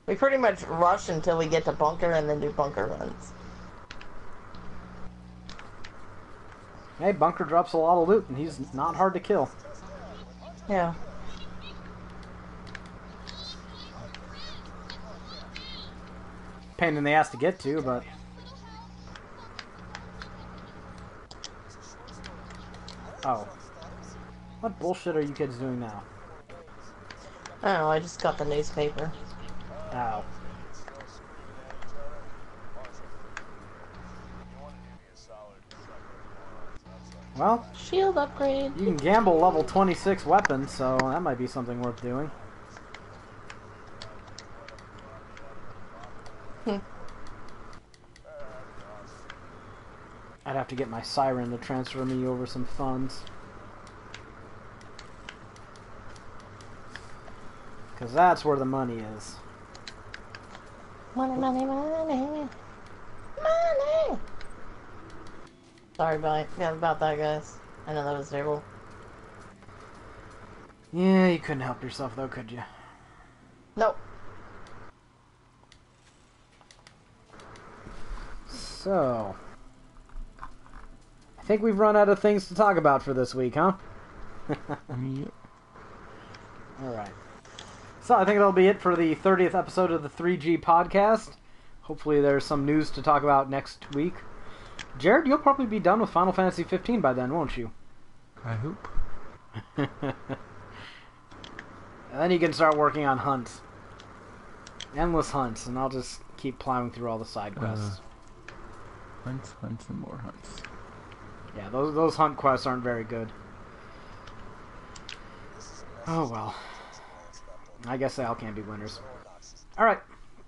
We pretty much rush until we get to bunker and then do bunker runs. Hey, Bunker drops a lot of loot, and he's not hard to kill. Yeah. Pain in the ass to get to, but... Oh. What bullshit are you kids doing now? I don't know, I just got the newspaper. Ow. Well, Shield upgrade. you can gamble level 26 weapons, so that might be something worth doing. I'd have to get my siren to transfer me over some funds. Because that's where the money is. Money, money, money. Money! Sorry about that, guys. I know that was terrible. Yeah, you couldn't help yourself though, could you? Nope. So... I think we've run out of things to talk about for this week, huh? Yep. Alright. So I think that'll be it for the 30th episode of the 3G podcast. Hopefully there's some news to talk about next week. Jared, you'll probably be done with Final Fantasy 15 by then, won't you? I hope. And then you can start working on hunts. Endless hunts, and I'll just keep plowing through all the side quests. Hunts, and more hunts. Yeah, those hunt quests aren't very good. Oh well. I guess they all can't be winners. Alright,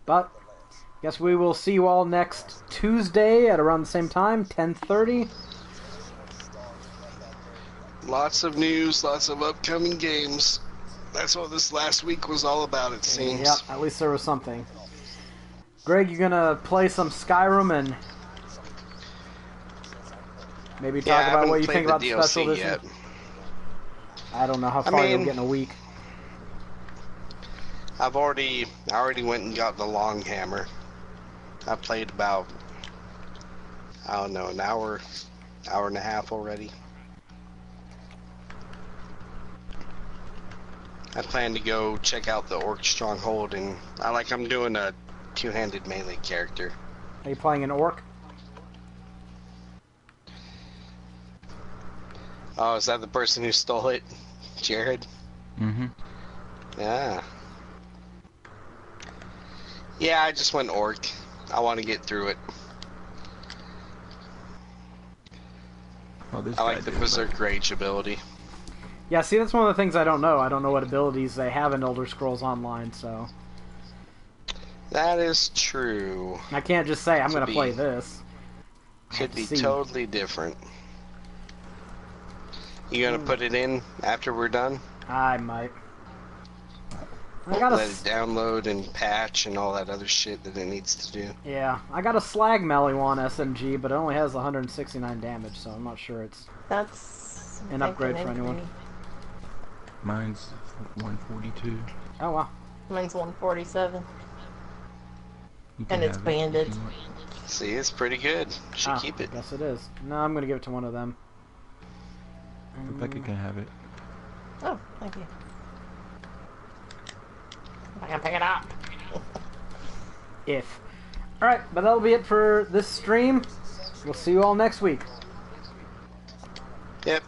but guess we will see you all next Tuesday at around the same time, 10:30. Lots of news, lots of upcoming games. That's what this last week was all about, it seems. Yep, at least there was something. Greg, you gonna play some Skyrim and maybe talk about what you think about the special edition? Yet. I don't know how far you'll get in a week. I already went and got the long hammer. I played about, I don't know, an hour and a half already. I plan to go check out the Orc Stronghold, and I'm doing a two-handed melee character. Are you playing an orc? Oh, is that the person who stole it? Jared? Mm-hmm. Yeah. Yeah, I just went orc. I want to get through it. Oh, this I guy like the did, Berserk Rage ability. Yeah, see, that's one of the things I don't know. I don't know what abilities they have in Elder Scrolls Online, so That is true. I can't just say I'm Could going to be- play this. Could be see. totally different. You gonna put it in after we're done? I might. I got Let it download and patch and all that other shit that it needs to do. Yeah, I got a Slag Maliwan SMG, but it only has 169 damage, so I'm not sure it's That's an upgrade for anyone. Mine's 142. Oh wow. Mine's 147. You can And it's have it if banded. you want. See, it's pretty good. Should Ah, keep it. Yes, it is. No, I'm gonna give it to one of them. Rebecca can have it. Oh, thank you. I can pick it up. If. Alright, but that'll be it for this stream. We'll see you all next week. Yep.